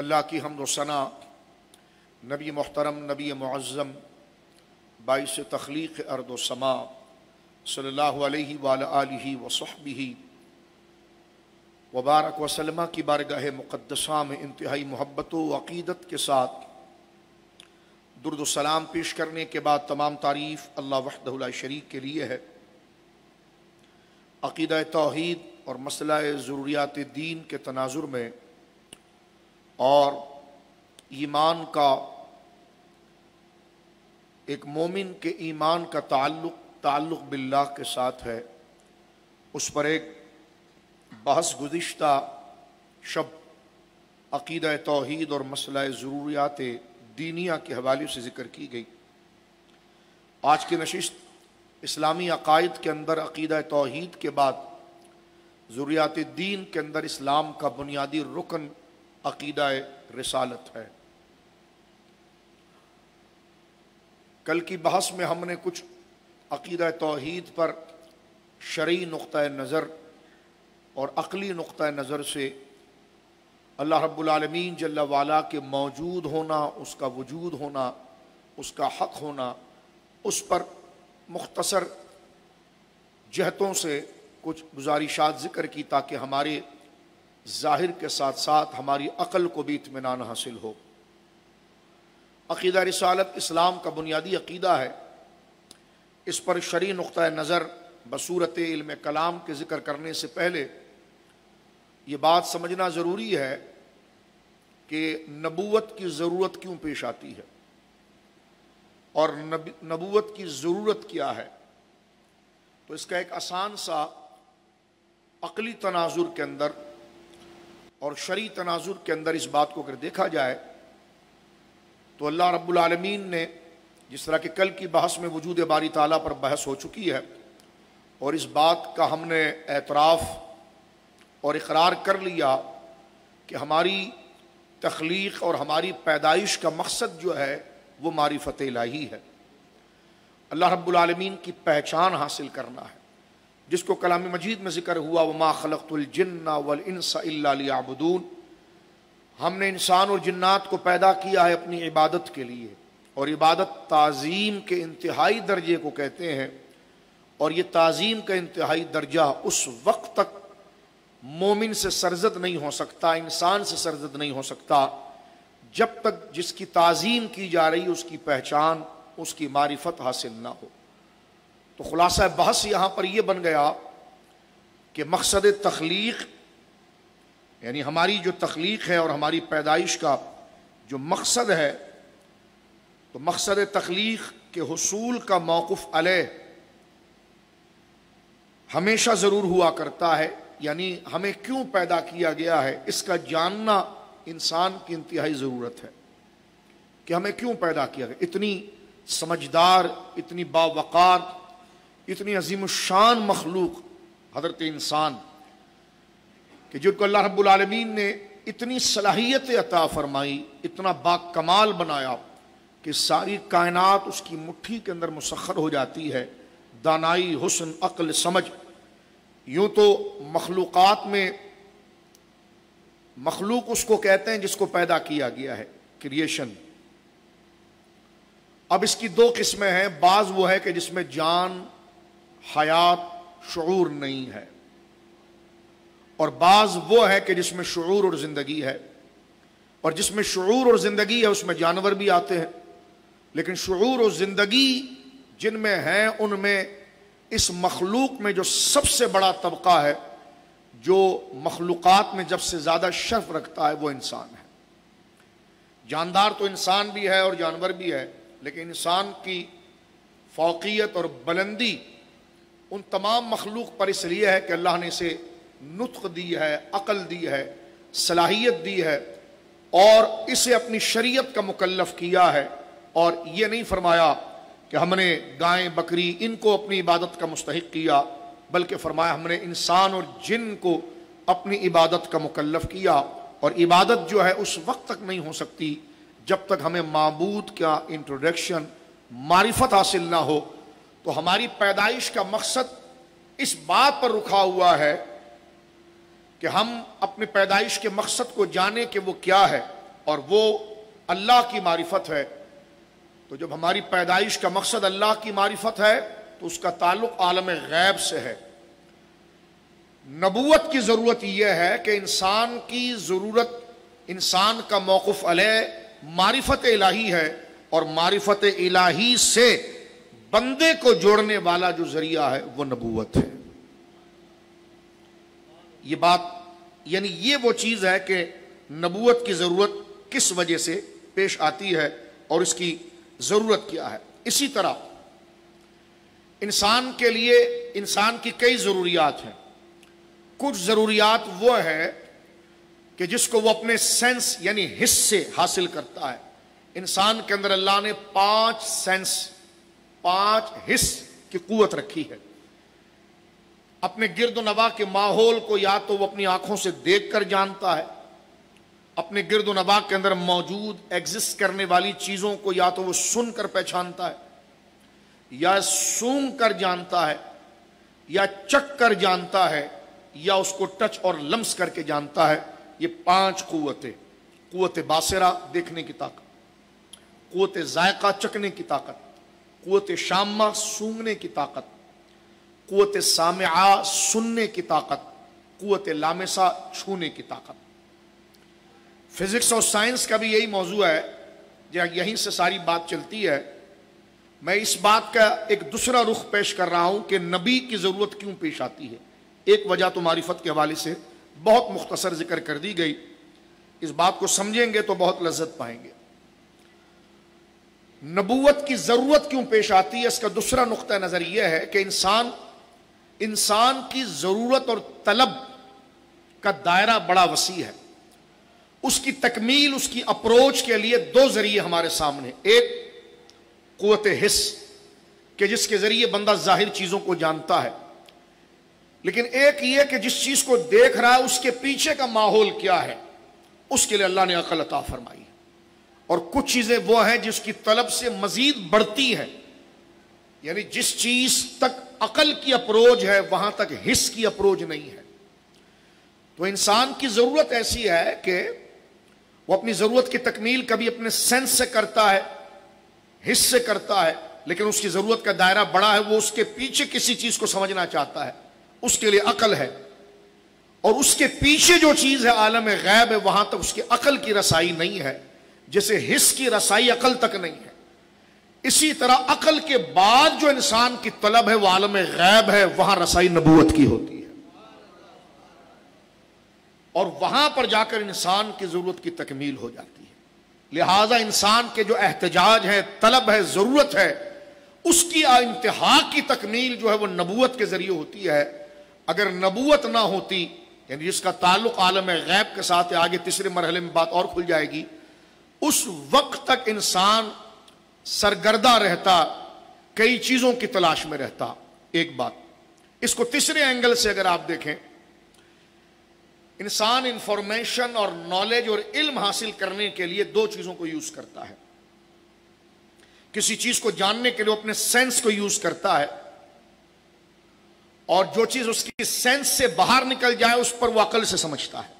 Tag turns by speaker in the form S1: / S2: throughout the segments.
S1: اللہ کی حمد و ثنا نبی محترم نبی معظم باعث تخلیق ارض و سما صلی اللہ علیہ وآلہ آلہ وصحبہ وبارک وسلم کی بارگاہ مقدسہ میں انتہائی محبت و عقیدت کے ساتھ درود و سلام پیش کرنے کے بعد تمام تعریف اللہ وحدہ لا شریک کے لیے ہے۔ عقیدہ توحید اور مسئلہ ضروریات دین کے تناظر میں اور ایمان کا ایک مومن کے ایمان کا تعلق باللہ کے ساتھ ہے، اس پر ایک بحث گزشتہ شب عقیدہ توحید اور مسئلہ ضروریات دینیہ کے حوالے سے ذکر کی گئی۔ آج کی نشست اسلامی عقائد کے اندر عقیدہ توحید کے بعد ضروریات دین کے اندر اسلام کا بنیادی رکن عقیدہ رسالت ہے۔ کل کی بحث میں ہم نے کچھ عقیدہ توحید پر شرعی نقطہ نظر اور عقلی نقطہ نظر سے اللہ رب العالمین جل وعلا کے موجود ہونا، اس کا وجود ہونا، اس کا حق ہونا، اس پر مختصر جہتوں سے کچھ گزارشات ذکر کی تاکہ ہمارے ظاہر کے ساتھ ساتھ ہماری عقل کو بھی اطمینان حاصل ہو۔ عقیدہ رسالت اسلام کا بنیادی عقیدہ ہے۔ اس پر شرعی نقطہ نظر بصورت علم کلام کے ذکر کرنے سے پہلے یہ بات سمجھنا ضروری ہے کہ نبوت کی ضرورت کیوں پیش آتی ہے اور نبوت کی ضرورت کیا ہے۔ تو اس کا ایک آسان سا عقلی تناظر کے اندر اور شرعی تناظر کے اندر اس بات کو اگر دیکھا جائے تو اللہ رب العالمین نے جس طرح کہ کل کی بحث میں وجود باری تعالیٰ پر بحث ہو چکی ہے اور اس بات کا ہم نے اعتراف اور اقرار کر لیا کہ ہماری تخلیق اور ہماری پیدائش کا مقصد جو ہے وہ معرفت الہی ہے، اللہ رب العالمین کی پہچان حاصل کرنا ہے، جس کو کلام مجید میں ذکر ہوا وما خلقت الجن والانس الا لیعبدون۔ ہم نے انسان اور جنات کو پیدا کیا ہے اپنی عبادت کے لیے، اور عبادت تعظیم کے انتہائی درجے کو کہتے ہیں، اور یہ تعظیم کا انتہائی درجہ اس وقت تک مومن سے سرزد نہیں ہو سکتا، انسان سے سرزد نہیں ہو سکتا جب تک جس کی تعظیم کی جا رہی اس کی پہچان، اس کی معرفت حاصل نہ ہو۔ تو خلاصہ بحث یہاں پر یہ بن گیا کہ مقصد تخلیق یعنی ہماری جو تخلیق ہے اور ہماری پیدائش کا جو مقصد ہے، تو مقصد تخلیق کے حصول کا موقف علیہ ہمیشہ ضرور ہوا کرتا ہے، یعنی ہمیں کیوں پیدا کیا گیا ہے اس کا جاننا انسان کی انتہائی ضرورت ہے کہ ہمیں کیوں پیدا کیا گیا۔ اتنی سمجھدار، اتنی باوقار، اتنی عظیم الشان مخلوق حضرت انسان کہ جن کو اللہ رب العالمین نے اتنی صلاحیت عطا فرمائی، اتنا باکمال بنایا کہ ساری کائنات اس کی مٹھی کے اندر مسخر ہو جاتی ہے۔ دانائی، حسن، عقل، سمجھ، یوں تو مخلوقات میں مخلوق اس کو کہتے ہیں جس کو پیدا کیا گیا ہے، کریشن۔ اب اس کی دو قسمیں ہیں، بعض وہ ہے کہ جس میں جان، حیات، شعور نہیں ہے، اور بعض وہ ہے کہ جس میں شعور اور زندگی ہے، اور جس میں شعور اور زندگی ہے اس میں جانور بھی آتے ہیں، لیکن شعور اور زندگی جن میں ہیں ان میں اس مخلوق میں جو سب سے بڑا طبقہ ہے، جو مخلوقات میں جب سے زیادہ شرف رکھتا ہے، وہ انسان ہے۔ جاندار تو انسان بھی ہے اور جانور بھی ہے، لیکن انسان کی فوقیت اور بلندی ان تمام مخلوق پر اس لیے ہے کہ اللہ نے اسے نطق دی ہے، عقل دی ہے، صلاحیت دی ہے، اور اسے اپنی شریعت کا مکلف کیا ہے، اور یہ نہیں فرمایا کہ ہم نے گائیں بکری ان کو اپنی عبادت کا مستحق کیا، بلکہ فرمایا ہم نے انسان اور جن کو اپنی عبادت کا مکلف کیا، اور عبادت جو ہے اس وقت تک نہیں ہو سکتی جب تک ہمیں معبود کا انٹروڈکشن، معرفت حاصل نہ ہو۔ تو ہماری پیدائش کا مقصد اس بات پر رکھا ہوا ہے کہ ہم اپنے پیدائش کے مقصد کو جانیں کہ وہ کیا ہے، اور وہ اللہ کی معرفت ہے. تو جب ہماری پیدائش کا مقصد اللہ کی معرفت ہے تو اس کا تعلق عالم غیب سے ہے. نبوت کی ضرورت یہ ہے کہ انسان کی ضرورت، انسان کا موقف علیہ معرفت الہی ہے، اور معرفت الہی سے بندے کو جوڑنے والا جو ذریعہ ہے وہ نبوت ہے. یہ بات یعنی یہ وہ چیز ہے کہ نبوت کی ضرورت کس وجہ سے پیش آتی ہے اور اس کی ضرورت کیا ہے. اسی طرح انسان کے لیے انسان کی کئی ضروریات ہیں. کچھ ضروریات وہ ہے کہ جس کو وہ اپنے سینس یعنی حس سے حاصل کرتا ہے. انسان کے اندر اللہ نے 5 سینس، 5 حس کی قوت رکھی ہے. اپنے گرد و نواح کے ماحول کو یا تو وہ اپنی آنکھوں سے دیکھ کر جانتا ہے، اپنے گرد و نواح کے اندر موجود ایگزسٹ کرنے والی چیزوں کو یا تو وہ سن کر پہچانتا ہے، یا سونگھ کر جانتا ہے، یا چکھ کر جانتا ہے، یا اس کو ٹچ اور لمس کر کے جانتا ہے. یہ 5 قوتیں: قوت باصرہ دیکھنے کی طاقت، قوت ذائقہ چکھنے کی طاقت، قوت شامہ سونگھنے کی طاقت، قوت سامعہ سننے کی طاقت، قوت لامسہ چھونے کی طاقت. فزکس اور سائنس کا بھی یہی موضوع ہے، یہیں سے ساری بات چلتی ہے. میں اس بات کا ایک دوسرا رخ پیش کر رہا ہوں کہ نبی کی ضرورت کیوں پیش آتی ہے. ایک وجہ تو معرفت کے حوالے سے بہت مختصر ذکر کر دی گئی، اس بات کو سمجھیں گے تو بہت لذت پائیں گے. نبوت کی ضرورت کیوں پیش آتی ہے، اس کا دوسرا نقطہ نظر یہ ہے کہ انسان کی ضرورت اور طلب کا دائرہ بڑا وسیع ہے. اس کی تکمیل، اس کی اپروچ کے لیے 2 ذریعے ہمارے سامنے. ایک قوت حس کہ جس کے ذریعے بندہ ظاہر چیزوں کو جانتا ہے، لیکن ایک یہ کہ جس چیز کو دیکھ رہا ہے اس کے پیچھے کا ماحول کیا ہے، اس کے لیے اللہ نے عقل عطا فرمائی. اور کچھ چیزیں وہ ہیں جس کی طلب سے مزید بڑھتی ہے، یعنی جس چیز تک عقل کی اپروچ ہے وہاں تک حس کی اپروچ نہیں ہے. تو انسان کی ضرورت ایسی ہے کہ وہ اپنی ضرورت کی تکمیل کبھی اپنے سینس سے کرتا ہے، حس سے کرتا ہے، لیکن اس کی ضرورت کا دائرہ بڑا ہے. وہ اس کے پیچھے کسی چیز کو سمجھنا چاہتا ہے، اس کے لیے عقل ہے، اور اس کے پیچھے جو چیز ہے عالم غیب ہے وہاں تک اس کی عقل کی رسائی نہیں ہے، جیسے حس کی رسائی عقل تک نہیں ہے. اسی طرح عقل کے بعد جو انسان کی طلب ہے وہ عالم غیب ہے، وہاں رسائی نبوت کی ہوتی ہے، اور وہاں پر جا کر انسان کی ضرورت کی تکمیل ہو جاتی ہے. لہذا انسان کے جو احتجاج ہے، طلب ہے، ضرورت ہے، اس کی انتہا کی تکمیل جو ہے وہ نبوت کے ذریعے ہوتی ہے. اگر نبوت نہ ہوتی، یعنی جس کا تعلق عالم غیب کے ساتھ ہے، آگے تیسرے مرحلے میں بات اور کھل جائے گی، اس وقت تک انسان سرگردہ رہتا، کئی چیزوں کی تلاش میں رہتا. ایک بات اس کو تیسرے اینگل سے اگر آپ دیکھیں، انسان انفارمیشن اور نالج اور علم حاصل کرنے کے لیے 2 چیزوں کو یوز کرتا ہے. کسی چیز کو جاننے کے لیے اپنے سینس کو یوز کرتا ہے، اور جو چیز اس کی سینس سے باہر نکل جائے اس پر وہ عقل سے سمجھتا ہے.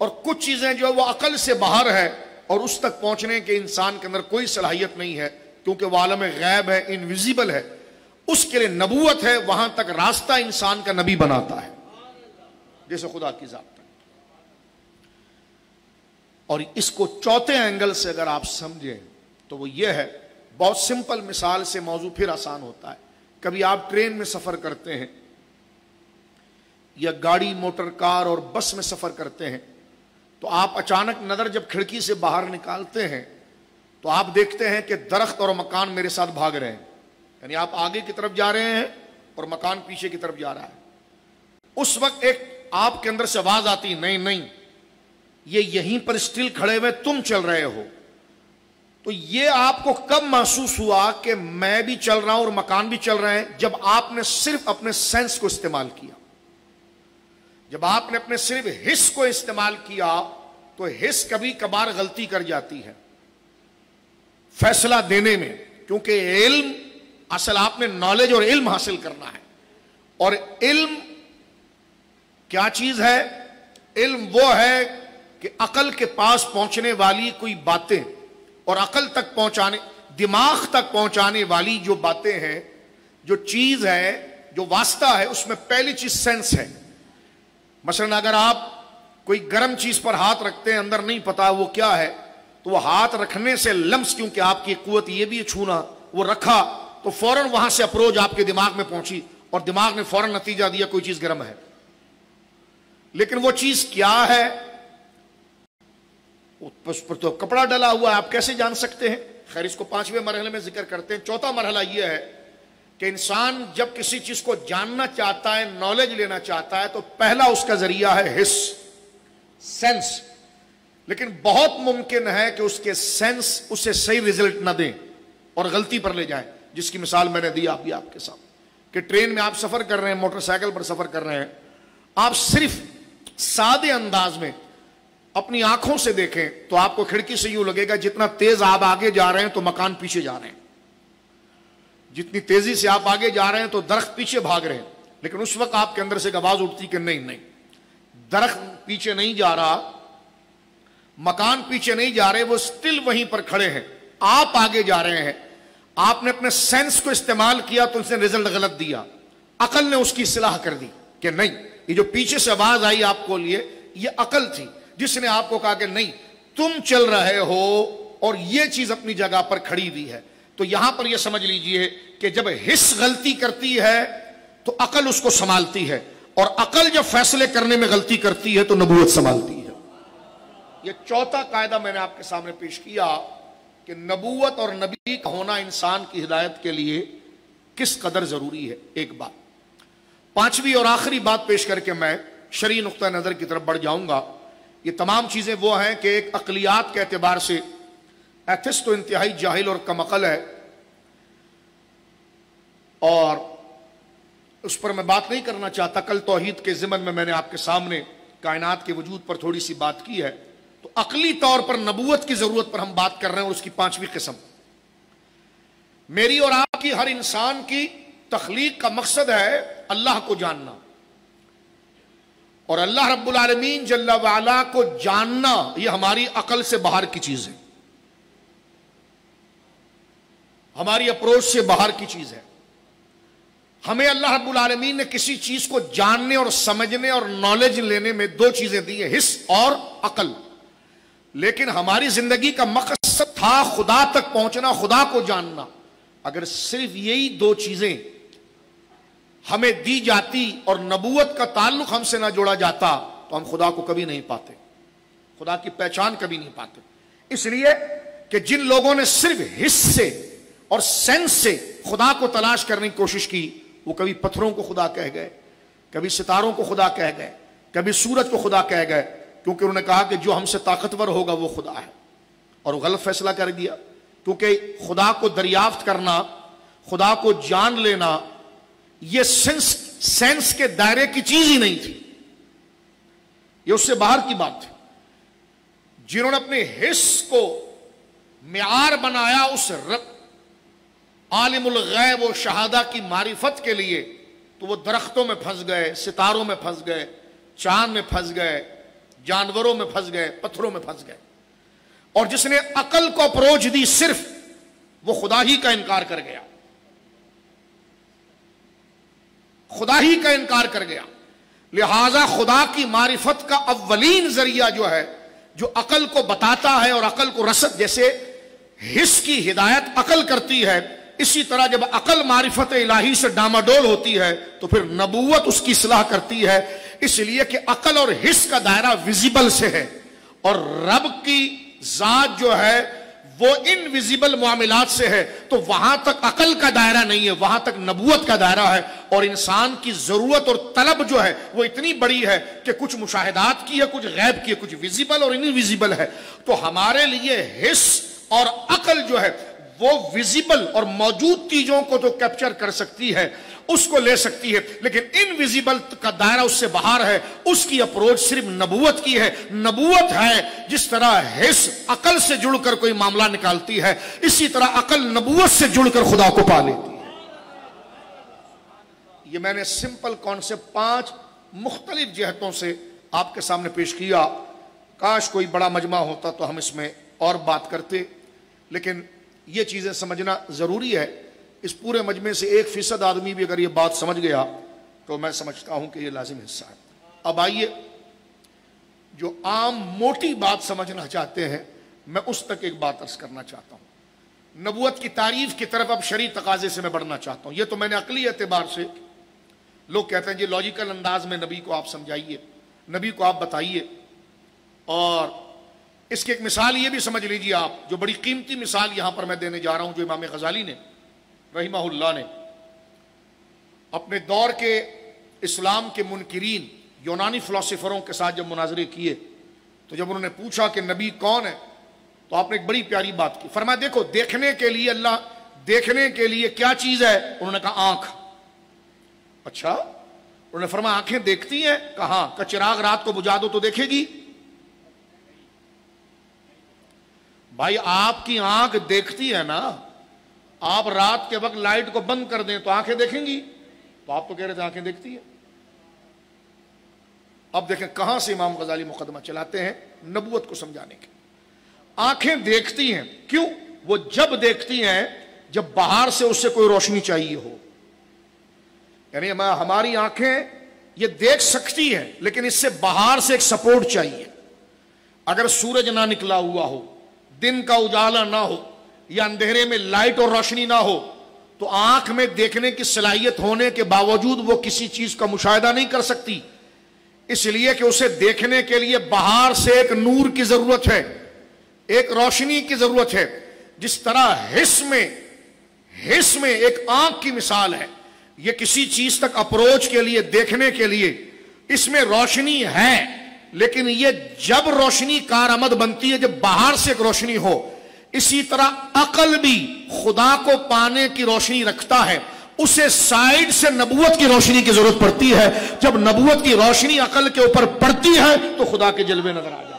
S1: اور کچھ چیزیں جو وہ عقل سے باہر ہے اور اس تک پہنچنے کے انسان کے اندر کوئی صلاحیت نہیں ہے، کیونکہ وہ عالم غیب ہے، انویزیبل ہے. اس کے لیے نبوت ہے، وہاں تک راستہ انسان کا نبی بناتا ہے، جیسے خدا کی ذات. اور اس کو چوتھے اینگل سے اگر آپ سمجھیں تو وہ یہ ہے، بہت سمپل مثال سے موضوع پھر آسان ہوتا ہے. کبھی آپ ٹرین میں سفر کرتے ہیں یا گاڑی، موٹر کار اور بس میں سفر کرتے ہیں، تو آپ اچانک نظر جب کھڑکی سے باہر نکالتے ہیں تو آپ دیکھتے ہیں کہ درخت اور مکان میرے ساتھ بھاگ رہے ہیں. یعنی آپ آگے کی طرف جا رہے ہیں اور مکان پیچھے کی طرف جا رہا ہے. اس وقت ایک آپ کے اندر سے آواز آتی، نہیں یہ یہیں پر اسٹل کھڑے ہوئے، تم چل رہے ہو. تو یہ آپ کو کب محسوس ہوا کہ میں بھی چل رہا ہوں اور مکان بھی چل رہے ہیں؟ جب آپ نے صرف اپنے سینس کو استعمال کیا، جب آپ نے اپنے صرف حس کو استعمال کیا. تو حس کبھی کبھار غلطی کر جاتی ہے فیصلہ دینے میں، کیونکہ علم، اصل آپ نے نالج اور علم حاصل کرنا ہے. اور علم کیا چیز ہے؟ علم وہ ہے کہ کہ عقل کے پاس پہنچنے والی کوئی باتیں اور عقل تک پہنچانے، دماغ تک پہنچانے والی جو باتیں ہیں، جو چیز ہے، جو واسطہ ہے، اس میں پہلی چیز سینس ہے۔ مثلا اگر آپ کوئی گرم چیز پر ہاتھ رکھتے ہیں، اندر نہیں پتا وہ کیا ہے، تو وہ ہاتھ رکھنے سے لمس، کیونکہ آپ کی قوت یہ بھی ہے چھونا، وہ رکھا تو فوراً وہاں سے اپروچ آپ کے دماغ میں پہنچی اور دماغ نے فوراً نتیجہ دیا کوئی چیز گرم ہے۔ لیکن وہ چیز کیا ہے، اس پر تو کپڑا ڈلا ہوا ہے، آپ کیسے جان سکتے ہیں؟ خیر، اس کو 5ویں مرحلے میں ذکر کرتے ہیں۔ چوتھا مرحلہ یہ ہے کہ انسان جب کسی چیز کو جاننا چاہتا ہے، نالج لینا چاہتا ہے، تو پہلا اس کا ذریعہ ہے حس، سینس۔ لیکن بہت ممکن ہے کہ اس کے سینس اسے صحیح رزلٹ نہ دیں اور غلطی پر لے جائیں، جس کی مثال میں نے دی آپ کے ساتھ کہ ٹرین میں آپ سفر کر رہے ہیں، موٹر سائیکل پر سفر کر رہے ہیں، آپ صرف سادے انداز میں اپنی آنکھوں سے دیکھیں تو آپ کو کھڑکی سے یوں لگے گا جتنا تیز آپ آگے جا رہے ہیں تو مکان پیچھے جا رہے ہیں، جتنی تیزی سے آپ آگے جا رہے ہیں تو درخت پیچھے بھاگ رہے ہیں۔ لیکن اس وقت آپ کے اندر سے ایک آواز اٹھتی کہ نہیں، درخت پیچھے نہیں جا رہا، مکان پیچھے نہیں جا رہے، وہ سٹل وہیں پر کھڑے ہیں، آپ آگے جا رہے ہیں۔ آپ نے اپنے سینس کو استعمال کیا تو اس نے رزلٹ غلط دیا، عقل نے اس کی اصلاح کر دی کہ نہیں، یہ جو پیچھے سے آواز آئی آپ کو لیے، یہ عقل تھی جس نے آپ کو کہا کہ نہیں، تم چل رہے ہو اور یہ چیز اپنی جگہ پر کھڑی ہوئی ہے۔ تو یہاں پر یہ سمجھ لیجئے کہ جب حس غلطی کرتی ہے تو عقل اس کو سنبھالتی ہے، اور عقل جب فیصلے کرنے میں غلطی کرتی ہے تو نبوت سنبھالتی ہے۔ یہ چوتھا قاعدہ میں نے آپ کے سامنے پیش کیا کہ نبوت اور نبی کا ہونا انسان کی ہدایت کے لیے کس قدر ضروری ہے۔ ایک بات، 5ویں اور آخری بات پیش کر کے میں شرعی نقطہ نظر کی طرف بڑھ جاؤں گا۔ یہ تمام چیزیں وہ ہیں کہ ایک عقلیات کے اعتبار سے ایتھسٹ تو انتہائی جاہل اور کم عقل ہے، اور اس پر میں بات نہیں کرنا چاہتا۔ کل توحید کے ضمن میں نے آپ کے سامنے کائنات کے وجود پر تھوڑی سی بات کی ہے، تو عقلی طور پر نبوت کی ضرورت پر ہم بات کر رہے ہیں، اور اس کی 5ویں قسم۔ میری اور آپ کی، ہر انسان کی تخلیق کا مقصد ہے اللہ کو جاننا، اور اللہ رب العالمین جل وعلا کو جاننا یہ ہماری عقل سے باہر کی چیز ہے، ہماری اپروچ سے باہر کی چیز ہے۔ ہمیں اللہ رب العالمین نے کسی چیز کو جاننے اور سمجھنے اور نالج لینے میں 2 چیزیں دی ہیں، حس اور عقل۔ لیکن ہماری زندگی کا مقصد تھا خدا تک پہنچنا، خدا کو جاننا۔ اگر صرف یہی 2 چیزیں ہمیں دی جاتی اور نبوت کا تعلق ہم سے نہ جوڑا جاتا تو ہم خدا کو کبھی نہیں پاتے، خدا کی پہچان کبھی نہیں پاتے۔ اس لیے کہ جن لوگوں نے صرف حس سے اور سینس سے خدا کو تلاش کرنے کی کوشش کی، وہ کبھی پتھروں کو خدا کہہ گئے، کبھی ستاروں کو خدا کہہ گئے، کبھی سورج کو خدا کہہ گئے، کیونکہ انہوں نے کہا کہ جو ہم سے طاقتور ہوگا وہ خدا ہے، اور وہ غلط فیصلہ کر دیا۔ کیونکہ خدا کو دریافت کرنا، خدا کو جان لینا، یہ سینس کے دائرے کی چیز ہی نہیں تھی، یہ اس سے باہر کی بات تھی۔ جنہوں نے اپنے حس کو معیار بنایا اس عالم الغیب و شہادہ کی معرفت کے لیے، تو وہ درختوں میں پھنس گئے، ستاروں میں پھنس گئے، چاند میں پھنس گئے، جانوروں میں پھنس گئے، پتھروں میں پھنس گئے۔ اور جس نے عقل کو اپروچ دی صرف، وہ خدا ہی کا انکار کر گیا، خدا ہی کا انکار کر گیا۔ لہذا خدا کی معرفت کا اولین ذریعہ جو ہے، جو عقل کو بتاتا ہے اور عقل کو رسد، جیسے حس کی ہدایت عقل کرتی ہے، اسی طرح جب عقل معرفت الہی سے ڈاماڈول ہوتی ہے تو پھر نبوت اس کی اصلاح کرتی ہے۔ اس لیے کہ عقل اور حس کا دائرہ ویزیبل سے ہے، اور رب کی ذات جو ہے وہ انویزیبل معاملات سے ہے، تو وہاں تک عقل کا دائرہ نہیں ہے، وہاں تک نبوت کا دائرہ ہے۔ اور انسان کی ضرورت اور طلب جو ہے وہ اتنی بڑی ہے کہ کچھ مشاہدات کی ہے، کچھ غیب کی ہے، کچھ ویزیبل اور انویزیبل ہے۔ تو ہمارے لیے حس اور عقل جو ہے وہ ویزیبل اور موجود چیزوں کو تو کیپچر کر سکتی ہے، اس کو لے سکتی ہے، لیکن انویزیبل کا دائرہ اس سے باہر ہے۔ اس کی اپروچ صرف نبوت کی ہے۔ نبوت ہے جس طرح حس عقل سے جڑ کر کوئی معاملہ نکالتی ہے، اسی طرح عقل نبوت سے جڑ کر خدا کو پا لیتی ہے۔ یہ میں نے سمپل کانسیپٹ 5 مختلف جہتوں سے آپ کے سامنے پیش کیا۔ کاش کوئی بڑا مجمع ہوتا تو ہم اس میں اور بات کرتے، لیکن یہ چیزیں سمجھنا ضروری ہے۔ اس پورے مجمع سے 1% آدمی بھی اگر یہ بات سمجھ گیا تو میں سمجھتا ہوں کہ یہ لازم حصہ ہے۔ اب آئیے، جو عام موٹی بات سمجھنا چاہتے ہیں میں اس تک ایک بات عرض کرنا چاہتا ہوں۔ نبوت کی تعریف کی طرف اب شرعی تقاضے سے میں بڑھنا چاہتا ہوں۔ یہ تو میں نے عقلی اعتبار سے، لوگ کہتے ہیں جی لاجیکل انداز میں نبی کو آپ سمجھائیے، نبی کو آپ بتائیے، اور اس کی ایک مثال یہ بھی سمجھ لیجیے آپ، جو بڑی قیمتی مثال یہاں پر میں دینے جا رہا ہوں، جو امام غزالی نے رحمہ اللہ نے اپنے دور کے اسلام کے منکرین یونانی فلسفروں کے ساتھ جب مناظرے کیے تو جب انہوں نے پوچھا کہ نبی کون ہے تو آپ نے ایک بڑی پیاری بات کی، فرمایا دیکھو دیکھنے کے لیے اللہ دیکھنے کے لیے کیا چیز ہے؟ انہوں نے کہا آنکھ۔ اچھا، انہوں نے فرمایا آنکھیں دیکھتی ہیں؟ کہاں؟ کہ چراغ رات کو بجھا دو تو دیکھے گی؟ بھائی آپ کی آنکھ دیکھتی ہے نا، آپ رات کے وقت لائٹ کو بند کر دیں تو آنکھیں دیکھیں گی؟ تو آپ تو کہہ رہے تھے آنکھیں دیکھتی ہیں۔ اب دیکھیں کہاں سے امام غزالی مقدمہ چلاتے ہیں نبوت کو سمجھانے کے۔ آنکھیں دیکھتی ہیں، کیوں؟ وہ جب دیکھتی ہیں جب باہر سے اس سے کوئی روشنی چاہیے ہو، یعنی ہماری آنکھیں یہ دیکھ سکتی ہیں لیکن اس سے باہر سے ایک سپورٹ چاہیے۔ اگر سورج نہ نکلا ہوا ہو، دن کا اجالا نہ ہو، یا اندھیرے میں لائٹ اور روشنی نہ ہو تو آنکھ میں دیکھنے کی صلاحیت ہونے کے باوجود وہ کسی چیز کا مشاہدہ نہیں کر سکتی، اس لیے کہ اسے دیکھنے کے لیے باہر سے ایک نور کی ضرورت ہے، ایک روشنی کی ضرورت ہے۔ جس طرح حس میں ایک آنکھ کی مثال ہے، یہ کسی چیز تک اپروچ کے لیے دیکھنے کے لیے اس میں روشنی ہے، لیکن یہ جب روشنی کارآمد بنتی ہے جب باہر سے ایک روشنی ہو۔ اسی طرح عقل بھی خدا کو پانے کی روشنی رکھتا ہے، اسے سائیڈ سے نبوت کی روشنی کی ضرورت پڑتی ہے۔ جب نبوت کی روشنی عقل کے اوپر پڑتی ہے تو خدا کے جلوے نظر آ جاتے ہیں۔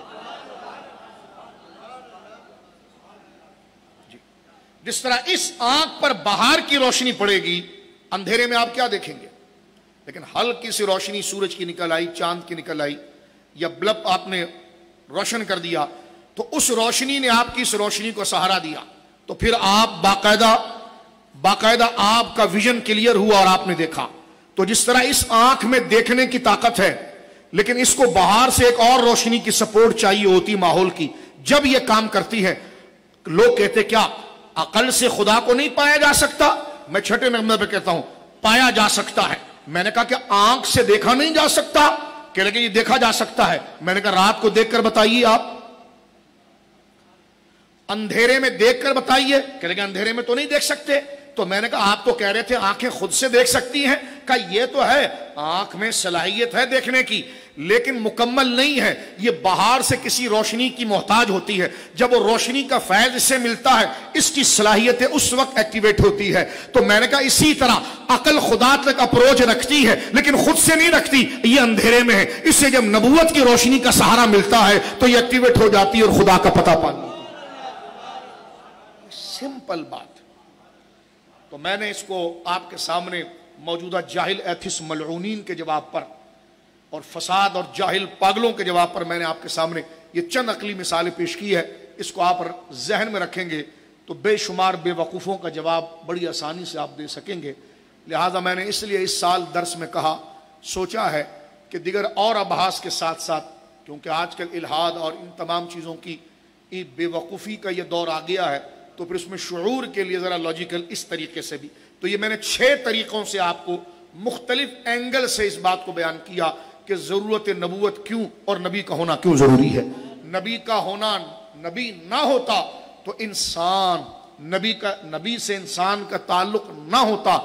S1: جس طرح اس آنکھ پر باہر کی روشنی پڑے گی، اندھیرے میں آپ کیا دیکھیں گے؟ لیکن ہلکی سی روشنی سورج کی نکل آئی، چاند کی نکل آئی، یا بلب آپ نے روشن کر دیا تو اس روشنی نے آپ کی اس روشنی کو سہارا دیا، تو پھر آپ باقاعدہ آپ کا ویژن کلیئر ہوا اور آپ نے دیکھا۔ تو جس طرح اس آنکھ میں دیکھنے کی طاقت ہے لیکن اس کو باہر سے ایک اور روشنی کی سپورٹ چاہیے ہوتی ماحول کی، جب یہ کام کرتی ہے۔ لوگ کہتے کیا عقل سے خدا کو نہیں پایا جا سکتا؟ میں چھٹے نمبر پہ کہتا ہوں پایا جا سکتا ہے۔ میں نے کہا کہ آنکھ سے دیکھا نہیں جا سکتا، کہ لیکن یہ دیکھا جا سکتا ہے۔ میں نے کہا رات کو دیکھ کر بتائیے، آپ اندھیرے میں دیکھ کر بتائیے، کہ لیکن اندھیرے میں تو نہیں دیکھ سکتے۔ تو میں نے کہا آپ تو کہہ رہے تھے آنکھیں خود سے دیکھ سکتی ہیں، کہا یہ تو ہے، آنکھ میں صلاحیت ہے دیکھنے کی لیکن مکمل نہیں ہے، یہ باہر سے کسی روشنی کی محتاج ہوتی ہے۔ جب وہ روشنی کا فیض اسے ملتا ہے اس کی صلاحیتیں اس وقت ایکٹیویٹ ہوتی ہے۔ تو میں نے کہا اسی طرح عقل خدا تک اپروچ رکھتی ہے لیکن خود سے نہیں رکھتی، یہ اندھیرے میں ہے، اس سے جب نبوت کی روشنی کا سہارا ملتا ہے تو یہ ایکٹیویٹ ہو جاتی ہے اور خدا کا پتہ پاتی ہے۔ سمپل بات۔ تو میں نے اس کو آپ کے سامنے موجودہ جاہل ایتھس ملعونین کے جواب پر اور فساد اور جاہل پاگلوں کے جواب پر میں نے آپ کے سامنے یہ چند عقلی مثالیں پیش کی ہے۔ اس کو آپ ذہن میں رکھیں گے تو بے شمار بے وقوفوں کا جواب بڑی آسانی سے آپ دے سکیں گے۔ لہٰذا میں نے اس لیے اس سال درس میں سوچا ہے کہ دیگر اور ابحاث کے ساتھ ساتھ، کیونکہ آج کل الحاد اور ان تمام چیزوں کی بے وقوفی کا یہ دور آ گیا ہے، تو پھر اس میں شعور کے لیے ذرا لاجیکل اس طریقے سے بھی، تو یہ میں نے 6 طریقوں سے آپ کو مختلف اینگل سے اس بات کو بیان کیا کہ ضرورت نبوت کیوں اور نبی کا ہونا کیوں ضروری ہے۔ نبی کا ہونا، نبی نہ ہوتا تو نبی سے انسان کا تعلق نہ ہوتا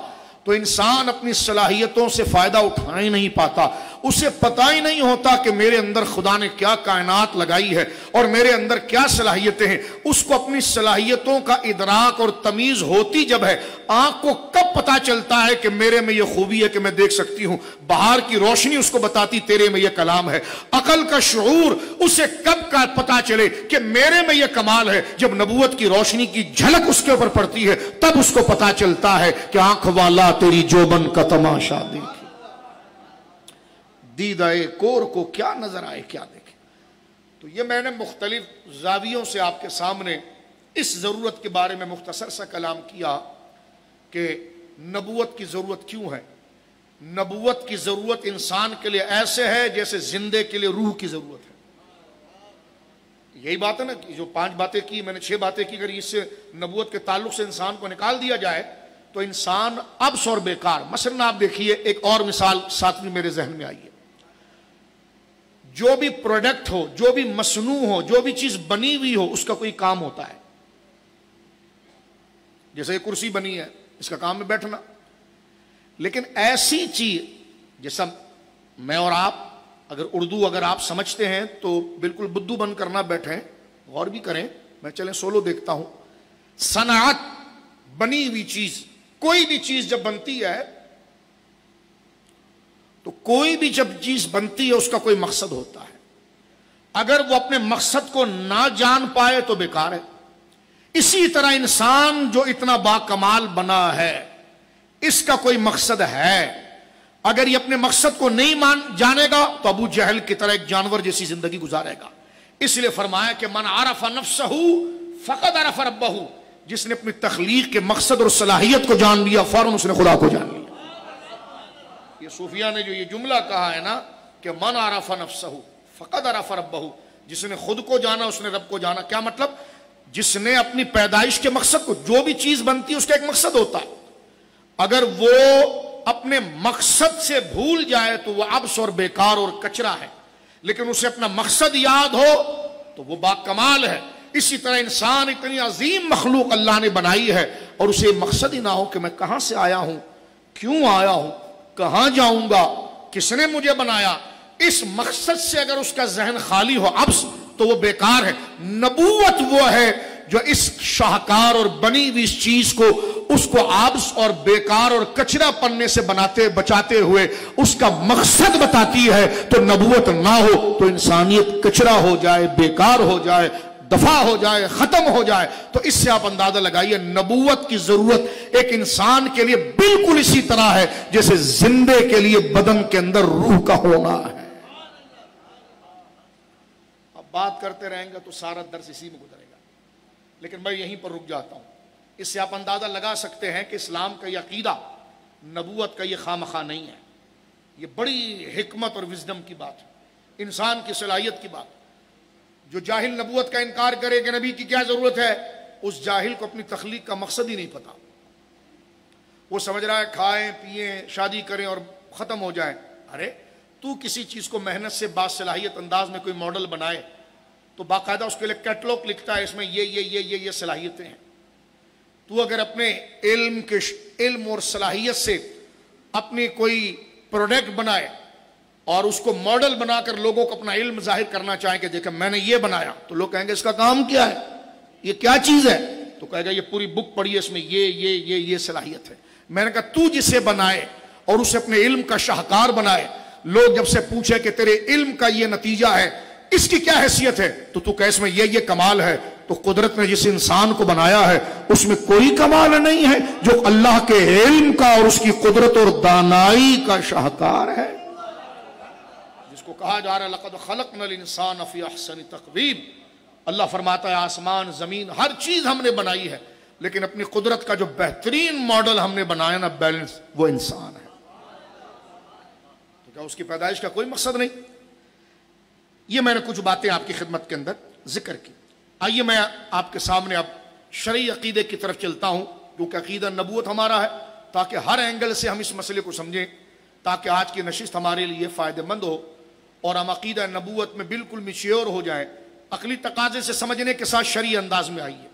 S1: تو انسان اپنی صلاحیتوں سے فائدہ اٹھا ہی نہیں پاتا، اسے پتہ ہی نہیں ہوتا کہ میرے اندر خدا نے کیا کائنات لگائی ہے اور میرے اندر کیا صلاحیتیں ہیں۔ اس کو اپنی صلاحیتوں کا ادراک اور تمیز ہوتی جب ہے، آنکھ کو کب پتہ چلتا ہے کہ میرے میں یہ خوبی ہے کہ میں دیکھ سکتی ہوں، باہر کی روشنی اس کو بتاتی تیرے میں یہ کلام ہے۔ عقل کا شعور اسے کب کا پتہ چلے کہ میرے میں یہ کمال ہے، جب نبوت کی روشنی کی جھلک اس کے اوپر پڑتی ہے تب اس کو پتہ چلتا ہے کہ آنکھ والا تیری جوبن کا تماشا دیکھے، دیدہ کور کو کیا نظر آئے کیا دیکھے۔ تو یہ میں نے مختلف زاویوں سے آپ کے سامنے اس ضرورت کے بارے میں مختصر سا کلام کیا کہ نبوت کی ضرورت کیوں ہے. نبوت کی ضرورت انسان کے لیے ایسے ہے جیسے زندے کے لیے روح کی ضرورت ہے. یہی بات ہے نا کہ جو 5 باتیں کی میں نے 6 باتیں کی، اگر اس سے نبوت کے تعلق سے انسان کو نکال دیا جائے تو انسان ابس اور بیکار. مثلا آپ دیکھیے ایک اور مثال ساتویں میرے ذہن میں آئی ہے. جو بھی پروڈکٹ ہو، جو بھی مصنوع ہو، جو بھی چیز بنی ہوئی ہو، اس کا کوئی کام ہوتا ہے. جیسے یہ کرسی بنی ہے، اس کا کام ہے بیٹھنا. لیکن ایسی چیز جیسا میں اور آپ اگر اردو اگر آپ سمجھتے ہیں تو بالکل بدو بن کر نہ بیٹھیں، غور بھی کریں. میں چلیں سولو دیکھتا ہوں. صنعت، بنی ہوئی چیز، کوئی بھی چیز جب بنتی ہے تو کوئی بھی جب چیز بنتی ہے اس کا کوئی مقصد ہوتا ہے. اگر وہ اپنے مقصد کو نہ جان پائے تو بیکار ہے. اسی طرح انسان جو اتنا با کمال بنا ہے اس کا کوئی مقصد ہے. اگر یہ اپنے مقصد کو نہیں جانے گا تو ابو جہل کی طرح ایک جانور جیسی زندگی گزارے گا. اس لیے فرمایا کہ من عرف نفسہ فقد عرف ربہ. جس نے اپنی تخلیق کے مقصد اور صلاحیت کو جان لیا فوراً اس نے خدا کو جان لیا. یہ صوفیہ نے جو یہ جملہ کہا ہے نا کہ من عرف نفسہ فقد عرف ربہ، جس نے خود کو جانا اس نے رب کو جانا. کیا مطلب؟ جس نے اپنی پیدائش کے مقصد کو، جو بھی چیز بنتی ہے اس کا ایک مقصد ہوتا ہے. اگر وہ اپنے مقصد سے بھول جائے تو وہ عبث اور بیکار اور کچرا ہے. لیکن اسے اپنا مقصد یاد ہو تو وہ با کمال ہے. اسی طرح انسان اتنی عظیم مخلوق اللہ نے بنائی ہے اور اسے مقصد ہی نہ ہو کہ میں کہاں سے آیا ہوں، کیوں آیا ہوں، کہاں جاؤں گا، کس نے مجھے بنایا. اس مقصد سے اگر اس کا ذہن خالی ہو عبث تو وہ بیکار ہے. نبوت وہ ہے جو اس شاہکار اور بنی ہوئی اس چیز کو، اس کو عبث اور بیکار اور کچرا پننے سے بچاتے ہوئے اس کا مقصد بتاتی ہے. تو نبوت نہ ہو تو انسانیت کچرا ہو جائے، بیکار ہو جائے، دفع ہو جائے، ختم ہو جائے. تو اس سے آپ اندازہ لگائیے نبوت کی ضرورت ایک انسان کے لیے بالکل اسی طرح ہے جیسے زندے کے لیے بدن کے اندر روح کا ہونا ہے. اب بات کرتے رہیں گے تو سارا درس اسی میں گزرے گا، لیکن میں یہیں پر رک جاتا ہوں. اس سے آپ اندازہ لگا سکتے ہیں کہ اسلام کا یہ عقیدہ نبوت کا یہ خامخواہ نہیں ہے. یہ بڑی حکمت اور وزڈم کی بات ہے، انسان کی صلاحیت کی بات. جو جاہل نبوت کا انکار کرے کہ نبی کی کیا ضرورت ہے، اس جاہل کو اپنی تخلیق کا مقصد ہی نہیں پتا. وہ سمجھ رہا ہے کھائیں پیئیں شادی کریں اور ختم ہو جائیں. ارے تو کسی چیز کو محنت سے باصلاحیت انداز میں کوئی ماڈل بنائے تو باقاعدہ اس کے لیے کیٹلاگ لکھتا ہے، اس میں یہ صلاحیتیں ہیں. تو اگر اپنے علم اور صلاحیت سے اپنی کوئی پروڈکٹ بنائے اور اس کو ماڈل بنا کر لوگوں کو اپنا علم ظاہر کرنا چاہیں کہ دیکھیں میں نے یہ بنایا، تو لوگ کہیں گے اس کا کام کیا ہے، یہ کیا چیز ہے؟ تو کہے گا یہ پوری بک پڑھی ہے، اس میں یہ صلاحیت ہے. میں نے کہا تو جسے بنائے اور اسے اپنے علم کا شاہکار بنائے، لوگ جب سے پوچھے کہ تیرے علم کا یہ نتیجہ ہے، اس کی کیا حیثیت ہے، تو کہ اس میں یہ کمال ہے. تو قدرت نے جس انسان کو بنایا ہے اس میں کوئی کمال نہیں ہے جو اللہ کے علم کا اور اس کی قدرت اور دانائی کا شاہکار ہے. جس کو کہا جا رہا ہے لقد خلقنا الانسان فی احسن تقویم. اللہ فرماتا ہے آسمان زمین ہر چیز ہم نے بنائی ہے، لیکن اپنی قدرت کا جو بہترین ماڈل ہم نے بنایا نا بیلنس، وہ انسان ہے. تو کیا اس کی پیدائش کا کوئی مقصد نہیں؟ یہ میں نے کچھ باتیں آپ کی خدمت کے اندر ذکر کی. آئیے میں آپ کے سامنے اب شرعی عقیدے کی طرف چلتا ہوں، کیونکہ عقیدہ نبوت ہمارا ہے، تاکہ ہر اینگل سے ہم اس مسئلے کو سمجھیں، تاکہ آج کی نشست ہمارے لیے فائدہ مند ہو اور ہم عقیدہ نبوت میں بالکل میچیور ہو جائیں، عقلی تقاضے سے سمجھنے کے ساتھ شرعی انداز میں. آئیے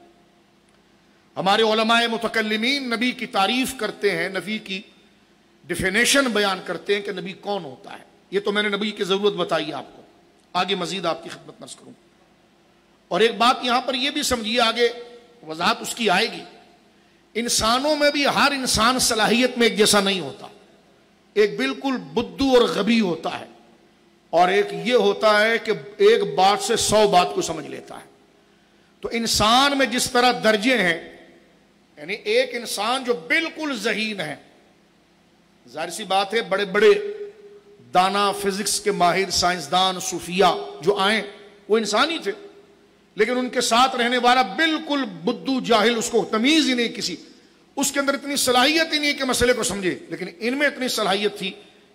S1: ہمارے علماء متکلمین نبی کی تعریف کرتے ہیں، نبی کی ڈیفینیشن بیان کرتے ہیں کہ نبی کون ہوتا ہے. یہ تو میں نے نبی کی ضرورت بتائی آپ کو، آگے مزید آپ کی خدمت نرس کروں. اور ایک بات یہاں پر یہ بھی سمجھیے، آگے وضاحت اس کی آئے گی. انسانوں میں بھی ہر انسان صلاحیت میں ایک جیسا نہیں ہوتا. ایک بالکل بدو اور غبی ہوتا ہے، اور ایک یہ ہوتا ہے کہ ایک بات سے 100 بات کو سمجھ لیتا ہے. تو انسان میں جس طرح درجے ہیں، یعنی ایک انسان جو بالکل ذہین ہے، ظاہر سی بات ہے بڑے بڑے دانا، فزکس کے ماہر، سائنسدان، صوفیہ جو آئیں وہ انسان ہی تھے، لیکن ان کے ساتھ رہنے والا بالکل بدو جاہل، اس کو تمیز ہی نہیں کسی، اس کے اندر اتنی صلاحیت ہی نہیں کہ مسئلے کو سمجھے، لیکن ان میں اتنی صلاحیت تھی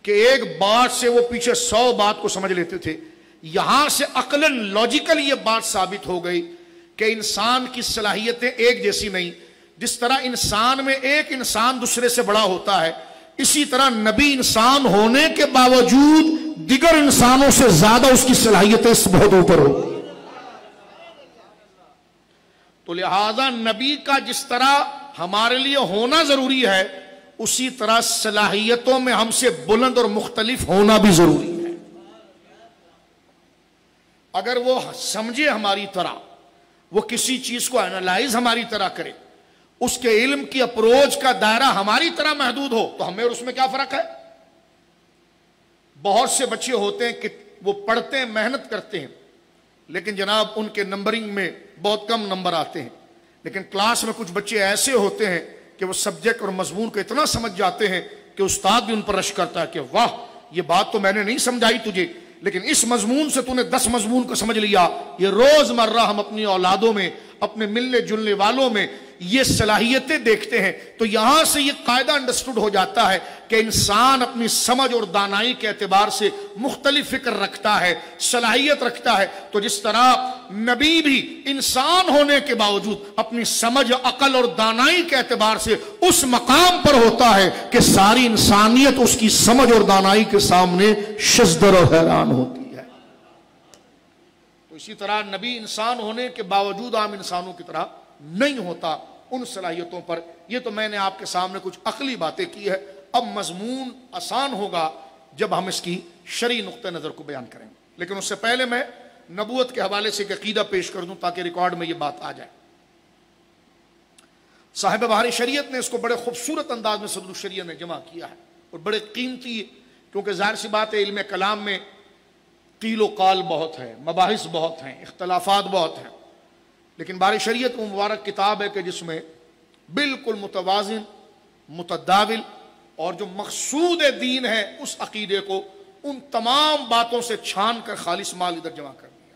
S1: کہ ایک بات سے وہ پیچھے 100 بات کو سمجھ لیتے تھے۔ یہاں سے عقلاً لاجیکل یہ بات ثابت ہو گئی کہ انسان کی صلاحیتیں ایک جیسی نہیں۔ جس طرح انسان میں ایک انسان دوسرے سے بڑا ہوتا ہے، اسی طرح نبی انسان ہونے کے باوجود دیگر انسانوں سے زیادہ اس کی صلاحیتیں بہت اوپر ہو۔ تو لہذا نبی کا جس طرح ہمارے لیے ہونا ضروری ہے، اسی طرح صلاحیتوں میں ہم سے بلند اور مختلف ہونا بھی ضروری ہے۔ اگر وہ سمجھے ہماری طرح، وہ کسی چیز کو انالائز ہماری طرح کرے، اس کے علم کی اپروچ کا دائرہ ہماری طرح محدود ہو، تو ہمیں اور اس میں کیا فرق ہے؟ بہت سے بچے ہوتے ہیں کہ وہ پڑھتے ہیں، محنت کرتے ہیں، لیکن جناب ان کے نمبرنگ میں بہت کم نمبر آتے ہیں۔ لیکن کلاس میں کچھ بچے ایسے ہوتے ہیں کہ وہ سبجیکٹ اور مضمون کو اتنا سمجھ جاتے ہیں کہ استاد بھی ان پر رشک کرتا ہے کہ واہ، یہ بات تو میں نے نہیں سمجھائی تجھے، لیکن اس مضمون سے تو نے 10 مضمون کو سمجھ لیا۔ یہ روز مرہ ہم اپنی اولادوں میں، اپنے ملنے جلنے والوں میں یہ صلاحیتیں دیکھتے ہیں۔ تو یہاں سے یہ قاعدہ انڈرسٹوڈ ہو جاتا ہے کہ انسان اپنی سمجھ اور دانائی کے اعتبار سے مختلف فکر رکھتا ہے، صلاحیت رکھتا ہے۔ تو جس طرح نبی بھی انسان ہونے کے باوجود اپنی سمجھ، عقل اور دانائی کے اعتبار سے اس مقام پر ہوتا ہے کہ ساری انسانیت اس کی سمجھ اور دانائی کے سامنے شزدر اور حیران ہوتی ہے۔ تو اسی طرح نبی انسان ہونے کے باوجود عام انسانوں کی طرح نہیں ہوتا ان صلاحیتوں پر۔ یہ تو میں نے آپ کے سامنے کچھ عقلی باتیں کی ہے، اب مضمون آسان ہوگا جب ہم اس کی شرعی نقطہ نظر کو بیان کریں گے۔ لیکن اس سے پہلے میں نبوت کے حوالے سے ایک عقیدہ پیش کر دوں تاکہ ریکارڈ میں یہ بات آ جائے۔ صاحب بہار شریعت نے اس کو بڑے خوبصورت انداز میں صدر الشریعہ نے جمع کیا ہے، اور بڑے قیمتی، کیونکہ ظاہر سی بات ہے علم کلام میں قیل و قال بہت ہے، مباحث بہت ہیں، اختلافات بہت ہیں، لیکن بار شریعت وہ مبارک کتاب ہے کہ جس میں بالکل متوازن، متداول اور جو مقصود دین ہے اس عقیدے کو ان تمام باتوں سے چھان کر خالص مال ادھر جمع کر دیا۔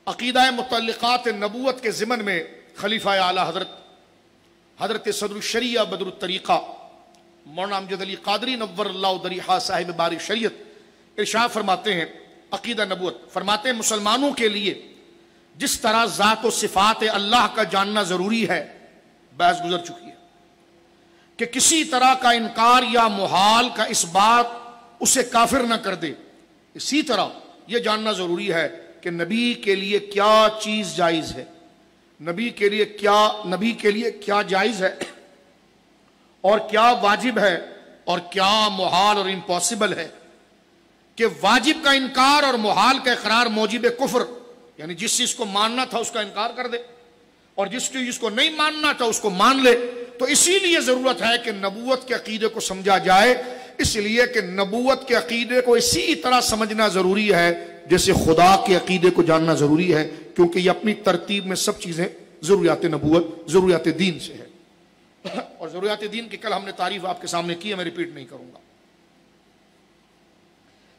S1: عقیدہ متعلقات نبوت کے ضمن میں خلیفہ اعلیٰ حضرت صدر الشریعہ بدر الطریقہ مولانا امجد علی قادری نور اللہ ضریحہ صاحب بار شریعت ارشاد فرماتے ہیں، عقیدہ نبوت فرماتے ہیں مسلمانوں کے لیے جس طرح ذات و صفات اللہ کا جاننا ضروری ہے، بحث گزر چکی ہے کہ کسی طرح کا انکار یا محال کا اس بات اسے کافر نہ کر دے، اسی طرح یہ جاننا ضروری ہے کہ نبی کے لیے کیا چیز جائز ہے، نبی کے لیے کیا جائز ہے اور کیا واجب ہے اور کیا محال اور امپاسبل ہے، کہ واجب کا انکار اور محال کا اقرار موجب کفر، یعنی جس چیز کو ماننا تھا اس کا انکار کر دے، اور جس چیز کو نہیں ماننا تھا اس کو مان لے۔ تو اسی لیے ضرورت ہے کہ نبوت کے عقیدے کو سمجھا جائے، اس لیے کہ نبوت کے عقیدے کو اسی طرح سمجھنا ضروری ہے جیسے خدا کے عقیدے کو جاننا ضروری ہے، کیونکہ یہ اپنی ترتیب میں سب چیزیں ضروریات نبوت، ضروریات دین سے ہے۔ اور ضروریات دین کی کل ہم نے تعریف آپ کے سامنے کی ہے، میں ریپیٹ نہیں کروں گا،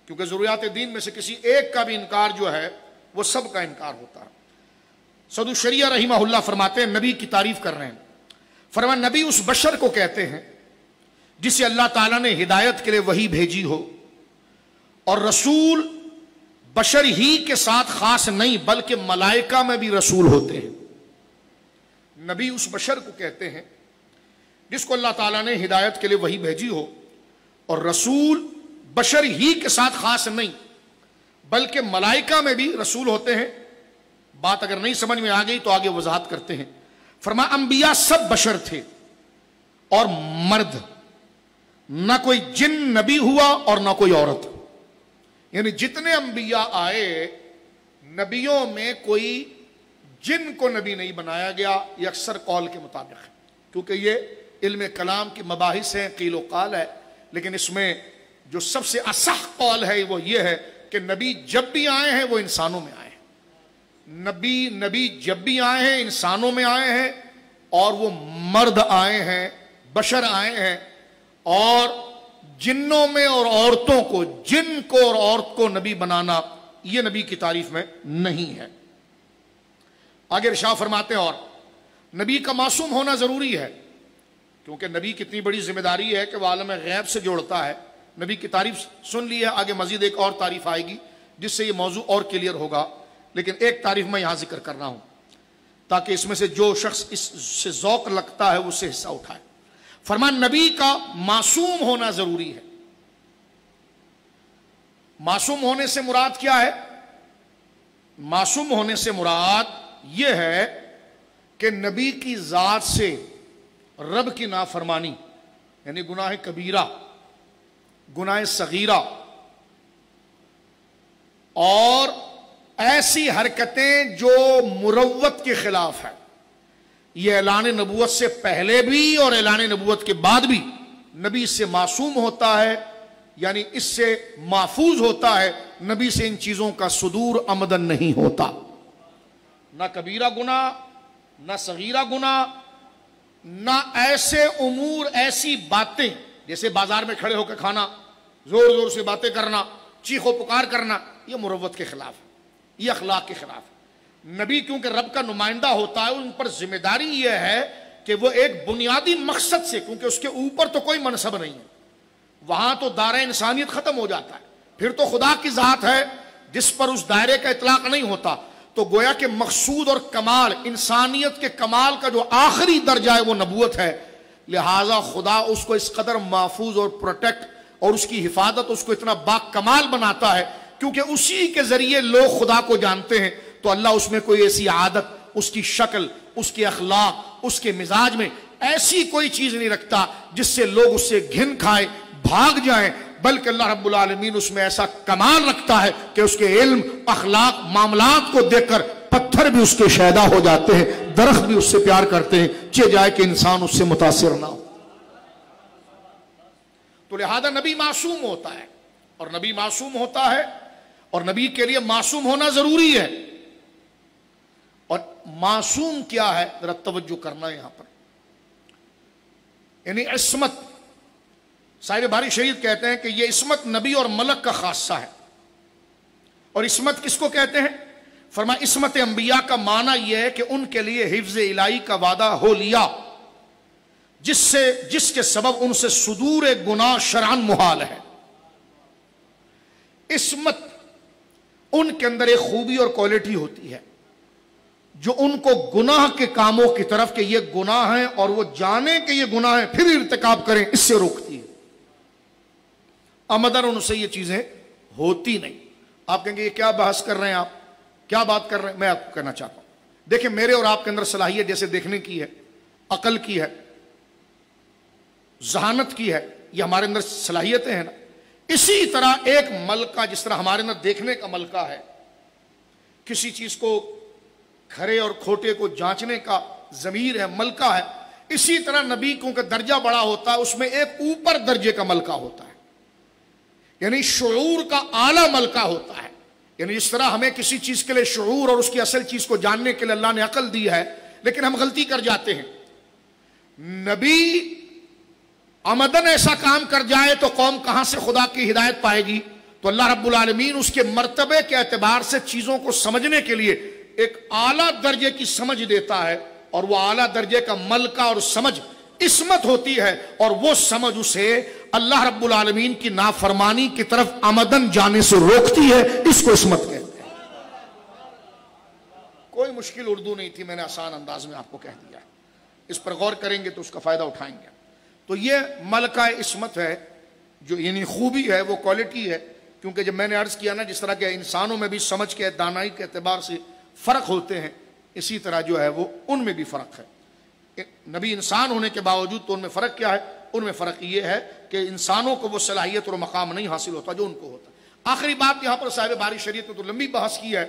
S1: کیونکہ ضروریات دین میں سے کسی ایک کا بھی انکار جو ہے وہ سب کا انکار ہوتا ہے۔ صدر الشریعہ رحمہ اللہ فرماتے ہیں، نبی کی تعریف کر رہے ہیں، فرمایا نبی اس بشر کو کہتے ہیں جسے اللہ تعالیٰ نے ہدایت کے لیے وحی بھیجی ہو، اور رسول بشر ہی کے ساتھ خاص نہیں بلکہ ملائکہ میں بھی رسول ہوتے ہیں۔ نبی اس بشر کو کہتے ہیں جس کو اللہ تعالیٰ نے ہدایت کے لیے وحی بھیجی ہو، اور رسول بشر ہی کے ساتھ خاص نہیں بلکہ ملائکہ میں بھی رسول ہوتے ہیں۔ بات اگر نہیں سمجھ میں آ گئی تو آگے وضاحت کرتے ہیں۔ فرمایا انبیاء سب بشر تھے اور مرد، نہ کوئی جن نبی ہوا اور نہ کوئی عورت، یعنی جتنے انبیاء آئے نبیوں میں کوئی جن کو نبی نہیں بنایا گیا، یہ اکثر قول کے مطابق ہے، کیونکہ یہ علم کلام کی مباحث ہیں، قیل و قال ہے، لیکن اس میں جو سب سے اصح قول ہے وہ یہ ہے کہ نبی جب بھی آئے ہیں وہ انسانوں میں آئے ہیں، نبی جب بھی آئے ہیں انسانوں میں آئے ہیں، اور وہ مرد آئے ہیں، بشر آئے ہیں، اور جنوں میں اور عورتوں کو، جن کو اور عورت کو نبی بنانا یہ نبی کی تعریف میں نہیں ہے۔ آگے ارشاد فرماتے ہیں اور نبی کا معصوم ہونا ضروری ہے، کیونکہ نبی کتنی بڑی ذمہ داری ہے کہ وہ عالم غیب سے جوڑتا ہے۔ نبی کی تعریف سن لی ہے، آگے مزید ایک اور تعریف آئے گی جس سے یہ موضوع اور کلیئر ہوگا، لیکن ایک تعریف میں یہاں ذکر کر رہا ہوں تاکہ اس میں سے جو شخص اس سے ذوق لگتا ہے اس سے حصہ اٹھائے۔ فرمان نبی کا معصوم ہونا ضروری ہے۔ معصوم ہونے سے مراد کیا ہے؟ معصوم ہونے سے مراد یہ ہے کہ نبی کی ذات سے رب کی نافرمانی، یعنی گناہ کبیرہ، گناہ صغیرہ اور ایسی حرکتیں جو مروت کے خلاف ہے، یہ اعلان نبوت سے پہلے بھی اور اعلان نبوت کے بعد بھی نبی سے معصوم ہوتا ہے، یعنی اس سے محفوظ ہوتا ہے۔ نبی سے ان چیزوں کا صدور عمدن نہیں ہوتا، نہ کبیرہ گناہ، نہ صغیرہ گناہ، نہ ایسے امور، ایسی باتیں جیسے بازار میں کھڑے ہو کے کھانا، زور زور سے باتیں کرنا، چیخ و پکار کرنا، یہ مروت کے خلاف ہے، یہ اخلاق کے خلاف ہے۔ نبی کیونکہ رب کا نمائندہ ہوتا ہے، ان پر ذمہ داری یہ ہے کہ وہ ایک بنیادی مقصد سے، کیونکہ اس کے اوپر تو کوئی منصب نہیں ہے، وہاں تو دائرہ انسانیت ختم ہو جاتا ہے، پھر تو خدا کی ذات ہے جس پر اس دائرے کا اطلاق نہیں ہوتا، تو گویا کہ مقصود اور کمال، انسانیت کے کمال کا جو آخری درجہ ہے وہ نبوت ہے، لہٰذا خدا اس کو اس قدر محفوظ اور پروٹیکٹ اور اس کی حفاظت اس کو اتنا با کمال بناتا ہے، کیونکہ اسی کے ذریعے لوگ خدا کو جانتے ہیں، تو اللہ اس میں کوئی ایسی عادت، اس کی شکل، اس کے اخلاق، اس کے مزاج میں ایسی کوئی چیز نہیں رکھتا جس سے لوگ اس سے گھن کھائیں، بھاگ جائیں، بلکہ اللہ رب العالمین اس میں ایسا کمال رکھتا ہے کہ اس کے علم، اخلاق، معاملات کو دیکھ کر پتھر بھی اس کے شیدا ہو جاتے ہیں، درخت بھی اس سے پیار کرتے ہیں، چہ جائے کہ انسان اس سے متاثر نہ ہو۔ تو لہذا نبی معصوم ہوتا ہے، اور نبی معصوم ہوتا ہے اور نبی کے لیے معصوم ہونا ضروری ہے۔ اور معصوم کیا ہے؟ ذرا توجہ کرنا ہے یہاں پر، یعنی عصمت۔ صاحب باری شریعت کہتے ہیں کہ یہ عصمت نبی اور ملک کا خاصہ ہے۔ اور عصمت کس کو کہتے ہیں؟ فرمایا عصمت انبیاء کا معنی یہ ہے کہ ان کے لیے حفظ الہی کا وعدہ ہو لیا، جس کے سبب ان سے صدور گناہ شرعاً محال ہے۔ عصمت ان کے اندر ایک خوبی اور کوالٹی ہوتی ہے جو ان کو گناہ کے کاموں کی طرف کہ یہ گناہ ہیں اور وہ جانے کہ یہ گناہ ہیں پھر ارتکاب کریں، اس سے روکتی ہے۔ عمدن ان سے یہ چیزیں ہوتی نہیں۔ آپ کہیں گے یہ کیا بحث کر رہے ہیں، آپ کیا بات کر رہے ہیں؟ میں آپ کو کہنا چاہتا ہوں، دیکھیں میرے اور آپ کے اندر صلاحیت جیسے دیکھنے کی ہے، عقل کی ہے، ذہانت کی ہے، یہ ہمارے اندر صلاحیتیں ہیں نا، اسی طرح ایک ملکہ جس طرح ہمارے اندر دیکھنے کا ملکہ ہے، کسی چیز کو کھرے اور کھوٹے کو جانچنے کا ضمیر ہے، ملکہ ہے، اسی طرح نبی کیونکہ درجہ بڑا ہوتا ہے اس میں ایک اوپر درجے کا ملکہ ہوتا ہے، یعنی شعور کا اعلیٰ ملکہ ہوتا ہے۔ یعنی اس طرح ہمیں کسی چیز کے لیے شعور اور اس کی اصل چیز کو جاننے کے لیے اللہ نے عقل دی ہے، لیکن ہم غلطی کر جاتے ہیں۔ نبی عمدن ایسا کام کر جائے تو قوم کہاں سے خدا کی ہدایت پائے گی؟ تو اللہ رب العالمین اس کے مرتبے کے اعتبار سے چیزوں کو سمجھنے کے لیے ایک اعلیٰ درجے کی سمجھ دیتا ہے، اور وہ اعلیٰ درجے کا ملکہ اور سمجھ عصمت ہوتی ہے، اور وہ سمجھ اسے اللہ رب العالمین کی نافرمانی کی طرف عمدن جانے سے روکتی ہے، اس کو عصمت کہتے ہیں۔ کوئی مشکل اردو نہیں تھی، میں نے آسان انداز میں آپ کو کہہ دیا، اس پر غور کریں گے تو اس کا فائدہ اٹھائیں گے۔ تو یہ ملکہ عصمت ہے، جو یعنی خوبی ہے، وہ کوالٹی ہے، کیونکہ جب میں نے عرض کیا نا جس طرح کہ انسانوں میں بھی سمجھ کے دانائی کے اعتبار سے فرق ہوتے ہیں، اسی طرح جو ہے وہ ان میں بھی فرق ہے۔ نبی انسان ہونے کے باوجود تو ان میں فرق کیا ہے؟ ان میں فرق یہ ہے کہ انسانوں کو وہ صلاحیت اور مقام نہیں حاصل ہوتا جو ان کو ہوتا۔ آخری بات یہاں پر صاحب باری شریعت نے تو لمبی بحث کی ہے،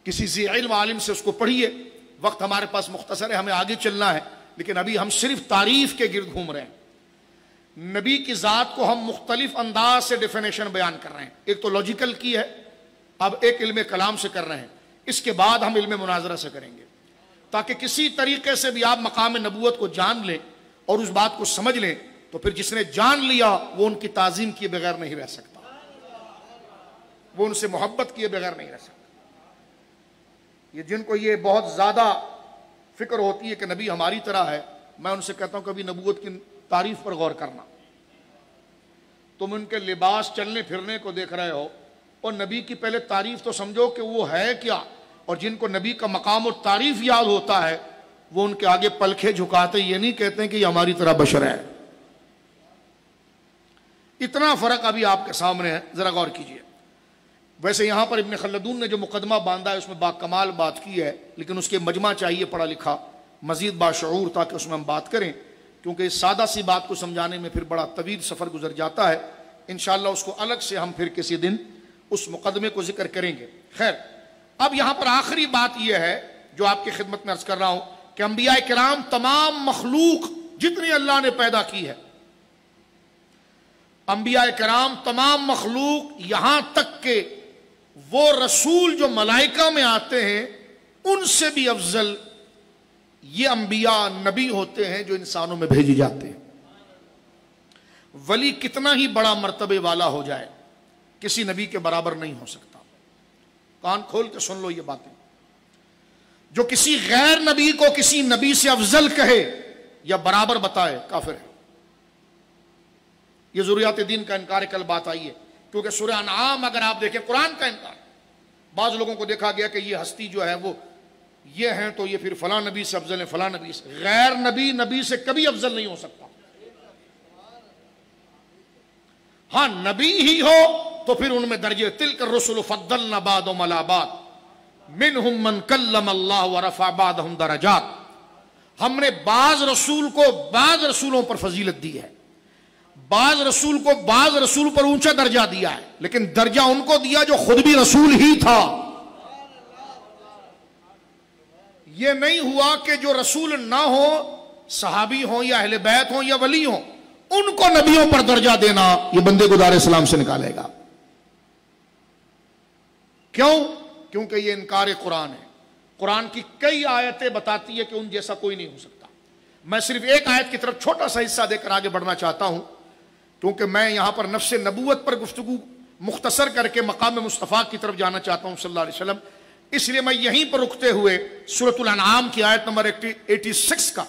S1: کسی ذی علم عالم سے اس کو پڑھیے، وقت ہمارے پاس مختصر ہے، ہمیں آگے چلنا ہے، لیکن ابھی ہم صرف تعریف کے گرد گھوم رہے ہیں۔ نبی کی ذات کو ہم مختلف انداز سے ڈیفینیشن بیان کر رہے ہیں، ایک تو لاجیکل کی ہے، اب ایک علم کلام سے کر رہے ہیں، اس کے بعد ہم علم مناظرہ سے کریں گے، تاکہ کسی طریقے سے بھی آپ مقام نبوت کو جان لیں اور اس بات کو سمجھ لیں، تو پھر جس نے جان لیا وہ ان کی تعظیم کیے بغیر نہیں رہ سکتا۔ وہ ان سے محبت کیے بغیر نہیں رہ سکتا۔ یہ جن کو یہ بہت زیادہ فکر ہوتی ہے کہ نبی ہماری طرح ہے، میں ان سے کہتا ہوں کبھی نبوت کی تعریف پر غور کرنا۔ تم ان کے لباس چلنے پھرنے کو دیکھ رہے ہو، اور نبی کی پہلے تعریف تو سمجھو کہ وہ ہے کیا، اور جن کو نبی کا مقام اور تعریف یاد ہوتا ہے وہ ان کے آگے پلکھے جھکاتے یہ نہیں کہتے ہیں کہ یہ ہماری طرح بشر ہے۔ اتنا فرق ابھی آپ کے سامنے ہے، ذرا غور کیجئے۔ ویسے یہاں پر ابن خلدون نے جو مقدمہ باندھا ہے اس میں باکمال بات کی ہے، لیکن اس کے مجمع چاہیے پڑھا لکھا، مزید باشعور، تاکہ اس میں ہم بات کریں، کیونکہ اس سادہ سی بات کو سمجھانے میں پھر بڑا طویل سفر گزر جاتا ہے۔ انشاءاللہ اس کو الگ سے ہم پھر کسی دن اس مقدمے کو ذکر کریں گے۔ خیر، اب یہاں پر آخری بات یہ ہے جو آپ کی خدمت میں عرض کر رہا ہوں کہ انبیاء کرام تمام مخلوق جتنی اللہ نے پیدا کی ہے، انبیاء کرام تمام مخلوق، یہاں تک کہ وہ رسول جو ملائکہ میں آتے ہیں ان سے بھی افضل یہ انبیاء نبی ہوتے ہیں جو انسانوں میں بھیجی جاتے ہیں۔ ولی کتنا ہی بڑا مرتبے والا ہو جائے کسی نبی کے برابر نہیں ہو سکتا۔ کان کھول کے سن لو یہ باتیں۔ جو کسی غیر نبی کو کسی نبی سے افضل کہے یا برابر بتائے کافر ہے۔ یہ ضروریات دین کا انکار، کل بات آئی ہے، کیونکہ سورہ انعام اگر آپ دیکھیں قرآن کا انکار، بعض لوگوں کو دیکھا گیا کہ یہ ہستی جو ہے وہ یہ ہیں تو یہ پھر فلاں نبی سے افضل ہے، فلاں نبی سے۔ غیر نبی نبی سے کبھی افضل نہیں ہو سکتا۔ ہاں نبی ہی ہو تو پھر ان میں درجے، تلک الرسل فضلنا بعضهم علی بعض منہم من کلم اللہ ورفع بعضهم درجات۔ ہم نے بعض رسول کو بعض رسولوں پر فضیلت دی ہے، بعض رسول کو بعض رسول پر اونچا درجہ دیا ہے، لیکن درجہ ان کو دیا جو خود بھی رسول ہی تھا۔ یہ نہیں ہوا کہ جو رسول نہ ہو، صحابی ہوں یا اہل بیت ہوں یا ولی ہوں، ان کو نبیوں پر درجہ دینا یہ بندے کو دار اسلام سے نکالے گا۔ کیوں؟ کیونکہ یہ انکار قرآن ہے۔ قرآن کی کئی آیتیں بتاتی ہے کہ ان جیسا کوئی نہیں ہو سکتا۔ میں صرف ایک آیت کی طرف چھوٹا سا حصہ دے کر آگے بڑھنا چاہتا ہوں، کیونکہ میں یہاں پر نفس نبوت پر گفتگو مختصر کر کے مقام مصطفیٰ کی طرف جانا چاہتا ہوں صلی اللہ علیہ وسلم۔ اس لیے میں یہیں پر رکتے ہوئے سورۃ الانعام کی آیت نمبر 86 کا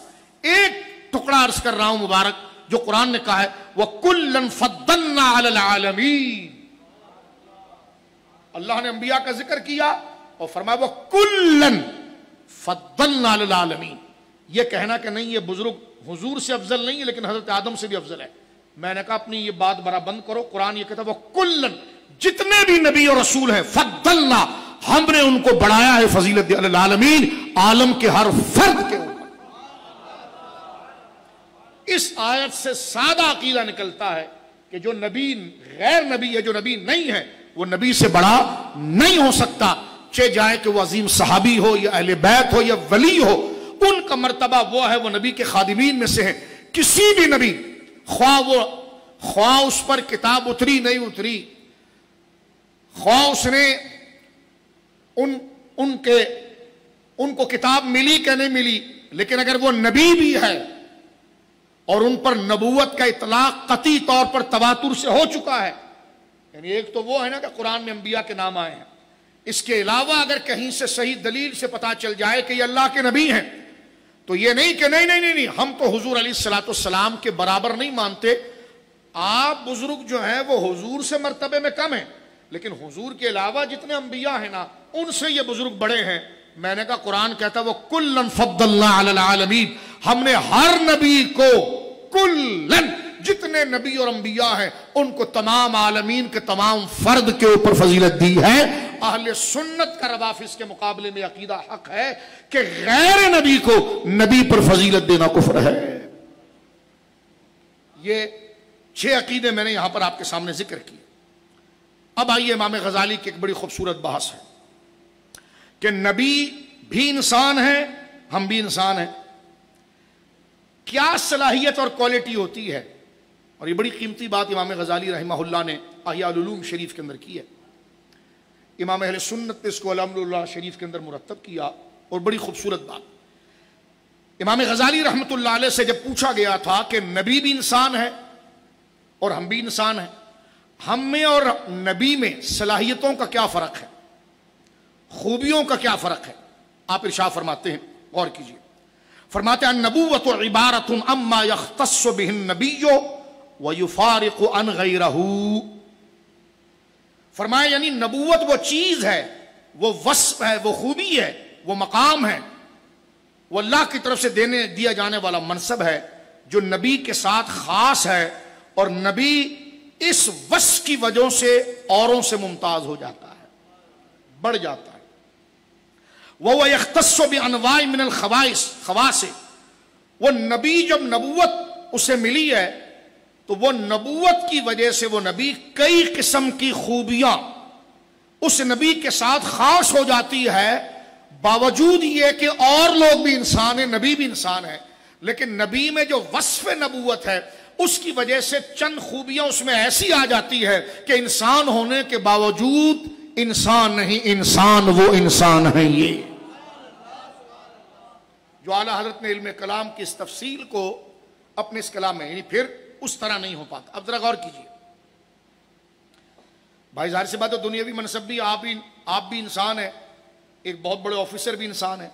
S1: ایک ٹکڑا عرض کر رہا ہوں مبارک، جو قرآن نے کہا ہے وَكُلًّا فَضَّلْنَا عَلَى الْعَالَمِينَ۔ اللہ نے انبیاء کا ذکر کیا اور فرمایا وَكُلًّا فَضَّلْنَا عَلَى الْعَالَمِينَ۔ یہ کہنا کہ نہیں یہ بزرگ حضور سے افضل نہیں ہے لیکن حضرت آدم سے بھی افضل ہے، میں نے کہا اپنی یہ بات برا بند کرو۔ قرآن یہ کہتا ہے وَكُلًّا، جتنے بھی نبی اور رسول ہیں، فَضَّلْنَا، ہم نے ان کو بڑھایا ہے فضیلت علی العالمین، عالم کے ہر فرد کے اوپر۔ اس آیت سے سادہ عقیدہ نکلتا ہے کہ جو نبی غیر نبی ہے، جو نبی نہیں ہے، وہ نبی سے بڑا نہیں ہو سکتا، چاہے جائے کہ وہ عظیم صحابی ہو یا اہل بیت ہو یا ولی ہو، ان کا مرتبہ وہ ہے، وہ نبی کے خادمین میں سے ہے۔ کسی بھی نبی، خواہ اس پر کتاب اتری نہیں اتری، خواہ اس نے ان کو کتاب ملی کہ نہیں ملی، لیکن اگر وہ نبی بھی ہے اور ان پر نبوت کا اطلاق قطعی طور پر تواتر سے ہو چکا ہے، یعنی ایک تو وہ ہے نا کہ قرآن میں انبیاء کے نام آئے ہیں، اس کے علاوہ اگر کہیں سے صحیح دلیل سے پتا چل جائے کہ یہ اللہ کے نبی ہیں، تو یہ نہیں کہ نہیں ہم تو حضور علیہ الصلوۃ والسلام کے برابر نہیں مانتے، آپ بزرگ جو ہیں وہ حضور سے مرتبے میں کم ہیں، لیکن حضور کے علاوہ جتنے انبیاء ہیں نا ان سے یہ بزرگ بڑے ہیں۔ میں نے کہا قرآن کہتا ہے وہ کلن فضلنا علی العالمین، ہم نے ہر نبی کو، کلن جتنے نبی اور انبیاء ہیں ان کو تمام عالمین کے تمام فرد کے اوپر فضیلت دی ہے۔ اہل سنت کا روافض کے مقابلے میں عقیدہ حق ہے کہ غیر نبی کو نبی پر فضیلت دینا کفر ہے۔ یہ 6 عقیدے میں نے یہاں پر آپ کے سامنے ذکر کیے۔ اب آئیے امام غزالی کی ایک بڑی خوبصورت بحث ہے کہ نبی بھی انسان ہے، ہم بھی انسان ہیں، کیا صلاحیت اور کوالٹی ہوتی ہے؟ اور یہ بڑی قیمتی بات امام غزالی رحمہ اللہ نے احیاء العلوم شریف کے اندر کی ہے۔ امام اہل سنت نے اس کو الحمدللہ شریف کے اندر مرتب کیا، اور بڑی خوبصورت بات۔ امام غزالی رحمۃ اللہ علیہ سے جب پوچھا گیا تھا کہ نبی بھی انسان ہے اور ہم بھی انسان ہیں، ہم میں اور نبی میں صلاحیتوں کا کیا فرق ہے، خوبیوں کا کیا فرق ہے؟ آپ ارشاد فرماتے ہیں، غور کیجیے، فرماتے ہیں النبوۃ عبارۃ عما یختص بہ النبی ویفارق عن غیرہ. فرمایا یعنی نبوت وہ چیز ہے، وہ وصف ہے، وہ خوبی ہے، وہ مقام ہے، وہ اللہ کی طرف سے دیا جانے والا منصب ہے جو نبی کے ساتھ خاص ہے، اور نبی اس وصف کی وجہ سے اوروں سے ممتاز ہو جاتا ہے، بڑھ جاتا ہے. وہ یختص بانواع من الخواص، وہ نبی جب نبوت اسے ملی ہے تو وہ نبوت کی وجہ سے وہ نبی کئی قسم کی خوبیاں اس نبی کے ساتھ خاص ہو جاتی ہے، باوجود یہ کہ اور لوگ بھی انسان ہیں، نبی بھی انسان ہے، لیکن نبی میں جو وصف نبوت ہے اس کی وجہ سے چند خوبیاں اس میں ایسی آ جاتی ہے کہ انسان ہونے کے باوجود انسان نہیں، انسان وہ انسان ہے. یہ جو اعلیٰ حضرت نے علم کلام کی اس تفصیل کو اپنے اس کلام میں، یعنی پھر اس طرح نہیں ہو پاتا. اب ذرا غور کیجیے بھائی، ظاہر سی بات ہے دنیاوی منصب بھی آپ بھی انسان ہے، ایک بہت بڑے آفیسر بھی انسان ہے،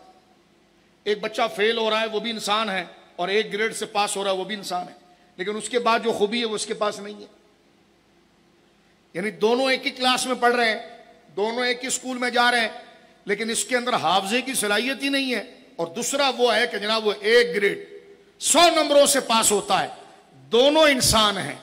S1: ایک بچہ فیل ہو رہا ہے وہ بھی انسان ہے، اور ایک گریڈ سے پاس ہو رہا ہے وہ بھی انسان ہے، لیکن اس کے بعد جو خوبی ہے وہ اس کے پاس نہیں ہے. یعنی دونوں ایک ہی کلاس میں پڑھ رہے ہیں، دونوں ایک ہی اسکول میں جا رہے ہیں، لیکن اس کے اندر حافظے کی صلاحیت ہی نہیں ہے، اور دوسرا وہ ہے کہ جناب وہ ایک گریڈ 100 نمبروں سے پاس ہوتا ہے. دونوں انسان ہیں،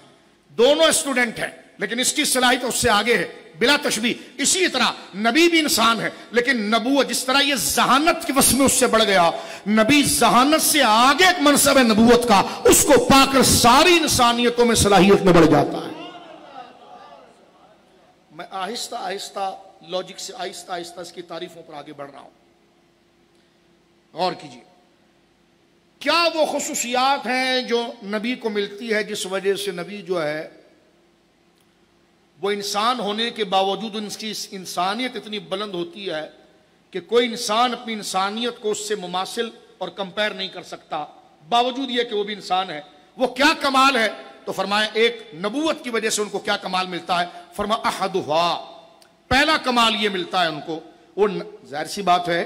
S1: دونوں اسٹوڈنٹ ہیں، لیکن اس کی صلاحیت اس سے آگے ہے بلا تشبیہ. اسی طرح نبی بھی انسان ہے، لیکن نبوت جس طرح یہ ذہانت کے وصف میں اس سے بڑھ گیا، نبی ذہانت سے آگے ایک منصب ہے نبوت کا، اس کو پا کر ساری انسانیتوں میں صلاحیت میں بڑھ جاتا ہے. میں آہستہ آہستہ لاجک سے آہستہ آہستہ اس کی تعریفوں پر آگے بڑھ رہا ہوں. غور کیجیے، کیا وہ خصوصیات ہیں جو نبی کو ملتی ہے جس وجہ سے نبی جو ہے وہ انسان ہونے کے باوجود ان کی انسانیت اتنی بلند ہوتی ہے کہ کوئی انسان اپنی انسانیت کو اس سے مماثل اور کمپیر نہیں کر سکتا، باوجود یہ کہ وہ بھی انسان ہے. وہ کیا کمال ہے؟ تو فرمایا ایک نبوت کی وجہ سے ان کو کیا کمال ملتا ہے. فرمایا احدھا، پہلا کمال یہ ملتا ہے ان کو، وہ ظاہر سی بات ہے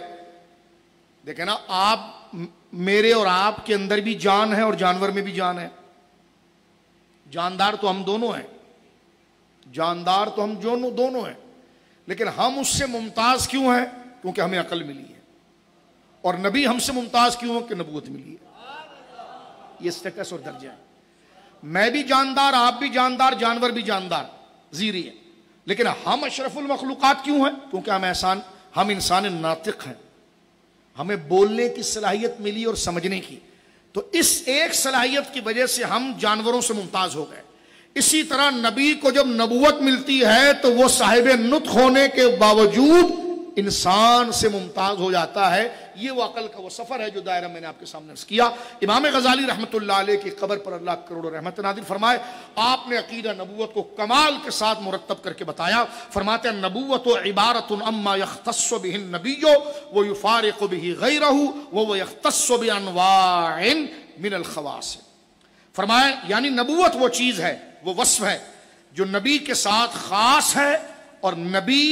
S1: دیکھیں نا، آپ میرے اور آپ کے اندر بھی جان ہے اور جانور میں بھی جان ہے. جاندار تو ہم دونوں ہیں، جاندار تو ہم دونوں ہیں، لیکن ہم اس سے ممتاز کیوں ہیں؟ کیونکہ ہمیں عقل ملی ہے. اور نبی ہم سے ممتاز کیوں ہے؟ کہ نبوت ملی ہے. یہ سٹیٹس اور درجہ ہے. میں بھی جاندار، آپ بھی جاندار، جانور بھی جاندار، زیری ہے، لیکن ہم اشرف المخلوقات کیوں ہیں؟ کیونکہ ہم انسان ناطق ہیں، ہمیں بولنے کی صلاحیت ملی اور سمجھنے کی. تو اس ایک صلاحیت کی وجہ سے ہم جانوروں سے ممتاز ہو گئے. اسی طرح نبی کو جب نبوت ملتی ہے تو وہ صاحب نطق ہونے کے باوجود انسان سے ممتاز ہو جاتا ہے. یہ وہ عقل کا وہ سفر ہے جو دائرہ میں نے آپ کے سامنے عرض کیا. امام غزالی رحمۃ اللہ علیہ کی قبر پر اللہ کروڑوں رحمت نازل فرمائے، آپ نے عقیدہ نبوت کو کمال کے ساتھ مرتب کر کے بتایا. فرماتے ہیں نبوت عبارت عما یختص بہ النبی ویفارق بہ غیرہ وهو یختص بانواع من الخواص. فرمایا یعنی نبوت وہ چیز ہے، وہ وصف ہے جو نبی کے ساتھ خاص ہے، اور نبی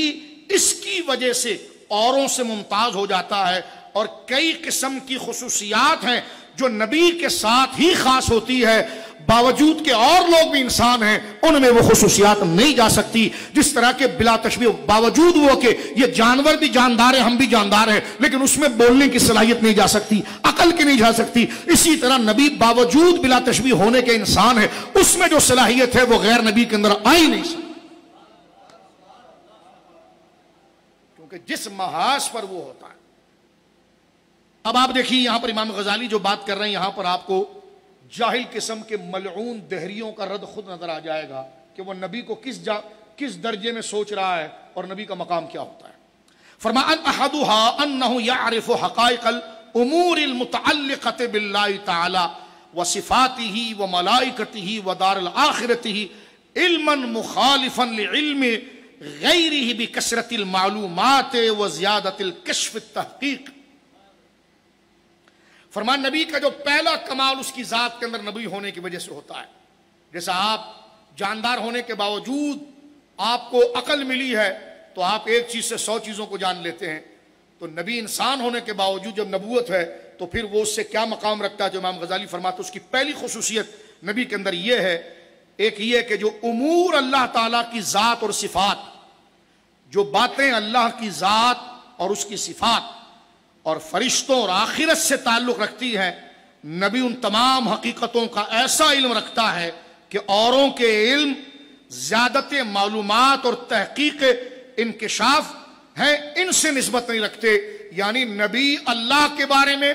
S1: اس کی وجہ سے اوروں سے ممتاز ہو جاتا ہے. اور کئی قسم کی خصوصیات ہیں جو نبی کے ساتھ ہی خاص ہوتی ہے، باوجود کہ اور لوگ بھی انسان ہیں ان میں وہ خصوصیات نہیں جا سکتی. جس طرح کے بلا تشبیہ، باوجود وہ کہ یہ جانور بھی جاندار ہے، ہم بھی جاندار ہیں، لیکن اس میں بولنے کی صلاحیت نہیں جا سکتی، عقل کی نہیں جا سکتی. اسی طرح نبی باوجود بلا تشبیہ ہونے کے انسان ہے، اس میں جو صلاحیت ہے وہ غیر نبی کے اندر آ ہی نہیں سکتی، کیونکہ جس محاذ پر وہ ہوتا ہے. اب آپ دیکھیے یہاں پر امام غزالی جو بات کر رہے ہیں، یہاں پر آپ کو جاہل قسم کے ملعون دہریوں کا رد خود نظر آ جائے گا کہ وہ نبی کو کس درجے میں سوچ رہا ہے اور نبی کا مقام کیا ہوتا ہے. فرمایا احدها انه يعرف حقائق الامور المتعلقه بالله تعالى وصفاته وملائكته ودار الاخره علما مخالفا لعلم غیره بکثرة المعلومات وزیادة الکشف التحقیق. فرمان نبی کا جو پہلا کمال اس کی ذات کے اندر نبی ہونے کی وجہ سے ہوتا ہے. جیسا آپ جاندار ہونے کے باوجود آپ کو عقل ملی ہے تو آپ ایک چیز سے 100 چیزوں کو جان لیتے ہیں. تو نبی انسان ہونے کے باوجود جب نبوت ہے تو پھر وہ اس سے کیا مقام رکھتا ہے؟ جو امام غزالی فرماتے اس کی پہلی خصوصیت نبی کے اندر یہ ہے، ایک یہ کہ جو امور اللہ تعالیٰ کی ذات اور صفات، جو باتیں اللہ کی ذات اور اس کی صفات اور فرشتوں اور آخرت سے تعلق رکھتی ہیں، نبی ان تمام حقیقتوں کا ایسا علم رکھتا ہے کہ اوروں کے علم زیادت معلومات اور تحقیق انکشاف ہیں ان سے نسبت نہیں رکھتے. یعنی نبی اللہ کے بارے میں،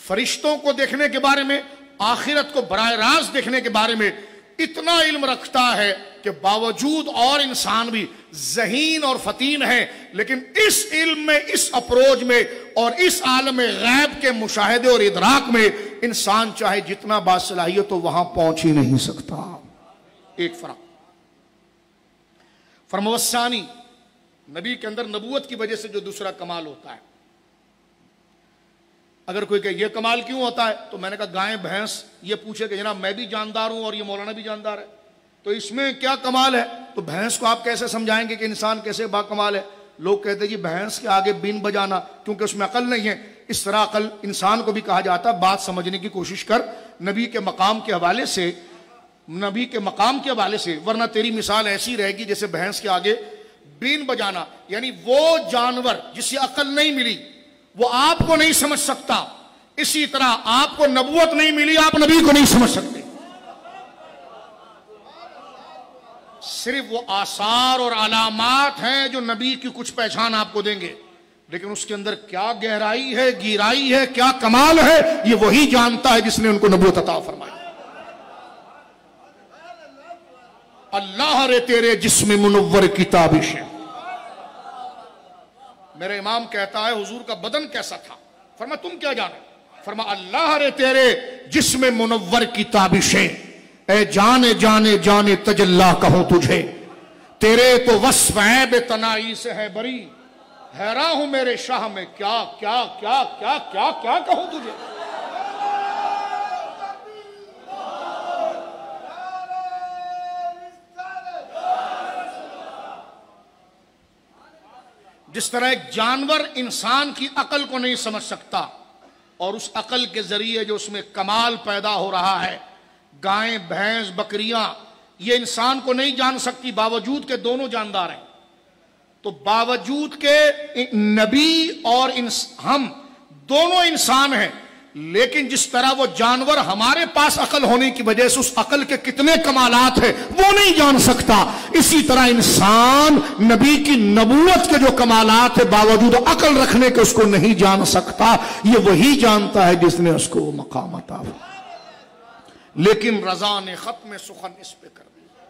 S1: فرشتوں کو دیکھنے کے بارے میں، آخرت کو براہ راست دیکھنے کے بارے میں اتنا علم رکھتا ہے کہ باوجود اور انسان بھی ذہین اور فتین ہے، لیکن اس علم میں، اس اپروچ میں اور اس عالم غیب کے مشاہدے اور ادراک میں انسان چاہے جتنا باصلاحیت تو وہاں پہنچ ہی نہیں سکتا. ایک فرق. فرموثانی، نبی کے اندر نبوت کی وجہ سے جو دوسرا کمال ہوتا ہے، اگر کوئی کہ یہ کمال کیوں ہوتا ہے تو میں نے کہا گائیں بھینس یہ پوچھے کہ جناب میں بھی جاندار ہوں اور یہ مولانا بھی جاندار ہے تو اس میں کیا کمال ہے؟ تو بھینس کو آپ کیسے سمجھائیں گے کہ انسان کیسے با کمال ہے؟ لوگ کہتے ہیں جی بھینس کے آگے بین بجانا، کیونکہ اس میں عقل نہیں ہے. اس طرح عقل انسان کو بھی کہا جاتا ہے بات سمجھنے کی کوشش کر نبی کے مقام کے حوالے سے، نبی کے مقام کے حوالے سے، ورنہ تیری مثال ایسی رہے گی جیسے بھینس کے آگے بین بجانا. یعنی وہ جانور جسے عقل نہیں ملی وہ آپ کو نہیں سمجھ سکتا، اسی طرح آپ کو نبوت نہیں ملی، آپ نبی کو نہیں سمجھ سکتے. صرف وہ آثار اور علامات ہیں جو نبی کی کچھ پہچان آپ کو دیں گے، لیکن اس کے اندر کیا گہرائی ہے، گہرائی ہے، کیا کمال ہے، یہ وہی جانتا ہے جس نے ان کو نبوت عطا فرمائی. اللہ رے تیرے جسم منور کی تابش ہے. میرے امام کہتا ہے حضور کا بدن کیسا تھا؟ فرما تم کیا جانے؟ فرما اللہ رے تیرے جسم منور کی تابشیں، اے جانے جانے جانے تجلا کہوں تجھے، تیرے تو وصف عیب تنائی سے ہے بری، حیران ہوں میرے شاہ میں کیا کیا کیا کیا کیا کیا کہوں تجھے. جس طرح ایک جانور انسان کی عقل کو نہیں سمجھ سکتا اور اس عقل کے ذریعے جو اس میں کمال پیدا ہو رہا ہے، گائیں بھینس بکریاں یہ انسان کو نہیں جان سکتی باوجود کے دونوں جاندار ہیں. تو باوجود کے نبی اور ہم دونوں انسان ہیں، لیکن جس طرح وہ جانور ہمارے پاس عقل ہونے کی وجہ سے اس عقل کے کتنے کمالات ہیں وہ نہیں جان سکتا، اسی طرح انسان نبی کی نبوت کے جو کمالات ہیں باوجود عقل رکھنے کے اس کو نہیں جان سکتا. یہ وہی جانتا ہے جس نے اس کو وہ مقام عطا فرمایا. لیکن رضا نے ختم سخن اس پہ کر دیا.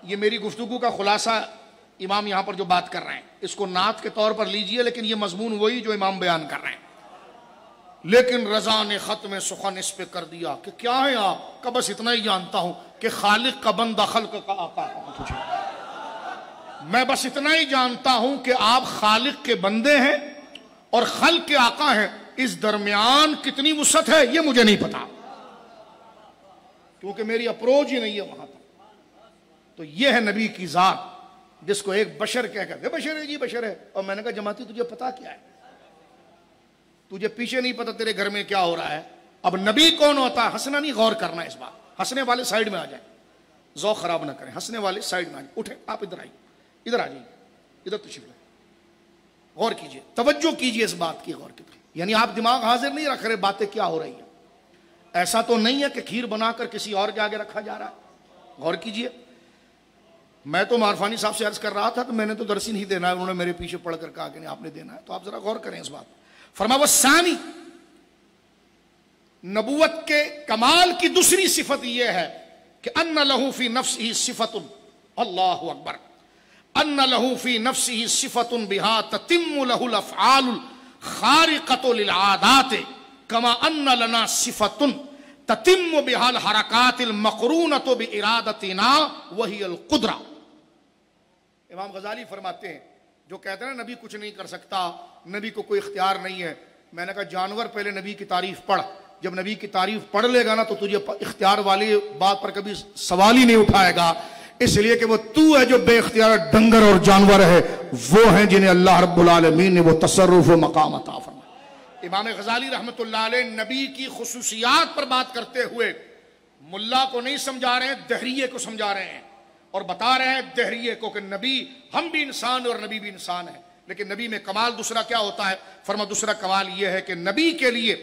S1: یہ میری گفتگو کا خلاصہ امام یہاں پر جو بات کر رہے ہیں اس کو نعت کے طور پر لیجئے، لیکن یہ مضمون وہی جو امام بیان کر رہے ہیں. لیکن رضا نے ختم سخن اس پہ کر دیا کہ کیا ہے آپ کا؟ بس اتنا ہی جانتا ہوں کہ خالق کا بندہ خلق کا آقا کہوں تجھے. میں بس اتنا ہی جانتا ہوں کہ آپ خالق کے بندے ہیں اور خلق کے آقا ہیں. اس درمیان کتنی وسعت ہے یہ مجھے نہیں پتا، کیونکہ میری اپروچ ہی نہیں ہے وہاں تک. تو یہ ہے نبی کی ذات جس کو ایک بشر کہہ کر بشر ہے جی بشر ہے. اور میں نے کہا جماعتی تجھے پتا کیا ہے؟ تجھے پیچھے نہیں پتا تیرے گھر میں کیا ہو رہا ہے. اب نبی کون ہوتا ہے؟ ہنسنا نہیں، غور کرنا اس بات. ہنسنے والے سائیڈ میں آ جائیں، ذوق خراب نہ کریں. ہنسنے والے سائیڈ میں آ جائیں، اٹھیں آپ ادھر آئیے، ادھر آ جائیے، ادھر تشریف لائیں. غور کیجئے، توجہ کیجئے اس بات کی، غور کیجئے. یعنی آپ دماغ حاضر نہیں رکھ رہے باتیں کیا ہو رہی ہیں. ایسا تو نہیں ہے کہ کھیر بنا کر کسی اور کے آگے رکھا جا رہا ہے. غور کیجئے. میں تو معرفانی صاحب سے عرض کر رہا تھا تو میں نے تو درس ہی نہیں دینا ہے، انہوں نے میرے پیچھے پڑھ کر کہا کہ نہیں آپ نے دینا ہے. تو آپ ذرا غور کریں اس بات. فرما والثانی، نبوت کے کمال کی دوسری صفت یہ ہے کہ ان لہ فی نفسہ صفت، اللہ اکبر، ان لہ فی نفسہ صفت بہا تتم لہ الافعال الخارقۃ للعادات کما ان لنا صفت تتم بہا الحرکات المقرونۃ بارادتنا وہی القدرہ. امام غزالی فرماتے ہیں جو کہتے ہیں نا نبی کچھ نہیں کر سکتا، نبی کو کوئی اختیار نہیں ہے. میں نے کہا جانور پہلے نبی کی تعریف پڑھ، جب نبی کی تعریف پڑھ لے گا نا تو تجھے اختیار والی بات پر کبھی سوال ہی نہیں اٹھائے گا، اس لیے کہ وہ تو ہے جو بے اختیار ڈنگر اور جانور ہے، وہ ہیں جنہیں اللہ رب العالمین نے وہ تصرف و مقام عطا فرمایا۔ امام غزالی رحمۃ اللہ علیہ نبی کی خصوصیات پر بات کرتے ہوئے ملا کو نہیں سمجھا رہے ہیں، دہریے کو سمجھا رہے ہیں، اور بتا رہے ہیں دہریے کو کہ نبی، ہم بھی انسان اور نبی بھی انسان ہے، لیکن نبی میں کمال دوسرا کیا ہوتا ہے؟ فرما دوسرا کمال یہ ہے کہ نبی کے لیے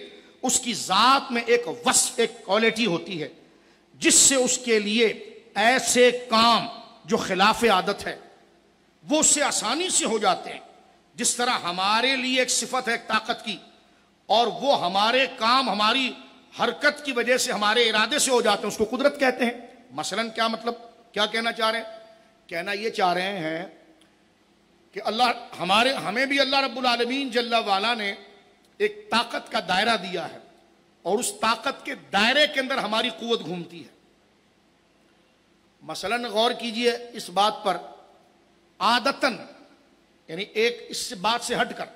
S1: اس کی ذات میں ایک وصف، ایک کوالٹی ہوتی ہے جس سے اس کے لیے ایسے کام جو خلاف عادت ہے وہ اس سے آسانی سے ہو جاتے ہیں، جس طرح ہمارے لیے ایک صفت ہے ایک طاقت کی، اور وہ ہمارے کام ہماری حرکت کی وجہ سے ہمارے ارادے سے ہو جاتے ہیں، اس کو قدرت کہتے ہیں۔ مثلا کیا مطلب، کیا کہنا چاہ رہے ہیں؟ کہنا یہ چاہ رہے ہیں کہ ہمیں بھی اللہ رب العالمین جل وعلا نے ایک طاقت کا دائرہ دیا ہے، اور اس طاقت کے دائرے کے اندر ہماری قوت گھومتی ہے۔ مثلا غور کیجئے اس بات پر، عادتاً یعنی ایک اس بات سے ہٹ کر،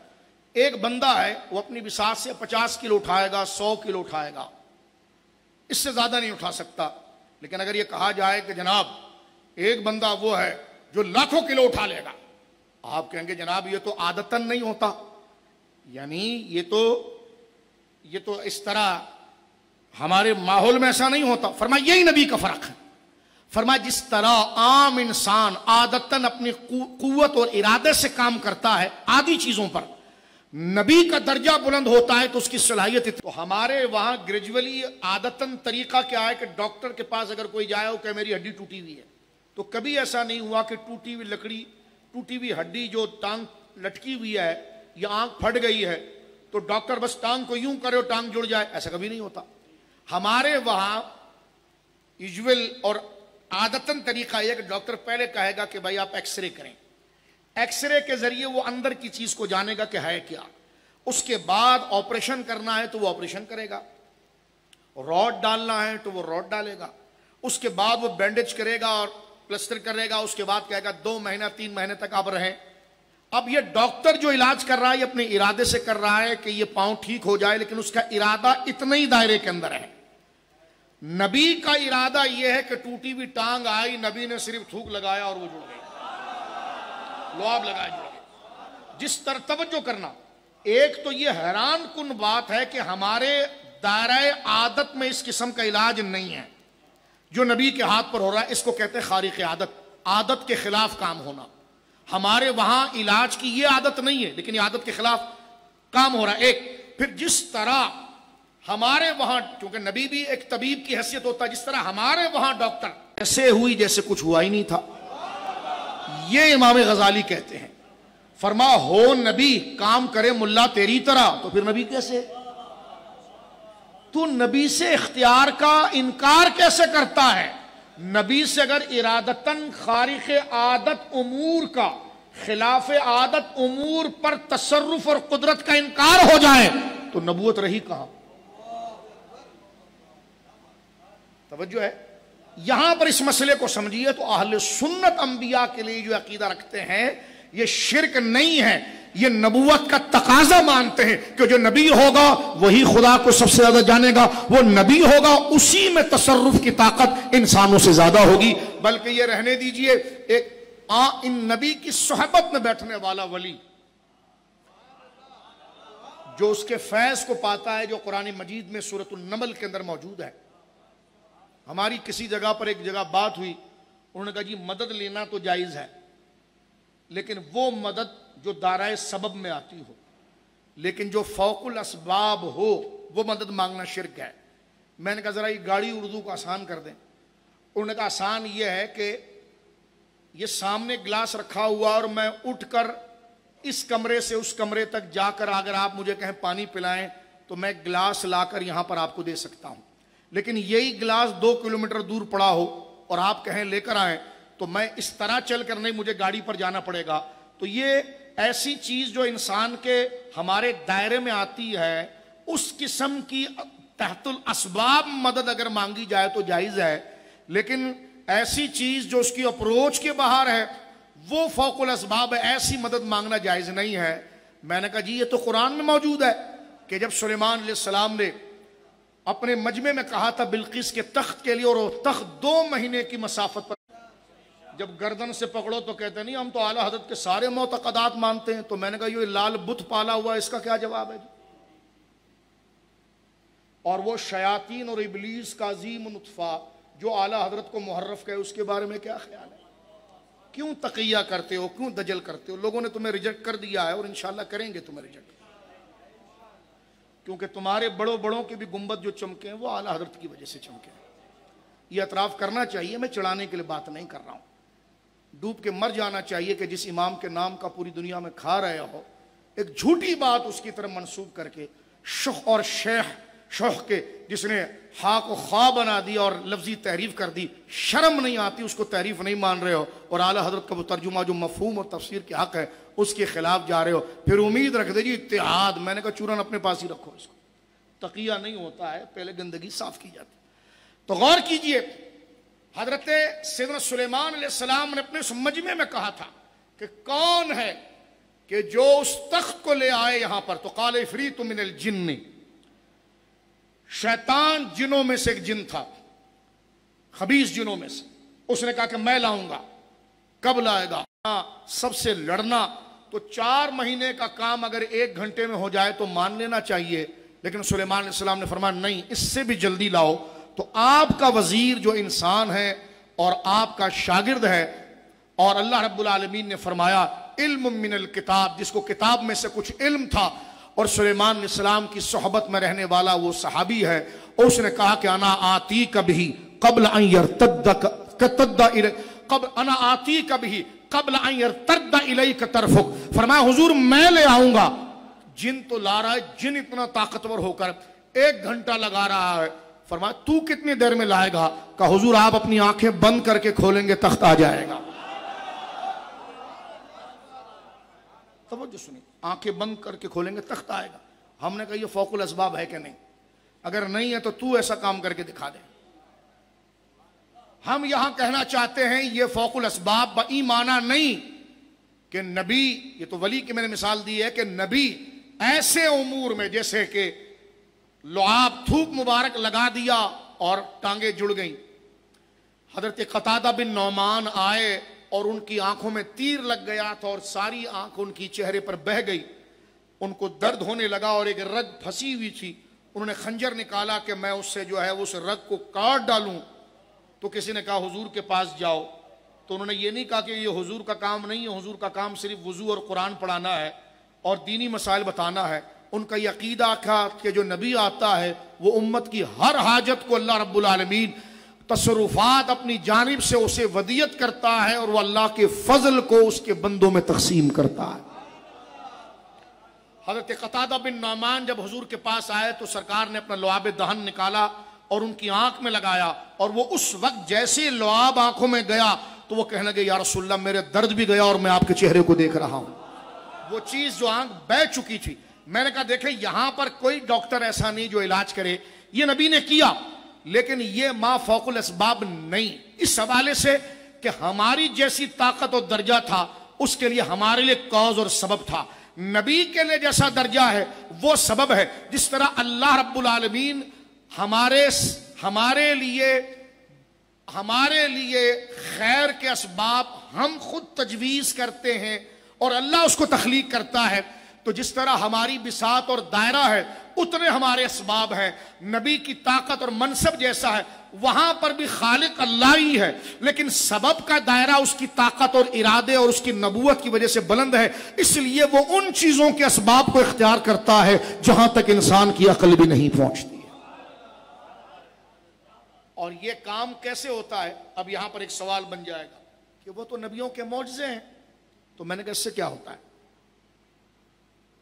S1: ایک بندہ ہے وہ اپنی بساط سے 50 کلو اٹھائے گا، 100 کلو اٹھائے گا، اس سے زیادہ نہیں اٹھا سکتا۔ لیکن اگر یہ کہا جائے کہ جناب ایک بندہ وہ ہے جو لاکھوں کلو اٹھا لے گا، آپ کہیں گے جناب یہ تو عادتاً نہیں ہوتا، یعنی یہ تو اس طرح ہمارے ماحول میں ایسا نہیں ہوتا۔ فرمایا یہی نبی کا فرق ہے۔ فرمایا جس طرح عام انسان عادتاً اپنی قوت اور ارادے سے کام کرتا ہے عادی چیزوں پر، نبی کا درجہ بلند ہوتا ہے تو اس کی صلاحیت۔ تو ہمارے وہاں گریجولی عادتاً طریقہ کیا ہے کہ ڈاکٹر کے پاس اگر کوئی جائے ہو کہ میری ہڈی ٹوٹی ہوئی ہے، تو کبھی ایسا نہیں ہوا کہ ٹوٹی ہوئی لکڑی، ٹوٹی ہوئی ہڈی جو ٹانگ لٹکی ہوئی ہے یا آنکھ پھٹ گئی ہے تو ڈاکٹر بس ٹانگ کو یوں کرے اور ٹانگ جڑ جائے، ایسا کبھی نہیں ہوتا۔ ہمارے وہاں یوزول اور عادتاً طریقہ یہ کہ ڈاکٹر پہلے کہے گا کہ بھائی آپ ایکس رے کریں، ایکس رے کے ذریعے وہ اندر کی چیز کو جانے گا کہ ہے کیا، اس کے بعد آپریشن کرنا ہے تو وہ آپریشن کرے گا، راڈ ڈالنا ہے تو وہ راڈ ڈالے گا، اس کے بعد وہ بینڈیج کرے گا اور پلسٹر کرے گا، اس کے بعد کہے گا 2 مہینہ 3 مہینے تک آپ رہیں۔ اب یہ ڈاکٹر جو علاج کر رہا ہے یہ اپنے ارادے سے کر رہا ہے کہ یہ پاؤں ٹھیک ہو جائے، لیکن اس کا ارادہ اتنے ہی دائرے کے اندر ہے۔ نبی کا ارادہ یہ ہے کہ ٹوٹی ہوئی ٹانگ آئی، نبی نے صرف تھوک لگایا اور وہ جڑ گئی، لعاب لگایا جڑ گئی۔ جس طرح توجہ کرنا، ایک تو یہ حیران کن بات ہے کہ ہمارے دائرہ عادت میں اس قسم کا علاج نہیں ہے جو نبی کے ہاتھ پر ہو رہا ہے، اس کو کہتے ہیں خارق عادت، عادت کے خلاف کام ہونا۔ ہمارے وہاں علاج کی یہ عادت نہیں ہے لیکن یہ عادت کے خلاف کام ہو رہا ہے۔ ایک پھر جس طرح ہمارے وہاں، کیونکہ نبی بھی ایک طبیب کی حیثیت ہوتا ہے، جس طرح ہمارے وہاں ڈاکٹر ایسے ہوئی جیسے کچھ ہوا ہی نہیں تھا، یہ امام غزالی کہتے ہیں۔ فرما ہو نبی کام کرے ملا تیری طرح، تو پھر نبی کیسے؟ تو نبی سے اختیار کا انکار کیسے کرتا ہے؟ نبی سے اگر ارادتاً خارق عادت امور کا، خلاف عادت امور پر تصرف اور قدرت کا انکار ہو جائے تو نبوت رہی کہاں؟ توجہ ہے یہاں پر، اس مسئلے کو سمجھیے تو اہل سنت انبیاء کے لیے جو عقیدہ رکھتے ہیں یہ شرک نہیں ہے، یہ نبوت کا تقاضا مانتے ہیں کہ جو نبی ہوگا وہی خدا کو سب سے زیادہ جانے گا، وہ نبی ہوگا اسی میں تصرف کی طاقت انسانوں سے زیادہ ہوگی۔ بلکہ یہ رہنے دیجئے، ایک ان نبی کی صحبت میں بیٹھنے والا ولی جو اس کے فیض کو پاتا ہے، جو قرآن مجید میں سورۃ النمل کے اندر موجود ہے۔ ہماری کسی جگہ پر ایک جگہ بات ہوئی، انہوں نے کہا جی مدد لینا تو جائز ہے لیکن وہ مدد جو دائرہ سبب میں آتی ہو، لیکن جو فوق الاسباب ہو وہ مدد مانگنا شرک ہے۔ میں نے کہا ذرا یہ گاڑی اردو کو آسان کر دیں۔ انہوں نے کہا آسان یہ ہے کہ یہ سامنے گلاس رکھا ہوا اور میں اٹھ کر اس کمرے سے اس کمرے تک جا کر اگر آپ مجھے کہیں پانی پلائیں تو میں گلاس لا کر یہاں پر آپ کو دے سکتا ہوں، لیکن یہی گلاس 2 کلومیٹر دور پڑا ہو اور آپ کہیں لے کر آئیں تو میں اس طرح چل کر نہیں، مجھے گاڑی پر جانا پڑے گا۔ تو یہ ایسی چیز جو انسان کے ہمارے دائرے میں آتی ہے، اس قسم کی تحت الاسباب مدد اگر مانگی جائے تو جائز ہے، لیکن ایسی چیز جو اس کی اپروچ کے باہر ہے وہ فوق الاسباب ہے، ایسی مدد مانگنا جائز نہیں ہے۔ میں نے کہا جی یہ تو قرآن میں موجود ہے کہ جب سلیمان علیہ السلام نے اپنے مجمع میں کہا تھا بلقیس کے تخت کے لیے، اور وہ تخت 2 مہینے کی مسافت پر. جب گردن سے پکڑو تو کہتے نہیں ہم تو اعلیٰ حضرت کے سارے معتقدات مانتے ہیں. تو میں نے کہا یہ لال بت پالا ہوا ہے، اس کا کیا جواب ہے؟ اور وہ شیاطین اور ابلیس کا عظیم نطفہ جو اعلیٰ حضرت کو محرف کہے، اس کے بارے میں کیا خیال ہے؟ کیوں تقیہ کرتے ہو، کیوں دجل کرتے ہو؟ لوگوں نے تمہیں ریجیکٹ کر دیا ہے اور انشاءاللہ کریں گے تمہیں ریجیکٹ، کیونکہ تمہارے بڑوں کے بھی گنبد جو چمکے ہیں وہ اعلیٰ حضرت کی وجہ سے چمکے ہیں. یہ اعتراف کرنا چاہیے، میں چڑھانے کے لیے بات نہیں کر رہا ہوں. ڈوب کے مر جانا چاہیے کہ جس امام کے نام کا پوری دنیا میں کھا رہے ہو، ایک جھوٹی بات اس کی طرف منسوب کر کے شخ اور شوخ کے جس نے ہا کو خواہ بنا دیا اور لفظی تحریف کر دی، شرم نہیں آتی؟ اس کو تحریف نہیں مان رہے ہو اور اعلیٰ حضرت کا وہ ترجمہ جو مفہوم اور تفسیر کے حق ہے اس کے خلاف جا رہے ہو. پھر امید رکھ دے جی اتحاد. میں نے کہا چورن اپنے پاس ہی رکھو، اس کو تقیہ نہیں ہوتا ہے، پہلے گندگی صاف کی جاتی. تو غور کیجئے، حضرت سیدنا سلیمان علیہ السلام نے اپنے مجمع میں کہا تھا کہ کون ہے کہ جو اس تخت کو لے آئے یہاں پر؟ تو قال عفریت من الجن، شیطان جنوں میں سے ایک جن تھا، خبیث جنوں میں سے. اس نے کہا کہ میں لاؤں گا. کب لائے گا؟ سب سے لڑنا. تو 4 مہینے کا کام اگر 1 گھنٹے میں ہو جائے تو مان لینا چاہیے، لیکن سلیمان علیہ السلام نے فرمایا نہیں، اس سے بھی جلدی لاؤ. تو آپ کا وزیر جو انسان ہے اور آپ کا شاگرد ہے، اور اللہ رب العالمین نے فرمایا علم من الکتاب، جس کو کتاب میں سے کچھ علم تھا، اور سلیمان علیہ السلام کی صحبت میں رہنے والا وہ صحابی ہے. اور اس نے کہا کہ انا آتی کبھی قبل ان یرتد انا آتی کبھی قبل ان یرتد الیک طرفک. فرمایا حضور میں لے آؤں گا. جن تو لا رہا ہے، جن اتنا طاقتور ہو کر 1 گھنٹہ لگا رہا ہے. فرمایا تو کتنی دیر میں لائے گا؟ کہا حضور آپ اپنی آنکھیں بند کر کے کھولیں گے تخت آ جائے گا. توجہ سنیں، آنکھیں بند کر کے کھولیں گے تخت آئے گا. ہم نے کہا یہ فوق الاسباب ہے کہ نہیں؟ اگر نہیں ہے تو ایسا کام کر کے دکھا دے. ہم یہاں کہنا چاہتے ہیں یہ فوق الاسباب بایمانہ نہیں کہ نبی، یہ تو ولی کی میں نے مثال دی ہے کہ نبی ایسے امور میں جیسے کہ لعاب تھوک مبارک لگا دیا اور ٹانگیں جڑ گئیں. حضرت قتادہ بن نعمان آئے اور ان کی آنکھوں میں تیر لگ گیا تھا اور ساری آنکھ ان کی چہرے پر بہہ گئی. ان کو درد ہونے لگا اور ایک رگ پھنسی ہوئی تھی. انہوں نے خنجر نکالا کہ میں اس سے جو ہے اس رگ کو کاٹ ڈالوں. تو کسی نے کہا حضور کے پاس جاؤ. تو انہوں نے یہ نہیں کہا کہ یہ حضور کا کام نہیں ہے، حضور کا کام صرف وضو اور قرآن پڑھانا ہے اور دینی مسائل بتانا ہے. ان کا یہ عقیدہ تھا کہ جو نبی آتا ہے وہ امت کی ہر حاجت کو اللہ رب العالمین تصرفات اپنی جانب سے اسے ودیت کرتا ہے اور وہ اللہ کے فضل کو اس کے بندوں میں تقسیم کرتا ہے. حضرت قتادہ بن نعمان جب حضور کے پاس آئے تو سرکار نے اپنا لعاب دہن نکالا اور ان کی آنکھ میں لگایا، اور وہ اس وقت جیسے لعاب آنکھوں میں گیا تو وہ کہنے لگے یا رسول اللہ میرے درد بھی گیا اور میں آپ کے چہرے کو دیکھ رہا ہوں. وہ چیز جو آنکھ بہہ چکی تھی. میں نے کہا دیکھیں یہاں پر کوئی ڈاکٹر ایسا نہیں جو علاج کرے، یہ نبی نے کیا، لیکن یہ ما فوق الاسباب نہیں. اس حوالے سے کہ ہماری جیسی طاقت اور درجہ تھا اس کے لیے ہمارے لیے کاز اور سبب تھا. نبی کے لیے جیسا درجہ ہے وہ سبب ہے. جس طرح اللہ رب العالمین ہمارے لیے خیر کے اسباب ہم خود تجویز کرتے ہیں اور اللہ اس کو تخلیق کرتا ہے، تو جس طرح ہماری بساط اور دائرہ ہے اتنے ہمارے اسباب ہیں. نبی کی طاقت اور منصب جیسا ہے وہاں پر بھی خالق اللہ ہی ہے، لیکن سبب کا دائرہ اس کی طاقت اور ارادے اور اس کی نبوت کی وجہ سے بلند ہے. اس لیے وہ ان چیزوں کے اسباب کو اختیار کرتا ہے جہاں تک انسان کی عقل بھی نہیں پہنچتی ہے. اور یہ کام کیسے ہوتا ہے؟ اب یہاں پر ایک سوال بن جائے گا کہ وہ تو نبیوں کے معجزے ہیں. تو میں نے کہا اس سے کیا ہوتا ہے؟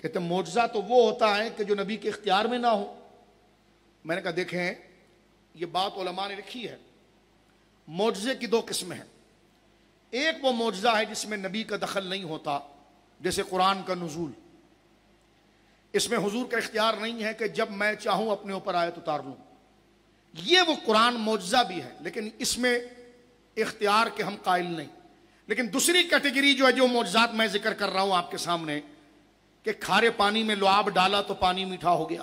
S1: کہتے ہیں معجزہ تو وہ ہوتا ہے کہ جو نبی کے اختیار میں نہ ہو. میں نے کہا دیکھیں یہ بات علماء نے لکھی ہے. معجزے کی 2 قسمیں ہیں. ایک وہ معجزہ ہے جس میں نبی کا دخل نہیں ہوتا، جیسے قرآن کا نزول. اس میں حضور کا اختیار نہیں ہے کہ جب میں چاہوں اپنے اوپر آیت اتار لوں. یہ وہ قرآن معجزہ بھی ہے لیکن اس میں اختیار کے ہم قائل نہیں. لیکن دوسری کیٹیگری جو ہے جو معجزات میں ذکر کر رہا ہوں آپ کے سامنے، کہ کھارے پانی میں لعاب ڈالا تو پانی میٹھا ہو گیا،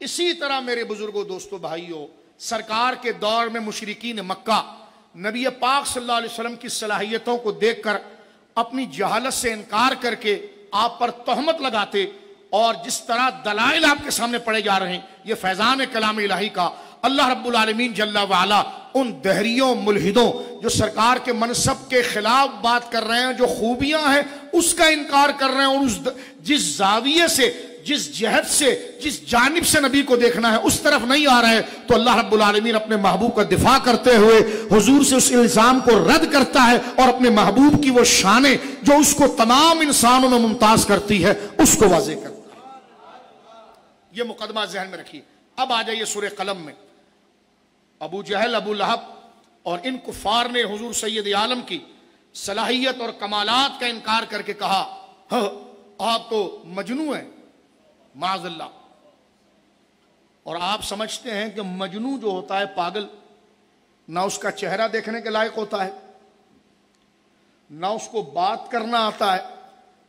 S1: اسی طرح میرے بزرگوں، دوستو، بھائیوں، سرکار کے دور میں مشرکین مکہ نبی پاک صلی اللہ علیہ وسلم کی صلاحیتوں کو دیکھ کر اپنی جہالت سے انکار کر کے آپ پر تہمت لگاتے، اور جس طرح دلائل آپ کے سامنے پڑے جا رہے ہیں، یہ فیضان کلام الہی کا اللہ رب العالمین جل وعلا ان دہریوں ملحدوں جو سرکار کے منصب کے خلاف بات کر رہے ہیں، جو خوبیاں ہیں اس کا انکار کر رہے ہیں، اور جس زاویے سے، جس جہت سے، جس جانب سے نبی کو دیکھنا ہے اس طرف نہیں آ رہے، تو اللہ رب العالمین اپنے محبوب کا دفاع کرتے ہوئے حضور سے اس الزام کو رد کرتا ہے، اور اپنے محبوب کی وہ شانیں جو اس کو تمام انسانوں میں ممتاز کرتی ہے اس کو واضح کرتا ہے۔ یہ مقدمہ ذہن میں رکھیے۔ اب آ جائیے سورہ قلم میں۔ ابو جہل، ابو لہب اور ان کفار نے حضور سید عالم کی صلاحیت اور کمالات کا انکار کر کے کہا آپ تو مجنون ہیں، معاذ اللہ۔ اور آپ سمجھتے ہیں کہ مجنون جو ہوتا ہے، پاگل، نہ اس کا چہرہ دیکھنے کے لائق ہوتا ہے، نہ اس کو بات کرنا آتا ہے،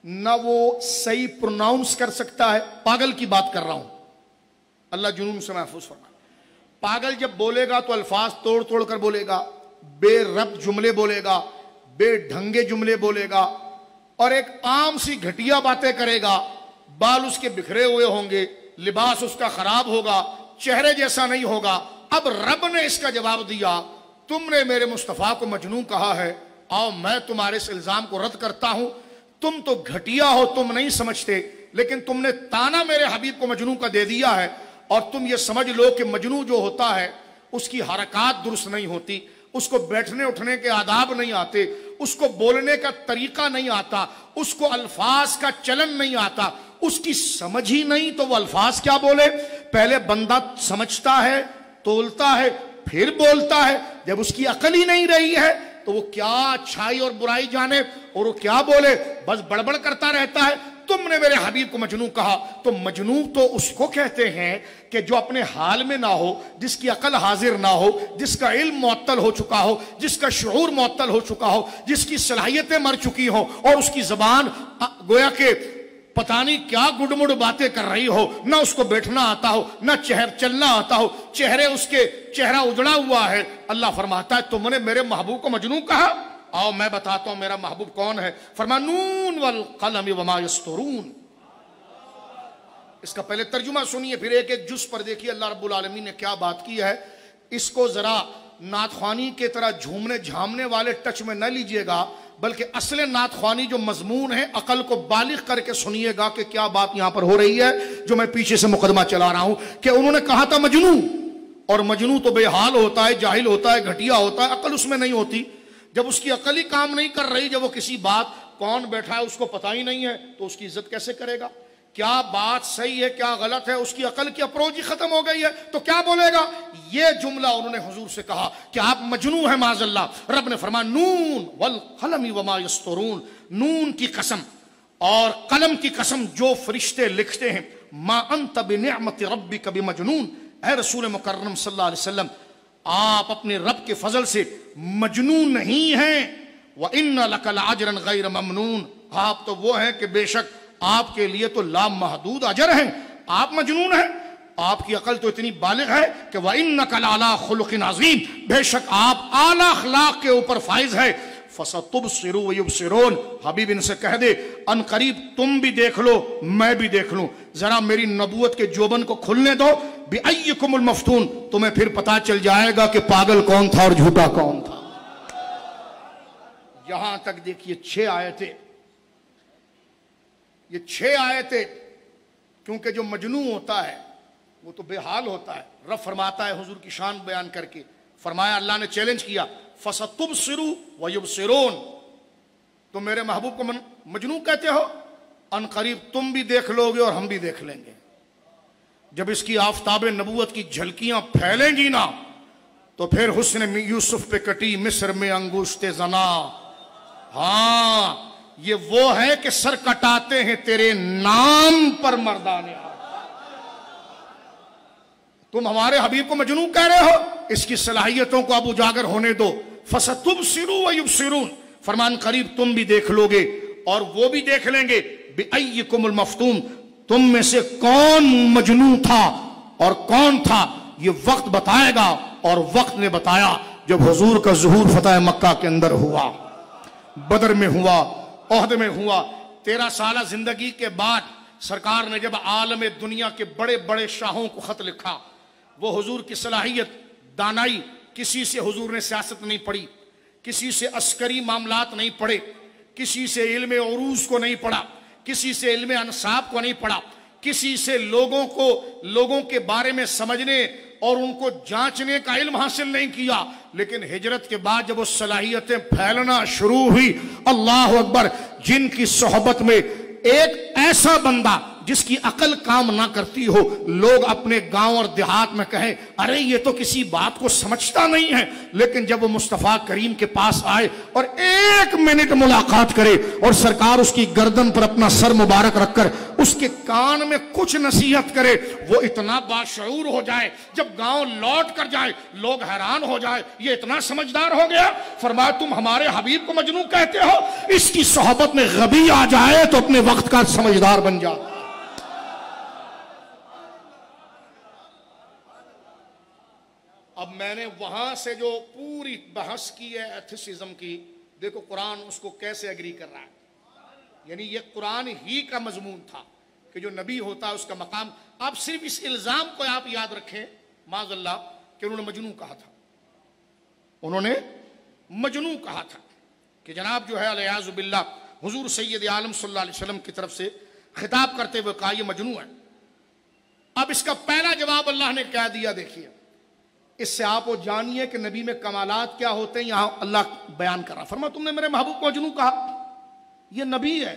S1: نہ وہ صحیح پروناؤنس کر سکتا ہے۔ پاگل کی بات کر رہا ہوں، اللہ جنون سے محفوظ فرمائے۔ پاگل جب بولے گا تو الفاظ توڑ توڑ کر بولے گا، بے ربط جملے بولے گا، بے ڈھنگے جملے بولے گا، اور ایک عام سی گھٹیا باتیں کرے گا۔ بال اس کے بکھرے ہوئے ہوں گے، لباس اس کا خراب ہوگا، چہرے جیسا نہیں ہوگا۔ اب رب نے اس کا جواب دیا، تم نے میرے مصطفیٰ کو مجنون کہا ہے، آؤ میں تمہارے اس الزام کو رد کرتا ہوں۔ تم تو گھٹیا ہو، تم نہیں سمجھتے، لیکن تم نے تانا میرے حبیب کو مجنون کا دے دیا ہے، اور تم یہ سمجھ لو کہ مجنون جو ہوتا ہے اس کی حرکات درست نہیں ہوتی، اس کو بیٹھنے اٹھنے کے آداب نہیں آتے، اس کو بولنے کا طریقہ نہیں آتا، اس کو الفاظ کا چلن نہیں آتا، اس کی سمجھ ہی نہیں تو وہ الفاظ کیا بولے۔ پہلے بندہ سمجھتا ہے، تولتا ہے، پھر بولتا ہے۔ جب اس کی عقل ہی نہیں رہی ہے تو وہ کیا اچھائی اور برائی جانے، اور وہ کیا بولے، بس بڑبڑ کرتا رہتا ہے۔ تم نے میرے حبیب کو مجنون کہا، تو مجنون تو اس کو کہتے ہیں کہ جو اپنے حال میں نہ ہو، جس کی عقل حاضر نہ ہو، جس کا علم معطل ہو چکا ہو، جس کا شعور معطل ہو چکا ہو، جس کی صلاحیتیں مر چکی ہوں، اور اس کی زبان گویا کہ پتہ نہیں کیا گڈ مڈ باتیں کر رہی ہو، نہ اس کو بیٹھنا آتا ہو، نہ چلنا آتا ہو، چہرہ اجڑا ہوا ہے۔ اللہ فرماتا ہے تم نے میرے محبوب کو مجنون کہا، آؤ میں بتاتا ہوں میرا محبوب کون ہے۔ فرمایا نون والقلم وما یسطرون۔ اس کا پہلے ترجمہ سنیے، پھر ایک ایک جز پر دیکھیے اللہ رب العالمین نے کیا بات کی ہے۔ اس کو ذرا نعت خوانی کے طرح جھومنے جھامنے والے ٹچ میں نہ لیجئے گا، بلکہ اصل نعت خوانی جو مضمون ہے عقل کو بالغ کر کے سنیے گا کہ کیا بات یہاں پر ہو رہی ہے، جو میں پیچھے سے مقدمہ چلا رہا ہوں کہ انہوں نے کہا تھا مجنون، اور مجنون تو بے حال ہوتا ہے، جاہل ہوتا ہے، گھٹیا ہوتا ہے، عقل اس میں نہیں ہوتی۔ جب اس کی عقل ہی کام نہیں کر رہی، جب وہ کسی بات کون بیٹھا ہے اس کو پتہ ہی نہیں ہے، تو اس کی عزت کیسے کرے گا؟ کیا بات صحیح ہے کیا غلط ہے، اس کی عقل کی اپروچ ہی ختم ہو گئی ہے، تو کیا بولے گا؟ یہ جملہ انہوں نے حضور سے کہا کہ آپ مجنون ہیں معاذ اللہ۔ رب نے فرمایا نون والقلم وما یسطرون، نون کی قسم اور قلم کی قسم جو فرشتے لکھتے ہیں، ما انت بنعمت ربک بمجنون، اے رسول مکرم صلی اللہ علیہ وسلم آپ اپنے رب کے فضل سے مجنون نہیں ہیں۔ وَإِنَّ لَكَ لَأَجْرًا غَيْرَ مَمْنُونَ، آپ تو وہ ہیں کہ بے شک آپ کے لیے تو لامحدود اجر ہیں، آپ مجنون ہیں۔ آپ کی عقل تو اتنی بالغ ہے کہ وَإِنَّكَ لَعَلَىٰ خُلُقٍ عَظِيمٍ، بے شک آپ اعلیٰ اخلاق کے اوپر فائز ہے۔ فَسَتُبْصِرُ وَيُبْصِرُونَ، حبیب ان سے کہہ دے ان قریب تم بھی دیکھ لو میں بھی دیکھ لوں، ذرا میری نبوت کے جوبن کو کھلنے دو۔ بِأَيِّكُمُ الْمَفْتُونَ، تمہیں پھر پتا چل جائے گا کہ پاگل کون تھا اور جھوٹا کون تھا۔ یہاں تک دیکھیے 6 آیتیں، یہ 6 آیتیں، کیونکہ جو مجنون ہوتا ہے وہ تو بے حال ہوتا ہے۔ رب فرماتا ہے حضور کی شان بیان کر کے، فرمایا اللہ نے چیلنج کیا فَسَتُبْصِرُ وَيُبْصِرُونَ، تم میرے محبوب کو مجنون کہتے ہو، ان قریب تم بھی دیکھ لو گے اور ہم بھی دیکھ لیں گے۔ جب اس کی آفتاب نبوت کی جھلکیاں پھیلیں گی نا تو پھر حسن یوسف پہ کٹی مصر میں انگشت زنا۔ ہاں یہ وہ ہے کہ سر کٹاتے ہیں تیرے نام پر مردانے، تم ہمارے حبیب کو مجنون کہہ رہے ہو، اس کی صلاحیتوں کو اب اجاگر ہونے دو۔ فَسَتُبْصِرُ وَيُبْصِرُونَ، فرمان قریب تم بھی دیکھ لو گے اور وہ بھی دیکھ لیں گے۔
S2: بِأَيِّكُمُ الْمَفْتُونُ، تم میں سے کون مجنون تھا اور کون تھا یہ وقت بتائے گا. اور وقت نے بتایا جب حضور کا ظہور فتح مکہ کے اندر ہوا، بدر میں ہوا، احد میں ہوا. 13 سالہ زندگی کے بعد سرکار نے جب عالم دنیا کے بڑے بڑے شاہوں کو خط لکھا، وہ حضور کی صلاحیت، دانائی، کسی سے حضور نے سیاست نہیں پڑھی، کسی سے عسکری معاملات نہیں پڑھے، کسی سے علم عروض کو نہیں پڑھا، کسی سے علم انصاب کو نہیں پڑھا، کسی سے لوگوں کے بارے میں سمجھنے اور ان کو جانچنے کا علم حاصل نہیں کیا. لیکن ہجرت کے بعد جب وہ صلاحیتیں پھیلنا شروع ہوئی، اللہ اکبر، جن کی صحبت میں ایک ایسا بندہ جس کی عقل کام نہ کرتی ہو، لوگ اپنے گاؤں اور دیہات میں کہیں ارے یہ تو کسی بات کو سمجھتا نہیں ہے، لیکن جب وہ مصطفیٰ کریم کے پاس آئے اور 1 منٹ ملاقات کرے اور سرکار اس کی گردن پر اپنا سر مبارک رکھ کر اس کے کان میں کچھ نصیحت کرے، وہ اتنا باشعور ہو جائے، جب گاؤں لوٹ کر جائے لوگ حیران ہو جائے یہ اتنا سمجھدار ہو گیا. فرمایا تم ہمارے حبیب کو مجنون کہتے ہو؟ اس کی صحبت میں غبی آ جائے تو اپنے وقت کا سمجھدار بن جاتا. اب میں نے وہاں سے جو پوری بحث کی ہے ایتھیسزم کی، دیکھو قرآن اس کو کیسے ایگری کر رہا ہے. یعنی یہ قرآن ہی کا مضمون تھا کہ جو نبی ہوتا ہے اس کا مقام. آپ صرف اس الزام کو آپ یاد رکھیں معاذ اللہ کہ انہوں نے مجنون کہا تھا، انہوں نے مجنون کہا تھا کہ جناب جو ہے علیاذ باللہ حضور سید عالم صلی اللہ علیہ وسلم کی طرف سے خطاب کرتے ہوئے کہا یہ مجنون ہے. اب اس کا پہلا جواب اللہ نے کہہ دیا، دیکھیے اس سے آپ وہ جانیے کہ نبی میں کمالات کیا ہوتے ہیں. یہاں اللہ بیان کر رہا، فرمایا تم نے میرے محبوب کو مجنون کہا، یہ نبی ہے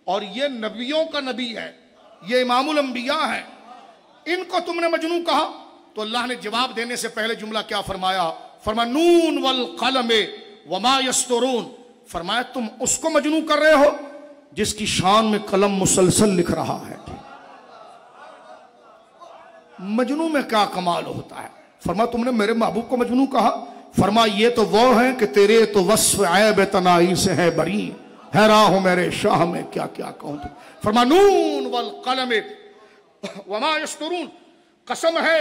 S2: اور یہ نبیوں کا نبی ہے، یہ امام الانبیاء ہے، ان کو تم نے مجنون کہا. تو اللہ نے جواب دینے سے پہلے جملہ کیا فرمایا؟ فرمایا نون والقلم وما یسطرون. فرمایا تم اس کو مجنون کر رہے ہو جس کی شان میں قلم مسلسل لکھ رہا ہے. مجنون میں کیا کمال ہوتا ہے؟ فرمایا تم نے میرے محبوب کو مجنون کہا. فرمایا یہ تو وہ ہیں کہ تیرے تو وصف عیب تنائی سے ہے بری، حیران ہوں میرے شاہ میں کیا کیا کہوں. تو فرمایا نون والقلم وما یسطرون، قسم ہے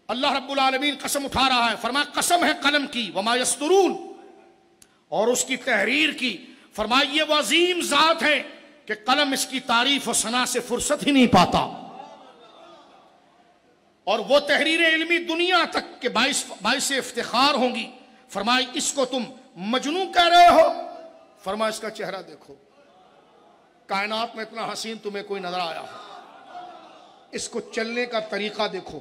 S2: اللہ رب العالمین قسم اٹھا رہا ہے. فرمایا قسم ہے قلم کی، وما یسطرون، اور اس کی تحریر کی. فرمایا یہ وہ عظیم ذات ہے کہ قلم اس کی تعریف و ثنا سے فرصت ہی نہیں پاتا، اور وہ تحریر علمی دنیا تک کے باعث افتخار ہوں گی. فرمایا اس کو تم مجنون کہہ رہے ہو. فرمایا اس کا چہرہ دیکھو، کائنات میں اتنا حسین تمہیں کوئی نظر آیا ہو. اس کو چلنے کا طریقہ دیکھو،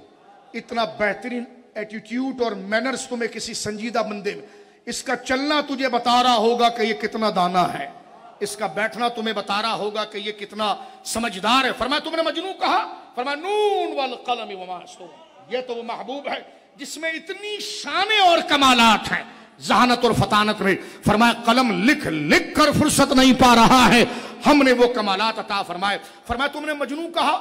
S2: اتنا بہترین ایٹیٹیوڈ اور مینرز تمہیں کسی سنجیدہ بندے میں. اس کا چلنا تجھے بتا رہا ہوگا کہ یہ کتنا دانا ہے، اس کا بیٹھنا تمہیں بتا رہا ہوگا کہ یہ کتنا سمجھدار ہے. فرمایا تم نے مجنون کہا. فرمایا نون والقلم وما یسطرون، یہ تو وہ محبوب ہے جس میں اتنی شانیں اور کمالات ہیں ذہانت اور فطانت میں. فرمایا قلم لکھ لکھ کر فرصت نہیں پا رہا ہے، ہم نے وہ کمالات عطا فرمائے. فرمایا تم نے مجنون کہا.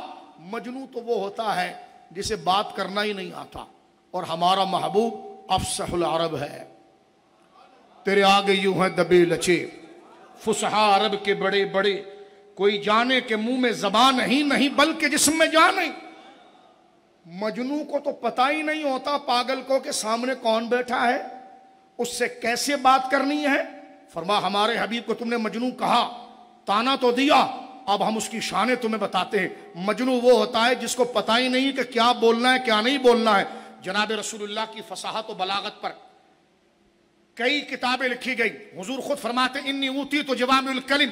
S2: مجنون تو وہ ہوتا ہے جسے بات کرنا ہی نہیں آتا، اور ہمارا محبوب افصح العرب ہے. تیرے آگے یوں ہیں دبے لچے فصحا عرب کے بڑے بڑے، کوئی جانے کہ منہ میں زبان ہی نہیں بلکہ جسم میں جان نہیں. مجنون کو تو پتہ ہی نہیں ہوتا پاگل کو کہ سامنے کون بیٹھا ہے، اس سے کیسے بات کرنی ہے. فرمایا ہمارے حبیب کو تم نے مجنون کہا، تانا تو دیا، اب ہم اس کی شانیں تمہیں بتاتے ہیں. مجنون وہ ہوتا ہے جس کو پتہ ہی نہیں کہ کیا بولنا ہے کیا نہیں بولنا ہے. جناب رسول اللہ کی فصاحت و بلاغت پر کئی کتابیں لکھی گئی. حضور خود فرماتے انی اوتیت جوامع الکلم،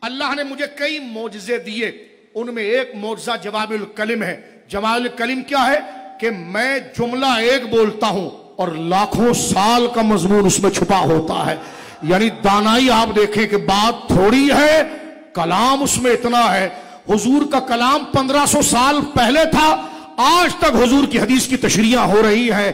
S2: اللہ نے مجھے کئی معجزے دیے، ان میں ایک معجزہ جوامع الکلم ہے. جوامع الکلم کیا ہے؟ کہ میں جملہ ایک بولتا ہوں اور لاکھوں سال کا مضمون اس میں چھپا ہوتا ہے. یعنی دانائی آپ دیکھیں کہ بات تھوڑی ہے، کلام اس میں اتنا ہے. حضور کا کلام 1500 سال پہلے تھا، آج تک حضور کی حدیث کی تشریح ہو رہی ہے.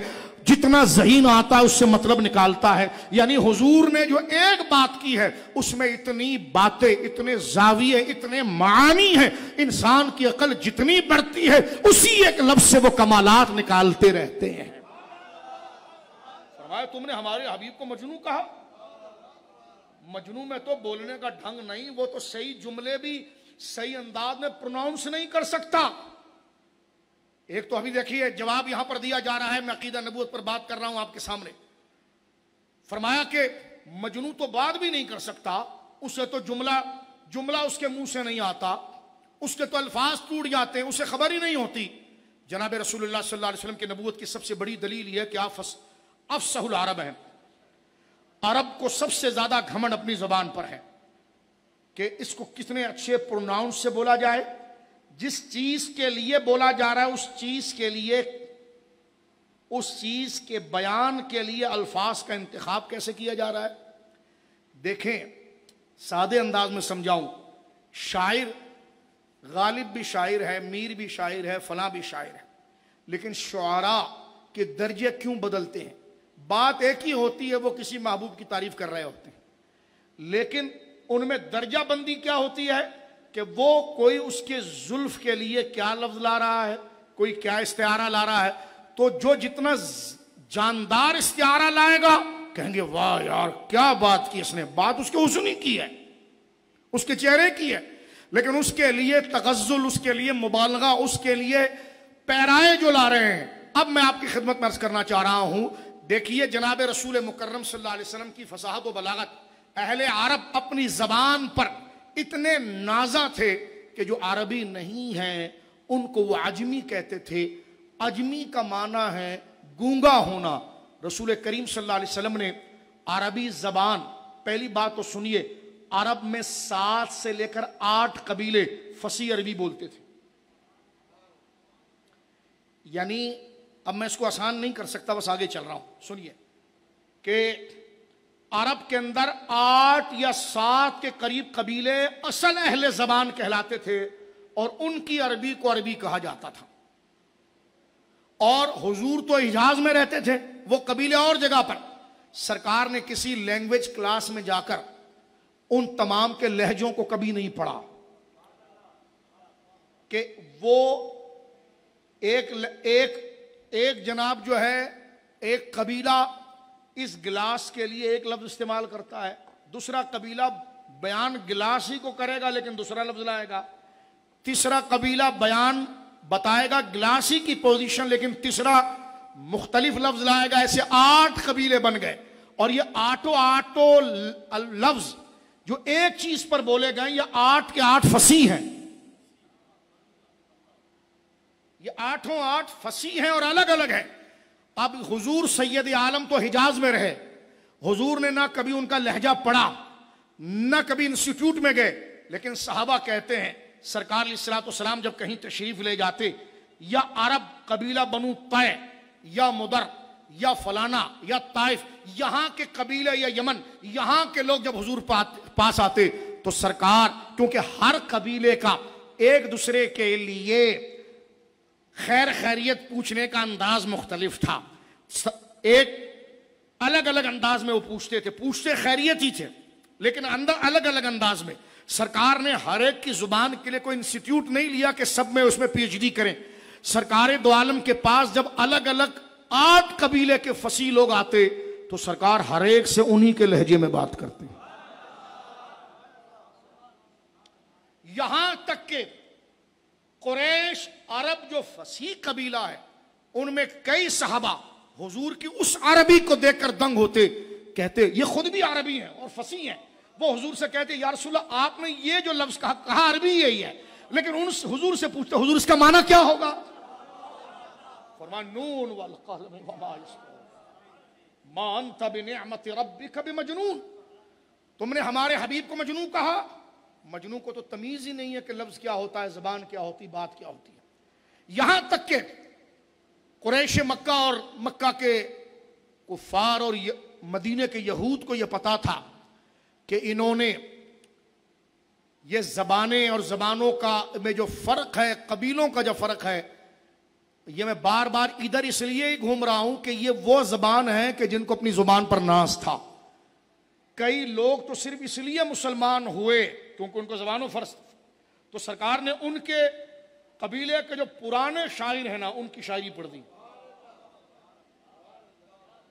S2: جتنا ذہین آتا ہے اس سے مطلب نکالتا ہے. یعنی حضور نے جو ایک بات کی ہے اس میں اتنی باتیں، اتنے زاویے، اتنے معانی ہیں. انسان کی عقل جتنی بڑھتی ہے اسی ایک لفظ سے وہ کمالات نکالتے رہتے ہیں. فرمایا تم نے ہمارے حبیب کو مجنون کہا. مجنوں میں تو بولنے کا ڈھنگ نہیں، وہ تو صحیح جملے بھی صحیح انداز میں پروناؤنس نہیں کر سکتا۔ ایک تو ابھی دیکھیے جواب یہاں پر دیا جا رہا ہے، میں عقیدہ نبوت پر بات کر رہا ہوں آپ کے سامنے۔ فرمایا کہ مجنوں تو بات بھی نہیں کر سکتا، اسے تو جملہ اس کے منہ سے نہیں آتا، اس کے تو الفاظ ٹوٹ جاتے ہیں، اسے خبر ہی نہیں ہوتی۔ جناب رسول اللہ صلی اللہ علیہ وسلم کی نبوت کی سب سے بڑی دلیل یہ ہے کہ آپ افصح العرب ہیں، عرب کو سب سے زیادہ گھمنڈ اپنی زبان پر ہے کہ اس کو کتنے اچھے پروناؤنس سے بولا جائے، جس چیز کے لیے بولا جا رہا ہے اس چیز کے بیان کے لیے الفاظ کا انتخاب کیسے کیا جا رہا ہے۔ دیکھیں سادے انداز میں سمجھاؤں، شاعر غالب بھی شاعر ہے، میر بھی شاعر ہے، فلاں بھی شاعر ہے، لیکن شعراء کے درجے کیوں بدلتے ہیں؟ بات ایک ہی ہوتی ہے، وہ کسی محبوب کی تعریف کر رہے ہوتے ہیں، لیکن ان میں درجہ بندی کیا ہوتی ہے کہ وہ کوئی اس کے زلف کے لیے کیا لفظ لا رہا ہے، کوئی کیا استعارہ لا رہا ہے، تو جو جتنا جاندار استعارہ لائے گا کہیں گے واہ یار کیا بات کی اس نے، بات اس کے حسن کی ہے، اس کے چہرے کی ہے، لیکن اس کے لیے تغزل، اس کے لیے مبالغہ، اس کے لیے پیرائے جو لا رہے ہیں۔ اب میں آپ کی خدمت میں عرض کرنا چاہ رہا ہوں، دیکھیے جناب رسول مکرم صلی اللہ علیہ وسلم کی فصاحت و بلاغت، اہل عرب اپنی زبان پر اتنے نازا تھے کہ جو عربی نہیں ہیں ان کو وہ عجمی کہتے تھے۔ عجمی کا معنی ہے گونگا ہونا۔ رسول کریم صلی اللہ علیہ وسلم نے عربی زبان، پہلی بات تو سنیے، عرب میں 7 سے لے کر 8 قبیلے فصیح عربی بولتے تھے، یعنی اب میں اس کو آسان نہیں کر سکتا، بس آگے چل رہا ہوں، سنیے کہ عرب کے اندر 8 یا 7 کے قریب قبیلے اصل اہل زبان کہلاتے تھے، اور ان کی عربی کو عربی کہا جاتا تھا۔ اور حضور تو حجاز میں رہتے تھے، وہ قبیلے اور جگہ پر، سرکار نے کسی لینگویج کلاس میں جا کر ان تمام کے لہجوں کو کبھی نہیں پڑھا کہ وہ ایک جناب جو ہے ایک قبیلہ اس گلاس کے لیے ایک لفظ استعمال کرتا ہے، دوسرا قبیلہ بیان گلاس ہی کو کرے گا لیکن دوسرا لفظ لائے گا، تیسرا قبیلہ بیان بتائے گا گلاس ہی کی پوزیشن لیکن تیسرا مختلف لفظ لائے گا۔ ایسے 8 قبیلے بن گئے، اور یہ آٹھوں لفظ جو ایک چیز پر بولے گئے یہ 8 کے 8 فصیح ہیں، یہ 8 فصیح ہیں اور الگ الگ ہیں۔ اب حضور سید عالم تو حجاز میں رہے، حضور نے نہ کبھی ان کا لہجہ پڑھا نہ کبھی انسٹیٹیوٹ میں گئے، لیکن صحابہ کہتے ہیں سرکار علیہ الصلوۃ والسلام جب کہیں تشریف لے جاتے، یا عرب قبیلہ بنو طے یا مدر یا فلانا یا طائف، یہاں کے قبیلے یا یمن، یہاں کے لوگ جب حضور پاس آتے تو سرکار، کیونکہ ہر قبیلے کا ایک دوسرے کے لیے خیر خیریت پوچھنے کا انداز مختلف تھا، ایک الگ الگ انداز میں وہ پوچھتے خیریت ہی تھے لیکن الگ الگ انداز میں۔ سرکار نے ہر ایک کی زبان کے لیے کوئی انسٹیٹیوٹ نہیں لیا کہ سب میں اس میں پی ایچ ڈی کریں۔ سرکار دو عالم کے پاس جب الگ الگ 8 قبیلے کے فصیح لوگ آتے تو سرکار ہر ایک سے انہی کے لہجے میں بات کرتے، یہاں تک کہ قریش عرب جو فصیح قبیلہ ہے ان میں کئی صحابہ حضور کی اس عربی کو دیکھ کر دنگ ہوتے، کہتے یہ خود بھی عربی ہیں اور فصیح ہیں، وہ حضور سے کہتے یا رسول اللہ آپ نے یہ جو لفظ کہا عربی یہی ہے، لیکن ان حضور سے پوچھتے حضور اس کا معنی کیا ہوگا؟ فرمایا نون والقلم وما یسطرون ما انت بنعمت ربک بمجنون، تم نے ہمارے حبیب کو مجنون کہا، مجنون کو تو تمیز ہی نہیں ہے کہ لفظ کیا ہوتا ہے، زبان کیا ہوتی، بات کیا ہوتی ہے۔ یہاں تک کہ قریش مکہ اور مکہ کے کفار اور مدینے کے یہود کو یہ پتا تھا کہ انہوں نے یہ زبانیں اور زبانوں کا میں جو فرق ہے، قبیلوں کا جو فرق ہے، یہ میں بار بار ادھر اس لیے ہی گھوم رہا ہوں کہ یہ وہ زبان ہے کہ جن کو اپنی زبان پر ناز تھا۔ کئی لوگ تو صرف اس لیے مسلمان ہوئے کیونکہ ان کو زبانوں فرض، تو سرکار نے ان کے قبیلے کے جو پرانے شاعر ہیں نا ان کی شاعری پڑھ دی،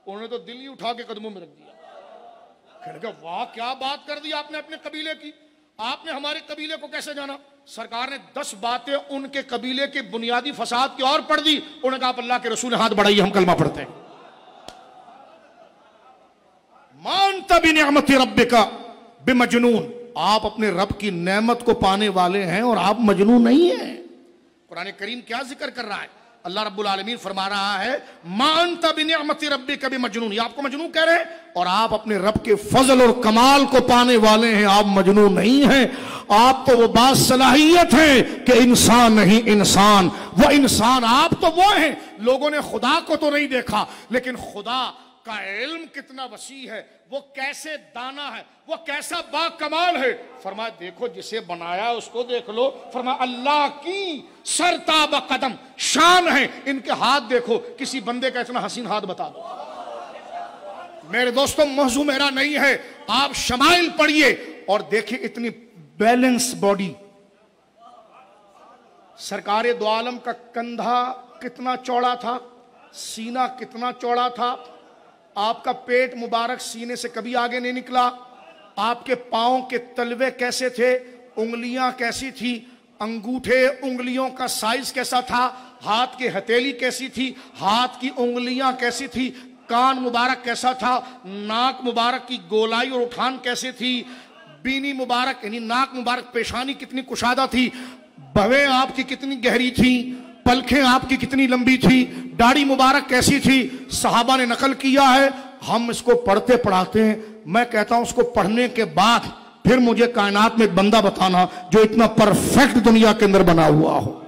S2: انہوں نے تو دل ہی اٹھا کے قدموں میں رکھ دیا، کہنے کہ واہ کیا بات کر دی آپ نے اپنے قبیلے کی، آپ نے ہمارے قبیلے کو کیسے جانا؟ سرکار نے 10 باتیں ان کے قبیلے کے بنیادی فساد کی اور پڑھ دی. انہوں نے کہا آپ اللہ کے رسول ہاتھ بڑھائیے ہم کلمہ پڑھتے ہیں. ما انت بنعمت ربک بمجنون، آپ اپنے رب کی نعمت کو پانے والے ہیں اور آپ مجنون نہیں ہیں. قرآن کریم کیا ذکر کر رہا ہے؟ اللہ رب العالمین فرما رہا ہے ما انت بنعمت ربک بمجنون، یہ آپ کو مجنون کہہ رہے ہیں، اور آپ اپنے رب کے فضل اور کمال کو پانے والے ہیں، آپ مجنون نہیں ہیں. آپ تو وہ باصلاحیت ہیں کہ انسان نہیں انسان، وہ انسان آپ تو وہ ہیں. لوگوں نے خدا کو تو نہیں دیکھا، لیکن خدا کا علم کتنا وسیع ہے، وہ کیسے دانا ہے، وہ کیسا با کمال ہے. فرمایا دیکھو جسے بنایا اس کو دیکھ لو. فرمایا اللہ کی سرتاب قدم شان ہے، ان کے ہاتھ دیکھو، کسی بندے کا اتنا حسین ہاتھ بتا دو. میرے دوستوں موضوع میرا نہیں ہے، آپ شمائل پڑھیے اور دیکھیں اتنی بیلنس باڈی. سرکار دو عالم کا کندھا کتنا چوڑا تھا، سینہ کتنا چوڑا تھا، آپ کا پیٹ مبارک سینے سے کبھی آگے نہیں نکلا، آپ کے پاؤں کے تلوے کیسے تھے، انگلیاں کیسی تھی، انگوٹھے انگلیوں کا سائز کیسا تھا، ہاتھ کی ہتھیلی کیسی تھی، ہاتھ کی انگلیاں کیسی تھی، کان مبارک کیسا تھا، ناک مبارک کی گولائی اور اٹھان کیسے تھی، بینی مبارک یعنی ناک مبارک پیشانی کتنی کشادہ تھی، بھویں آپ کی کتنی گہری تھی، پلکھیں آپ کی کتنی لمبی تھی، داڑھی مبارک کیسی تھی. صحابہ نے نقل کیا ہے، ہم اس کو پڑھتے پڑھاتے ہیں. میں کہتا ہوں اس کو پڑھنے کے بعد پھر مجھے کائنات میں ایک بندہ بتانا جو اتنا پرفیکٹ دنیا کے اندر بنا ہوا ہو.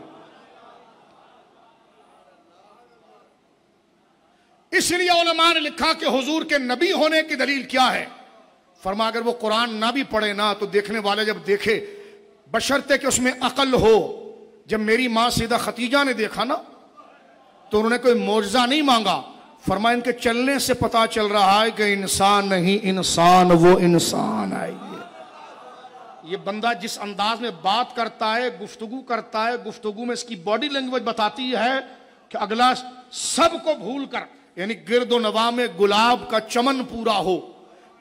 S2: اس لیے علماء نے لکھا کہ حضور کے نبی ہونے کی دلیل کیا ہے. فرما اگر وہ قرآن نہ بھی پڑھے نا تو دیکھنے والے جب دیکھے بشرطے کہ اس میں عقل ہو. جب میری ماں سیدہ خدیجہ نے دیکھا نا تو انہوں نے کوئی معجزہ نہیں مانگا. فرمایا ان کے چلنے سے پتا چل رہا ہے کہ انسان نہیں انسان وہ انسان ہے. یہ بندہ جس انداز میں بات کرتا ہے، گفتگو کرتا ہے، گفتگو میں اس کی باڈی لینگویج بتاتی ہے کہ اگلا سب کو بھول کر یعنی گرد و نواح میں گلاب کا چمن پورا ہو،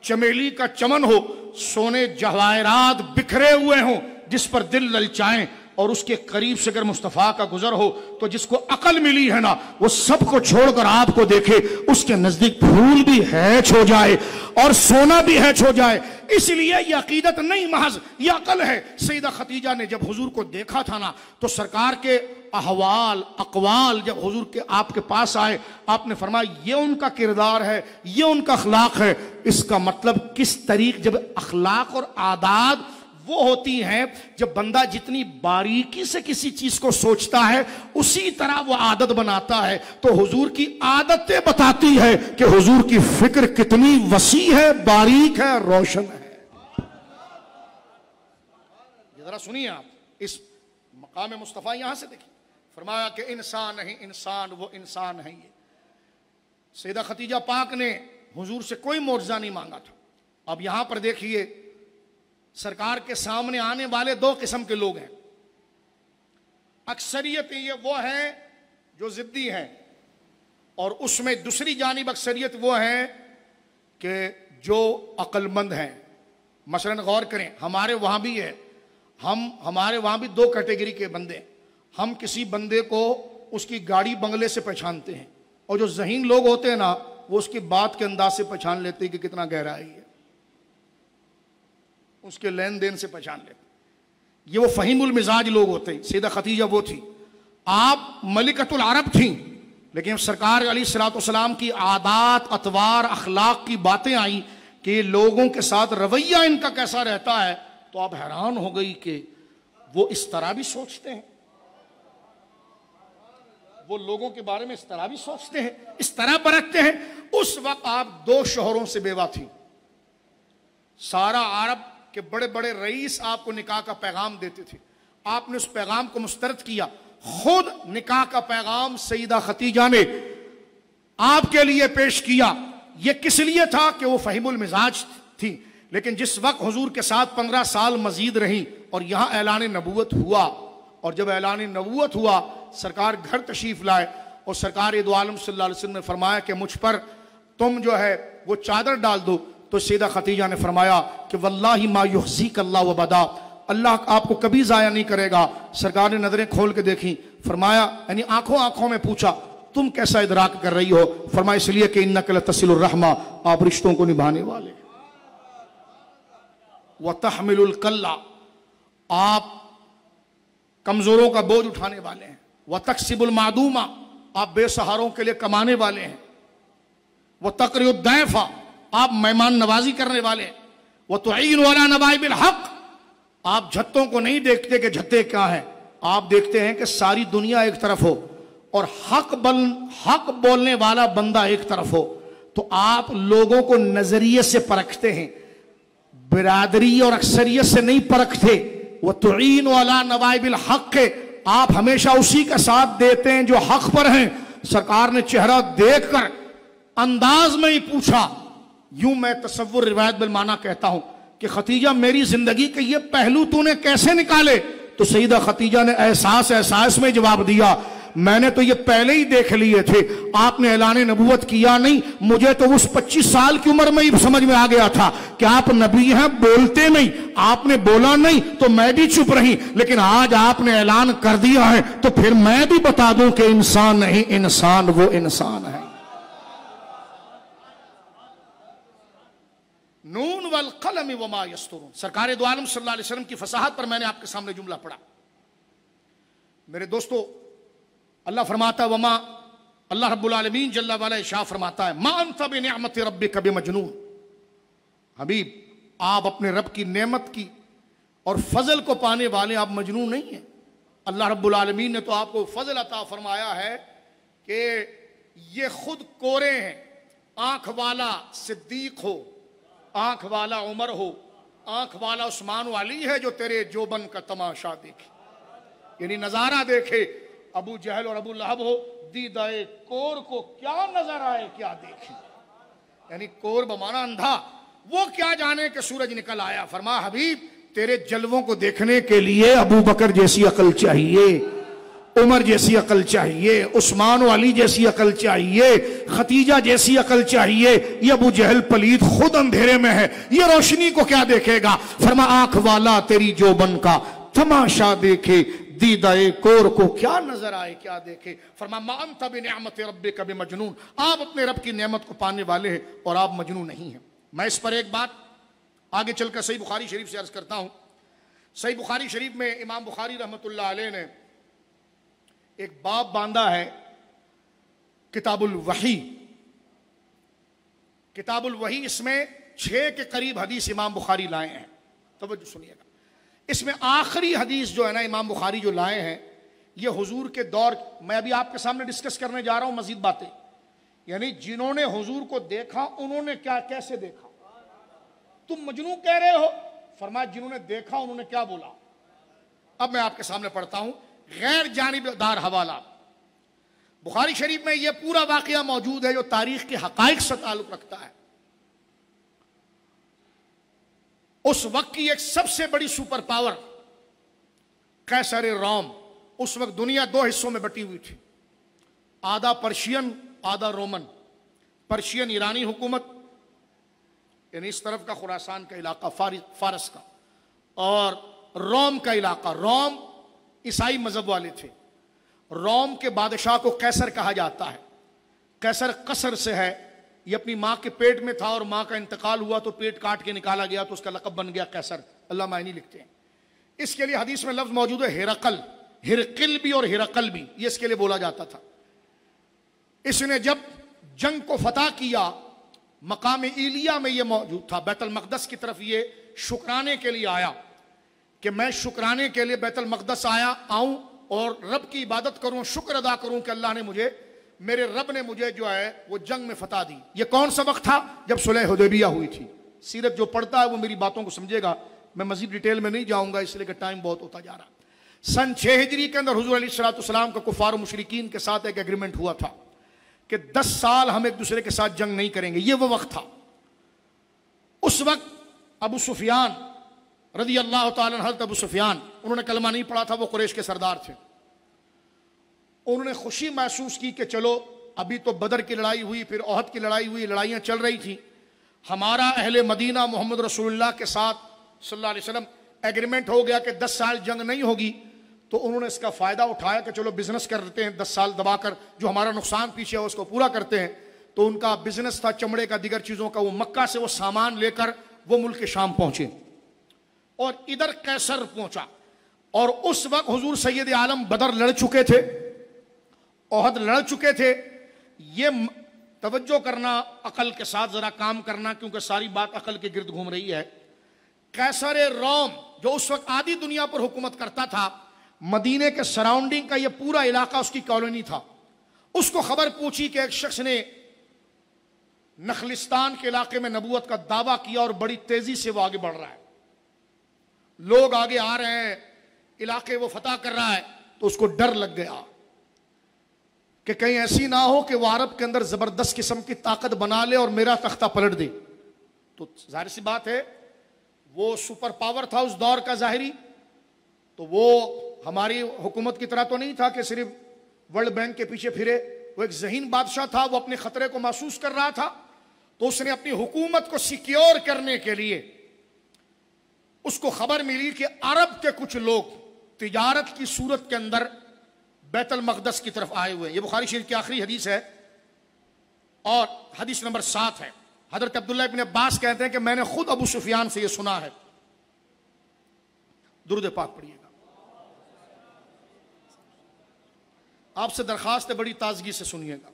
S2: چمیلی کا چمن ہو، سونے جواہرات بکھرے ہوئے ہوں جس پر دل للچائیں، اور اس کے قریب سے اگر مصطفیٰ کا گزر ہو تو جس کو عقل ملی ہے نا وہ سب کو چھوڑ کر آپ کو دیکھے، اس کے نزدیک پھول بھی ہیچ ہو جائے اور سونا بھی ہیچ ہو جائے. اس لیے یہ عقیدت نہیں محض یہ عقل ہے. سیدہ خدیجہ نے جب حضور کو دیکھا تھا نا تو سرکار کے احوال اقوال جب حضور کے آپ کے پاس آئے، آپ نے فرمایا یہ ان کا کردار ہے، یہ ان کا اخلاق ہے. اس کا مطلب کس طریق جب اخلاق اور عادات وہ ہوتی ہیں جب بندہ جتنی باریکی سے کسی چیز کو سوچتا ہے اسی طرح وہ عادت بناتا ہے. تو حضور کی عادتیں بتاتی ہے کہ حضور کی فکر کتنی وسیع ہے، باریک ہے، روشن ہے. ذرا سنیے آپ اس مقام مصطفیٰ یہاں سے دیکھیں. فرمایا کہ انسان نہیں انسان وہ انسان ہے. یہ سیدہ خدیجہ پاک نے حضور سے کوئی معجزہ نہیں مانگا تھا. اب یہاں پر دیکھیے سرکار کے سامنے آنے والے دو قسم کے لوگ ہیں. اکثریت یہ وہ ہیں جو ضدی ہیں، اور اس میں دوسری جانب اکثریت وہ ہیں کہ جو عقل مند ہیں. مثلا غور کریں ہمارے وہاں بھی ہے، ہمارے وہاں بھی دو کیٹیگری کے بندے. ہم کسی بندے کو اس کی گاڑی بنگلے سے پہچانتے ہیں، اور جو ذہین لوگ ہوتے ہیں نا وہ اس کی بات کے انداز سے پہچان لیتے ہیں کہ کتنا گہرائی ہے، اس کے لین دین سے پہچان لیتے. یہ وہ فہیم المزاج لوگ ہوتے ہیں. سیدہ خدیجہ وہ تھی. آپ ملکۃ العرب تھیں، لیکن سرکار علیہ الصلوۃ والسلام کی عادات اطوار اخلاق کی باتیں آئیں کہ یہ لوگوں کے ساتھ رویہ ان کا کیسا رہتا ہے تو آپ حیران ہو گئی کہ وہ اس طرح بھی سوچتے ہیں، وہ لوگوں کے بارے میں اس طرح بھی سوچتے ہیں، اس طرح برتتے ہیں. اس وقت آپ دو شوہروں سے بیوہ تھیں. سارا عرب کہ بڑے بڑے رئیس آپ کو نکاح کا پیغام دیتے تھے. آپ نے اس پیغام کو مسترد کیا. خود نکاح کا پیغام سیدہ خدیجہ نے آپ کے لیے پیش کیا. یہ کس لیے تھا کہ وہ فہیم المزاج تھی. لیکن جس وقت حضور کے ساتھ 15 سال مزید رہیں اور یہاں اعلان نبوت ہوا، اور جب اعلان نبوت ہوا سرکار گھر تشریف لائے، اور سرکار دو عالم صلی اللہ علیہ وسلم نے فرمایا کہ مجھ پر تم جو ہے وہ چادر ڈال دو. تو سیدہ خدیجہ نے فرمایا کہ واللہ ما یحزیک اللہ وبدا، اللہ آپ کو کبھی ضائع نہیں کرے گا۔ سرکار نے نظریں کھول کے دیکھی، فرمایا یعنی آنکھوں میں پوچھا تم کیسا ادراک کر رہی ہو؟ فرمایا اس لیے کہ انک لتصل الرحمہ، آپ رشتوں کو نبھانے والے، وتحمل الکلہ، آپ کمزوروں کا بوجھ اٹھانے والے ہیں، وتکسب المعدومہ، آپ بے سہاروں کے لیے کمانے والے ہیں، وتقری الضیف، آپ مہمان نوازی کرنے والے ہیں، وتعین علی نوائب الحق، آپ جھتوں کو نہیں دیکھتے کہ جھتے کیا ہیں، آپ دیکھتے ہیں کہ ساری دنیا ایک طرف ہو اور حق بولنے والا بندہ ایک طرف ہو، تو آپ لوگوں کو نظریے سے پرکھتے ہیں، برادری اور اکثریت سے نہیں پرکھتے۔ وَتُعِينُ عَلَى نَوَائِبِ الْحَقِّ، آپ ہمیشہ اسی کا ساتھ دیتے ہیں جو حق پر ہیں۔ سرکار نے چہرہ دیکھ کر انداز میں ہی پوچھا، یوں میں تصور روایت بالمعنی کہتا ہوں کہ خدیجہ میری زندگی کے یہ پہلو تو نے کیسے نکالے؟ تو سیدہ خدیجہ نے احساس میں جواب دیا، میں نے تو یہ پہلے ہی دیکھ لیے تھے، آپ نے اعلان نبوت کیا نہیں، مجھے تو اس 25 سال کی عمر میں ہی سمجھ میں آ گیا تھا کہ آپ نبی ہیں، بولتے نہیں، آپ نے بولا نہیں تو میں بھی چپ رہی، لیکن آج آپ نے اعلان کر دیا ہے تو پھر میں بھی بتا دوں کہ انسان نہیں، انسان وہ انسان ہے۔ نون والقلم وما یسطرون، سرکار دو عالم صلی اللہ علیہ وسلم کی فصاحت پر میں نے آپ کے سامنے جملہ پڑھا۔ میرے دوستو، اللہ فرماتا ہے وما، اللہ رب العالمین جل وعلا ارشاد فرماتا ہے ما انت بنعمت ربک بمجنون، حبیب آپ اپنے رب کی نعمت کی اور فضل کو پانے والے آپ مجنون نہیں ہیں۔ اللہ رب العالمین نے تو آپ کو فضل عطا فرمایا ہے کہ یہ خود کورے ہیں، آنکھ والا صدیق ہو، آنکھ والا عمر ہو، آنکھ والا عثمان والی ہے جو تیرے جوبن کا تماشا دیکھے، یعنی نظارہ دیکھے۔ ابو جہل اور ابو لہب ہو، دیدائے کور کو کیا نظر آئے کیا دیکھیں، یعنی کور بمانا اندھا، وہ کیا جانے کہ سورج نکل آیا۔ فرما حبیب تیرے جلووں کو دیکھنے کے لیے ابو بکر جیسی عقل چاہیے، عمر جیسی عقل چاہیے، عثمان والی جیسی عقل چاہیے، خدیجہ جیسی عقل چاہیے۔ یہ ابو جہل پلید خود اندھیرے میں ہے، یہ روشنی کو کیا دیکھے گا؟ فرما آنکھ والا تیری جوبن کا تماشا دیکھے، دیدائے کور کو کیا نظر آئے کیا دیکھے۔ فرما ما انت بنعمت ربک بمجنون، آپ اپنے رب کی نعمت کو پانے والے ہیں اور آپ مجنون نہیں ہیں۔ میں اس پر ایک بات آگے چل کر صحیح بخاری شریف سے عرض کرتا ہوں۔ صحیح بخاری شریف میں امام بخاری رحمۃ اللہ علیہ نے ایک باب باندھا ہے کتاب الوحی۔ کتاب الوحی، اس میں 6 کے قریب حدیث امام بخاری لائے ہیں، توجہ سنیے گا۔ اس میں آخری حدیث جو ہے نا امام بخاری جو لائے ہیں، یہ حضور کے دور، میں ابھی آپ کے سامنے ڈسکس کرنے جا رہا ہوں مزید باتیں، یعنی جنہوں نے حضور کو دیکھا انہوں نے کیسے دیکھا۔ تم مجنون کہہ رہے ہو، فرمایا جنہوں نے دیکھا انہوں نے کیا بولا۔ اب میں آپ کے سامنے پڑھتا ہوں غیر جانبدار حوالہ۔ بخاری شریف میں یہ پورا واقعہ موجود ہے جو تاریخ کے حقائق سے تعلق رکھتا ہے۔ اس وقت کی ایک سب سے بڑی سپر پاور قیصر روم، اس وقت دنیا 2 حصوں میں بٹی ہوئی تھی، آدھا پرشین آدھا رومن۔ پرشین ایرانی حکومت، یعنی اس طرف کا خراسان کا علاقہ فارس کا، اور روم کا علاقہ، روم عیسائی مذہب والے تھے۔ روم کے بادشاہ کو قیصر کہا جاتا ہے، قیصر قصر سے ہے، یہ اپنی ماں کے پیٹ میں تھا اور ماں کا انتقال ہوا تو پیٹ کاٹ کے نکالا گیا تو اس کا لقب بن گیا قیصر، اللہ معنی لکھتے ہیں۔ اس کے لیے حدیث میں لفظ موجود ہے ہرقل بھی اور ہرقل بھی، یہ اس کے لیے بولا جاتا تھا۔ اس نے جب جنگ کو فتح کیا، مقام ایلیا میں یہ موجود تھا، بیت المقدس کی طرف یہ شکرانے کے لیے آیا کہ میں شکرانے کے لیے بیت المقدس آؤں اور رب کی عبادت کروں، شکر ادا کروں کہ اللہ نے مجھے، میرے رب نے مجھے جو ہے وہ جنگ میں فتح دی۔ یہ کون سا وقت تھا؟ جب صلح حدیبیہ ہوئی تھی۔ سیرت جو پڑھتا ہے وہ میری باتوں کو سمجھے گا، میں مزید ڈیٹیل میں نہیں جاؤں گا اس لیے کہ ٹائم بہت ہوتا جا رہا۔ سن 6 ہجری کے اندر حضور علیہ السلام کا کفار و مشرکین کے ساتھ ایک ایگریمنٹ ہوا تھا کہ 10 سال ہم ایک دوسرے کے ساتھ جنگ نہیں کریں گے، یہ وہ وقت تھا۔ اس وقت ابو سفیان رضی اللہ تعالیٰ عنہ، حضرت ابو سفیان، انہوں نے کلمہ نہیں پڑھا تھا، وہ قریش کے سردار تھے۔ انہوں نے خوشی محسوس کی کہ چلو ابھی تو بدر کی لڑائی ہوئی، پھر احد کی لڑائی ہوئی، لڑائیاں چل رہی تھیں، ہمارا اہل مدینہ محمد رسول اللہ کے ساتھ صلی اللہ علیہ وسلم ایگریمنٹ ہو گیا کہ 10 سال جنگ نہیں ہوگی، تو انہوں نے اس کا فائدہ اٹھایا کہ چلو بزنس کرتے ہیں، 10 سال دبا کر جو ہمارا نقصان پیچھے ہے اس کو پورا کرتے ہیں۔ تو ان کا بزنس تھا چمڑے کا، دیگر چیزوں کا، وہ مکہ سے وہ سامان لے کر وہ ملک شام پہنچے اور ادھر قیصر پہنچا، اور اس وقت حضور سید عالم بدر لڑ چکے تھے، احد لڑ چکے تھے۔ یہ توجہ کرنا، عقل کے ساتھ ذرا کام کرنا، کیونکہ ساری بات عقل کے گرد گھوم رہی ہے۔ قیصر روم جو اس وقت آدھی دنیا پر حکومت کرتا تھا، مدینے کے سراؤنڈنگ کا یہ پورا علاقہ اس کی کالونی تھا، اس کو خبر پوچھی کہ ایک شخص نے نخلستان کے علاقے میں نبوت کا دعویٰ کیا اور بڑی تیزی سے وہ آگے بڑھ رہا ہے، لوگ آگے آ رہے ہیں، علاقے وہ فتح کر رہا ہے۔ تو اس کو ڈر لگ گیا کہ کہیں ایسی نہ ہو کہ وہ عرب کے اندر زبردست قسم کی طاقت بنا لے اور میرا تختہ پلٹ دے۔ تو ظاہر سی بات ہے وہ سپر پاور تھا اس دور کا ظاہری، تو وہ ہماری حکومت کی طرح تو نہیں تھا کہ صرف ورلڈ بینک کے پیچھے پھرے، وہ ایک ذہین بادشاہ تھا، وہ اپنے خطرے کو محسوس کر رہا تھا۔ تو اس نے اپنی حکومت کو سیکیور کرنے کے لیے، اس کو خبر ملی کہ عرب کے کچھ لوگ تجارت کی صورت کے اندر بیت المقدس کی طرف آئے ہوئے ہیں۔ یہ بخاری شریف کی آخری حدیث ہے اور حدیث نمبر 7 ہے۔ حضرت عبداللہ ابن عباس کہتے ہیں کہ میں نے خود ابو سفیان سے یہ سنا ہے۔ درود پاک پڑھیے گا۔ آپ سے درخواست ہے بڑی تازگی سے سنیے گا۔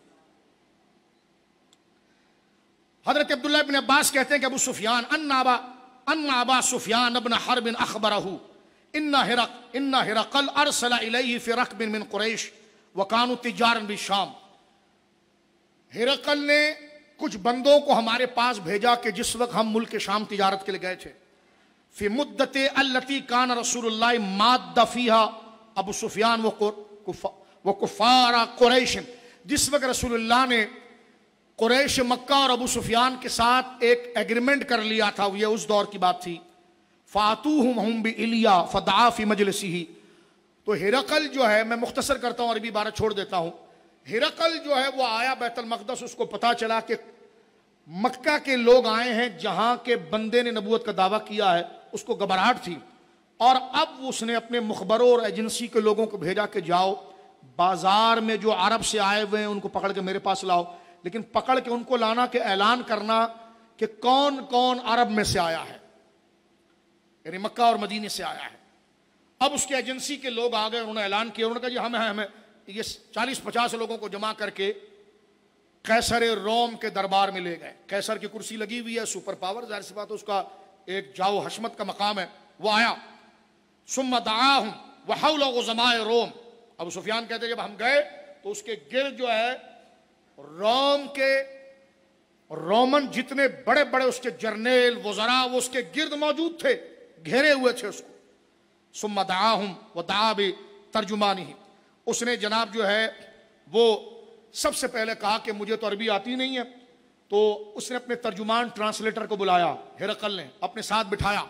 S2: حضرت عبداللہ ابن عباس کہتے ہیں کہ ابو سفیان ان ابا سفیان ابن حرب اخبرہ ان ہرقل ارسل الیہ فی رکب من قریش وکانوا تجارا بالشام۔ ہرقل نے کچھ بندوں کو ہمارے پاس بھیجا کہ جس وقت ہم ملک شام تجارت کے لیے گئے تھے، فی مدت التی کان رسول اللہ ماد فیہا ابو سفیان وکفار قریش، جس وقت رسول اللہ نے قریش مکہ اور ابو سفیان کے ساتھ ایک ایگریمنٹ کر لیا تھا، یہ اس دور کی بات تھی۔ فاتوہم ہم بإلیا فدعا فی مجلسہ، تو ہرقل جو ہے، میں مختصر کرتا ہوں عربی عبارت چھوڑ دیتا ہوں، ہرقل جو ہے وہ آیا بیت المقدس، اس کو پتا چلا کہ مکہ کے لوگ آئے ہیں جہاں کے بندے نے نبوت کا دعویٰ کیا ہے، اس کو گھبراہٹ تھی، اور اب اس نے اپنے مخبروں اور ایجنسی کے لوگوں کو بھیجا کہ جاؤ بازار میں جو عرب سے آئے ہوئے ہیں ان کو پکڑ کے میرے پاس لاؤ، لیکن پکڑ کے ان کو لانا کہ اعلان کرنا کہ کون کون عرب میں سے آیا ہے، یعنی مکہ اور مدینے سے آیا ہے۔ اب اس کے ایجنسی کے لوگ آ گئے، انہوں نے اعلان کیا، انہوں نے کہا جی ہمیں یہ 40-50 لوگوں کو جمع کر کے قیصر روم کے دربار میں لے گئے۔ قیصر کی کرسی لگی ہوئی ہے، سپر پاور، ظاہر سی بات ہے اس کا ایک جاؤ حشمت کا مقام ہے، وہ آیا۔ ثم دعاہم وحول غزماء روم، ابو سفیان کہتے ہیں جب ہم گئے تو اس کے گرد جو ہے رومن جتنے بڑے بڑے اس کے جرنیل وزراء وہ اس کے گرد موجود تھے، گھیرے ہوئے تھے اس کو۔ ثم دعاہم ودعا بترجمانہ، اس نے جناب جو ہے وہ سب سے پہلے کہا کہ مجھے تو عربی آتی نہیں ہے، تو اس نے اپنے ترجمان ٹرانسلیٹر کو بلایا، ہرقل نے اپنے ساتھ بٹھایا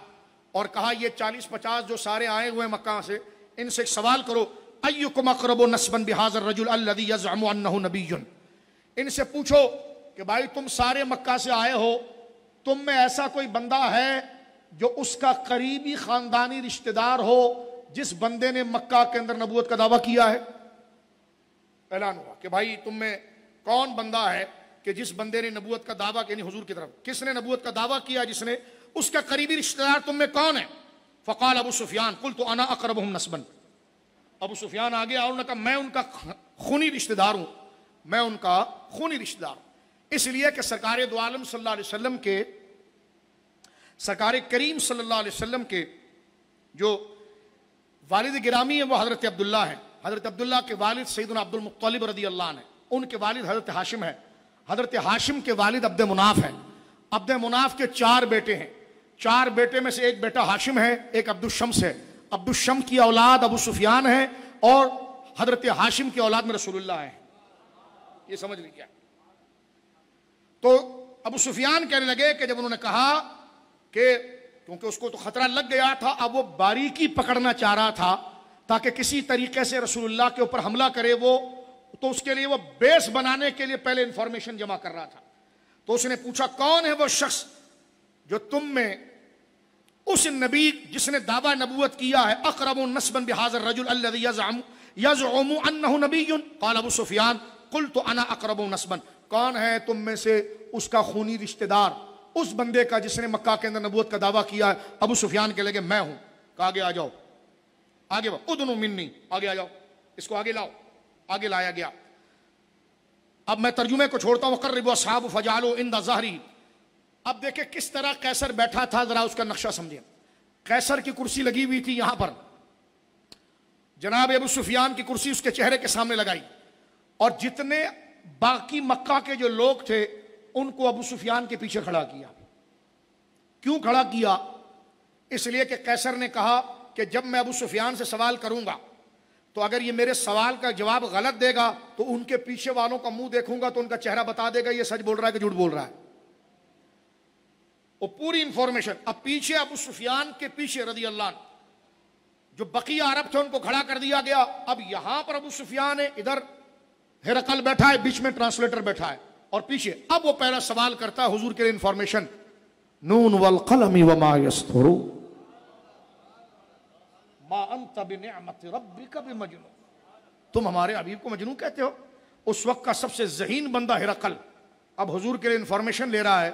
S2: اور کہا یہ 40-50 جو سارے آئے ہوئے مکہ سے، ان سے ایک سوال کرو، ایکم اقرب نسبا بہذا الرجل الذی یزعم انہ نبی، ان سے پوچھو کہ بھائی تم سارے مکہ سے آئے ہو، تم میں ایسا کوئی بندہ ہے جو اس کا قریبی خاندانی رشتہ دار ہو جس بندے نے مکہ کے اندر نبوت کا دعویٰ کیا ہے؟ اعلان ہوا کہ بھائی تم میں کون بندہ ہے کہ جس بندے نے نبوت کا دعویٰ، یعنی حضور کی طرف کس نے نبوت کا دعویٰ کیا، جس نے اس کا قریبی رشتہ دار تم میں کون ہے؟ فقال ابو سفیان قلت انا اقربهم نسبا، ابو سفیان آگے اور نے کہا میں ان کا خونی رشتہ دار ہوں، میں ان کا خونی رشتہ دار ہوں۔ اس لیے کہ سرکار دو عالم صلی اللہ علیہ وسلم کے، سرکار کریم صلی اللہ علیہ وسلم کے جو والد گرامی ہیں وہ حضرت عبداللہ ہیں۔ حضرت عبداللہ کے والد سیدنا عبد المطلب رضی اللہ عنہ، ان کے والد حضرت ہاشم ہے، حضرت ہاشم کے والد عبد مناف ہیں، عبد مناف کے 4 بیٹے ہیں، 4 بیٹے میں سے ایک بیٹا ہاشم ہے، ایک عبد الشمس ہے، عبد الشمس کی اولاد ابو سفیان ہے اور حضرت ہاشم کی اولاد میں رسول اللہ ہے۔ یہ سمجھ نہیں کیا؟ تو ابو سفیان کہنے لگے کہ جب انہوں نے کہا کہ کیونکہ اس کو تو خطرہ لگ گیا تھا، اب وہ باریکی پکڑنا چاہ رہا تھا تاکہ کسی طریقے سے رسول اللہ کے اوپر حملہ کرے، وہ تو اس کے لیے وہ بیس بنانے کے لیے پہلے انفارمیشن جمع کر رہا تھا۔ تو اس نے پوچھا کون ہے وہ شخص جو تم میں اس نبی جس نے دعویٰ نبوت کیا ہے اقرب نسبا بهذا الرجل الذي يزعم انه نبي قال ابو سفیان قلت انا اقرب نسبا، کون ہے تم میں سے اس کا خونی رشتہ دار اس بندے کا جس نے مکہ کے اندر نبوت کا دعویٰ کیا ہے؟ ابو سفیان کے لگے میں ہوں. کہا آگے آ جاؤ، آگے ادنو منی، آگے آ جاؤ، اس کو آگے لاؤ. آگے لایا گیا. اب میں ترجمے کو چھوڑتا ہوں. قربوا اصحاب فجعلوا عند ظہری. اب دیکھیں کس طرح قیصر بیٹھا تھا، ذرا اس کا نقشہ سمجھیں. قیصر کی کرسی لگی ہوئی تھی یہاں پر، جناب ابو سفیان کی کرسی اس کے چہرے کے سامنے لگائی، اور جتنے باقی مکہ کے جو لوگ تھے ان کو ابو سفیان کے پیچھے کھڑا کیا. کیوں کھڑا کیا؟ اس لیے کہ قیصر نے کہا کہ جب میں ابو سفیان سے سوال کروں گا تو اگر یہ میرے سوال کا جواب غلط دے گا تو ان کے پیچھے والوں کا منہ دیکھوں گا تو ان کا چہرہ بتا دے گا یہ سچ بول رہا ہے کہ جھوٹ بول رہا ہے. وہ پوری انفارمیشن. اب پیچھے ابو سفیان کے پیچھے رضی اللہ عنہ جو بقیہ عرب تھے ان کو کھڑا کر دیا گیا. اب یہاں پر ابو سفیان ہے، ادھر ہرقل بیٹھا ہے، بیچ میں ٹرانسلیٹر بیٹھا ہے اور پیچھے. اب وہ پہلا سوال کرتا ہے حضور کے لیے انفارمیشن، نون والقلم وما یسطرون ما انت بنعمت ربک بمجنون. تم ہمارے حبیب کو مجنون کہتے ہو؟ اس وقت کا سب سے ذہین بندہ ہرقل اب حضور کے لیے انفارمیشن لے رہا ہے.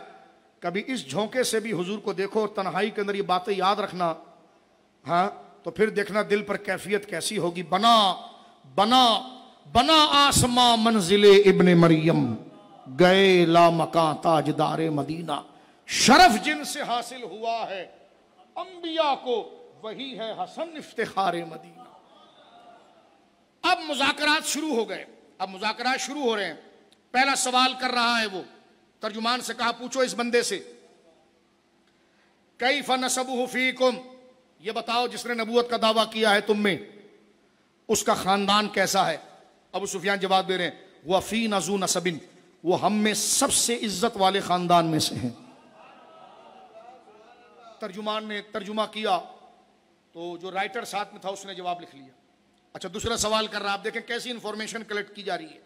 S2: کبھی اس جھونکے سے بھی حضور کو دیکھو، تنہائی کے اندر یہ باتیں یاد رکھنا، ہاں تو پھر دیکھنا دل پر کیفیت کیسی ہوگی. بنا بنا بنا آسماں منزل ابن مریم، گئے لا مکان تاجدار مدینہ. شرف جن سے حاصل ہوا ہے انبیاء کو وہی ہے حسن افتخار مدینہ. اب مذاکرات شروع ہو گئے. اب مذاکرات شروع ہو رہے ہیں. پہلا سوال کر رہا ہے وہ ترجمان سے، کہا پوچھو اس بندے سے کیف نسبہ فیکم، یہ بتاؤ جس نے نبوت کا دعویٰ کیا ہے تم میں اس کا خاندان کیسا ہے؟ ابو سفیان جواب دے رہے ہیں وہ فینا ذو نسب، وہ ہم میں سب سے عزت والے خاندان میں سے ہیں. ترجمان نے ترجمہ کیا تو جو رائٹر ساتھ میں تھا اس نے جواب لکھ لیا. اچھا دوسرا سوال کر رہا ہے. آپ دیکھیں کیسی انفارمیشن کلیکٹ کی جا رہی ہے.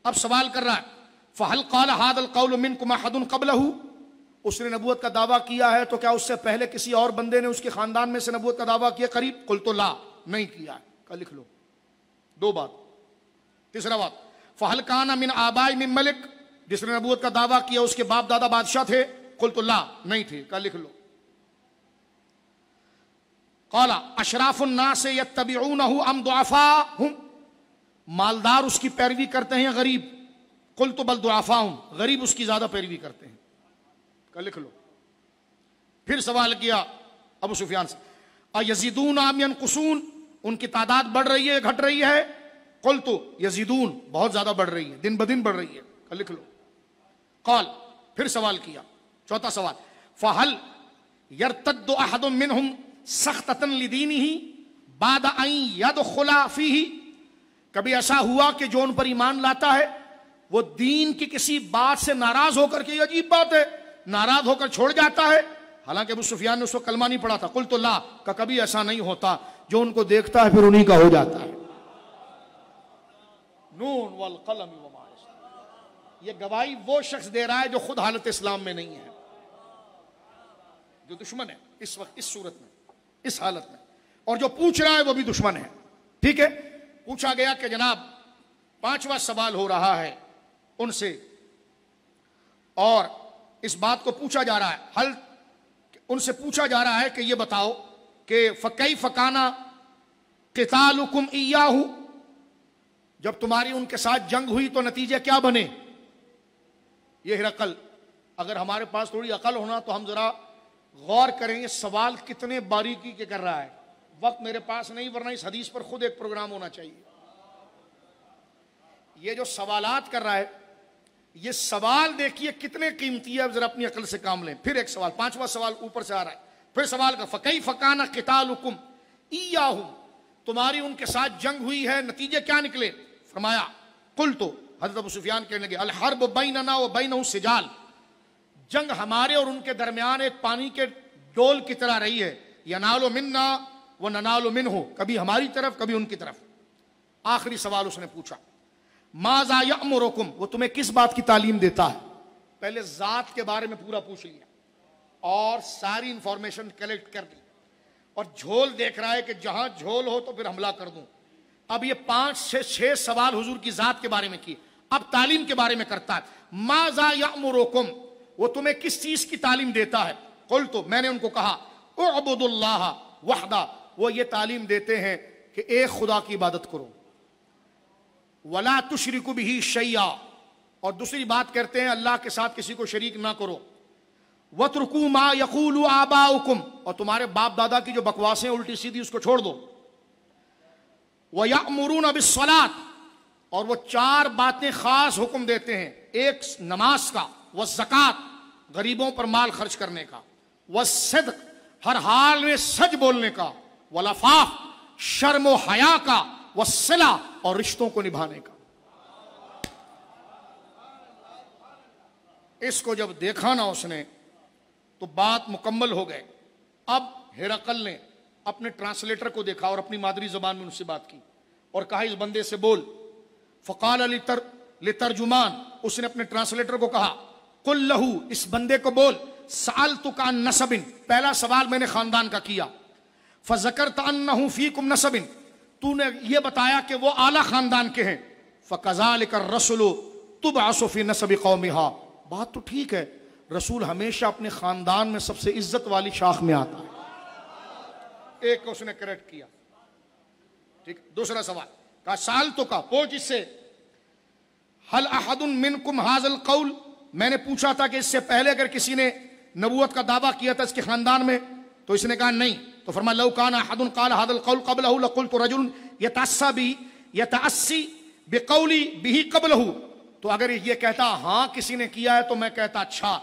S2: اب سوال کر رہا ہے فَهَلْ قَالَ هَذَا الْقَوْلُ مِنْكُمْ أَحَدٌ قَبْلَهُ، اس نے نبوت کا دعویٰ کیا ہے تو کیا اس سے پہلے کسی اور بندے نے اس کے خاندان میں سے نبوت کا دعویٰ کیا قریب؟ قُلْتُ لَا، نہیں کیا ہے. کہا لکھ لو. دو بات. تیسرا بات فَهَلْ كَانَ مِنْ آبَاءِ مِنْ مَلِكٍ، جس نے نبوت کا دعویٰ کیا اس کے باپ دادا بادشاہ تھے؟ قُلْتُ لَا، نہیں تھے. کہا لکھ لو. قَالَ أَشْرَافُ النَّاسِ يَتَّبِعُونَهُ أَمْ ضُعَفَاءُهُمْ، مالدار اس کی پیروی کرتے ہیں غریب؟ قلت بل ضعفاء، غریب اس کی زیادہ پیروی کرتے ہیں. کہ لکھ لو. پھر سوال کیا ابو سفیان سے یزیدون ام ینقصون، ان کی تعداد بڑھ رہی ہے گھٹ رہی ہے؟ قلت یزیدون، بہت زیادہ بڑھ رہی ہے، دن بدن بڑھ رہی ہے. کہ لکھ لو. قال، پھر سوال کیا چوتھا سوال فہل یرتد احد منہم سخطۃ لدینہ بعد ان یدخل فیہ، کبھی ایسا ہوا کہ جو ان پر ایمان لاتا ہے وہ دین کی کسی بات سے ناراض ہو کر کے، یہ عجیب بات ہے، ناراض ہو کر چھوڑ جاتا ہے؟ حالانکہ ابو سفیان نے اس کو کلمہ نہیں پڑھا تھا. قلت لا، کہ کبھی ایسا نہیں ہوتا، جو ان کو دیکھتا ہے پھر انہی کا ہو جاتا ہے. نون والقلم وما یسطرون، یہ گواہی وہ شخص دے رہا ہے جو خود حالت اسلام میں نہیں ہے، جو دشمن ہے اس وقت، اس صورت میں، اس حالت میں، اور جو پوچھ رہا ہے وہ بھی دشمن ہے. ٹھیک ہے. پوچھا گیا کہ جناب پانچواں سوال ہو رہا ہے ان سے، اور اس بات کو پوچھا جا رہا ہے، ان سے پوچھا جا رہا ہے کہ یہ بتاؤ کہ فَكَيْفَ كَانَ قِتَالُكُمْ إِيَّاهُ، جب تمہاری ان کے ساتھ جنگ ہوئی تو نتیجے کیا بنے؟ یہ ہرقل، اگر ہمارے پاس تھوڑی عقل ہونا تو ہم ذرا غور کریں یہ سوال کتنے باریکی کے کر رہا ہے. وقت میرے پاس نہیں، ورنہ اس حدیث پر خود ایک پروگرام ہونا چاہیے. یہ جو سوالات کر رہا ہے، یہ سوال دیکھیے کتنے قیمتی ہے، اب ذرا اپنی عقل سے کام لیں. پھر ایک سوال، پانچواں سوال اوپر سے آ رہا ہے. پھر سوال کا فَكَيْفَ كَانَ قِتَالُكُمْ إِيَّاهُ، تمہاری ان کے ساتھ جنگ ہوئی ہے، نتیجے کیا نکلے؟ فرمایا قلت، حضرت ابو سفیان کہنے لگے الحرب بیننا و بینہ سجال، جنگ ہمارے اور ان کے درمیان ایک پانی کے ڈول کی طرح رہی ہے، ینال منا و ننال منہ، کبھی ہماری طرف کبھی ان کی طرف. آخری سوال اس نے پوچھا ماذا یأمرکم، وہ تمہیں کس بات کی تعلیم دیتا ہے؟ پہلے ذات کے بارے میں پورا پوچھ لیا اور ساری انفارمیشن کلیکٹ کر لی اور جھول دیکھ رہا ہے کہ جہاں جھول ہو تو پھر حملہ کر دوں. اب یہ 5 سے 6 سوال حضور کی ذات کے بارے میں کیے. اب تعلیم کے بارے میں کرتا ہے. ماذا یأمرکم, وہ تمہیں کس چیز کی تعلیم دیتا ہے؟ قلت, میں نے ان کو کہا اعبدوا اللہ وحدہ, وہ یہ تعلیم دیتے ہیں کہ ایک خدا کی عبادت کرو. ولا تشرکوا بہ شیئا, اور دوسری بات کرتے ہیں اللہ کے ساتھ کسی کو شریک نہ کرو. وَاتْرُكُوا مَا يَقُولُ آبَاؤُكُمْ, اور تمہارے باپ دادا کی جو بکواسیں الٹی سیدھی اس کو چھوڑ دو. وَيَأْمُرُونَ بِالصَّلَاةِ, اور وہ 4 باتیں خاص حکم دیتے ہیں. ایک نماز کا, وَالزَّكَاةِ, غریبوں پر مال خرچ کرنے کا, وَالصِّدْقِ, ہر حال میں سچ بولنے کا, وَالْعَفَافِ, شرم و حیا کا, وَالصِّلَةِ, اور رشتوں کو نبھانے کا. اس کو جب دیکھا نا اس نے تو بات مکمل ہو گئے. اب ہرقل نے اپنے ٹرانسلیٹر کو دیکھا اور اپنی مادری زبان میں ان سے بات کی اور کہا اس بندے سے بول. فقال لترجمان, اس نے اپنے ٹرانسلیٹر کو کہا قل لہو, اس بندے کو بول, سألتک عن نسب, پہلا سوال میں نے خاندان کا کیا. فذکرت انہ فیکم نسب, تو نے یہ بتایا کہ وہ اعلیٰ خاندان کے ہیں. فکذالک الرسول تبعث فی نسب قومہا, بات تو ٹھیک ہے, رسول ہمیشہ اپنے خاندان میں سب سے عزت والی شاخ میں آتا ہے. ایک کو اس نے کریکٹ کیا. ٹھیک. دوسرا سوال کہا سال تو کا پوچھ اس سے, هل احد منکم هذا القول, میں نے پوچھا تھا کہ اس سے پہلے اگر کسی نے نبوت کا دعویٰ کیا تھا اس کے خاندان میں, تو اس نے کہا نہیں. تو فرمایا لو کان احد قال هذا القول قبله لقلت رجل يتأسى بقولي به قبله, تو اگر یہ کہتا ہاں کسی نے کیا ہے تو میں کہتا اچھا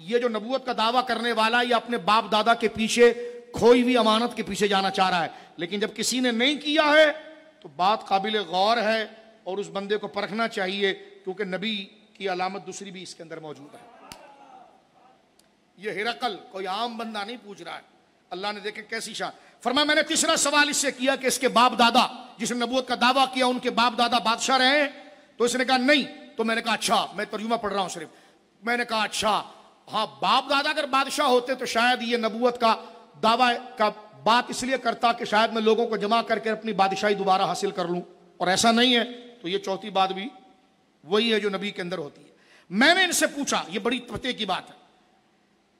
S2: یہ جو نبوت کا دعویٰ کرنے والا یہ اپنے باپ دادا کے پیچھے کھوئی ہوئی امانت کے پیچھے جانا چاہ رہا ہے. لیکن جب کسی نے نہیں کیا ہے تو بات قابل غور ہے اور اس بندے کو پرکھنا چاہیے, کیونکہ نبی کی علامت دوسری بھی اس کے اندر موجود ہے. یہ ہرقل کوئی عام بندہ نہیں پوچھ رہا ہے. اللہ نے دیکھے کیسی شان. فرمایا میں نے تیسرا سوال اس سے کیا کہ اس کے باپ دادا, جس نے نبوت کا دعویٰ کیا ان کے باپ دادا بادشاہ رہے ہیں, تو اس نے کہا نہیں. تو میں نے کہا اچھا, میں ترجمہ پڑھ رہا ہوں صرف, میں نے کہا اچھا ہاں باپ دادا اگر بادشاہ ہوتے تو شاید یہ نبوت کا دعویٰ کا بات اس لیے کرتا کہ شاید میں لوگوں کو جمع کر کے اپنی بادشاہی دوبارہ حاصل کر لوں, اور ایسا نہیں ہے. تو یہ چوتھی بات بھی وہی ہے جو نبی کے اندر ہوتی ہے. میں نے ان سے پوچھا, یہ بڑی پتے کی بات ہے,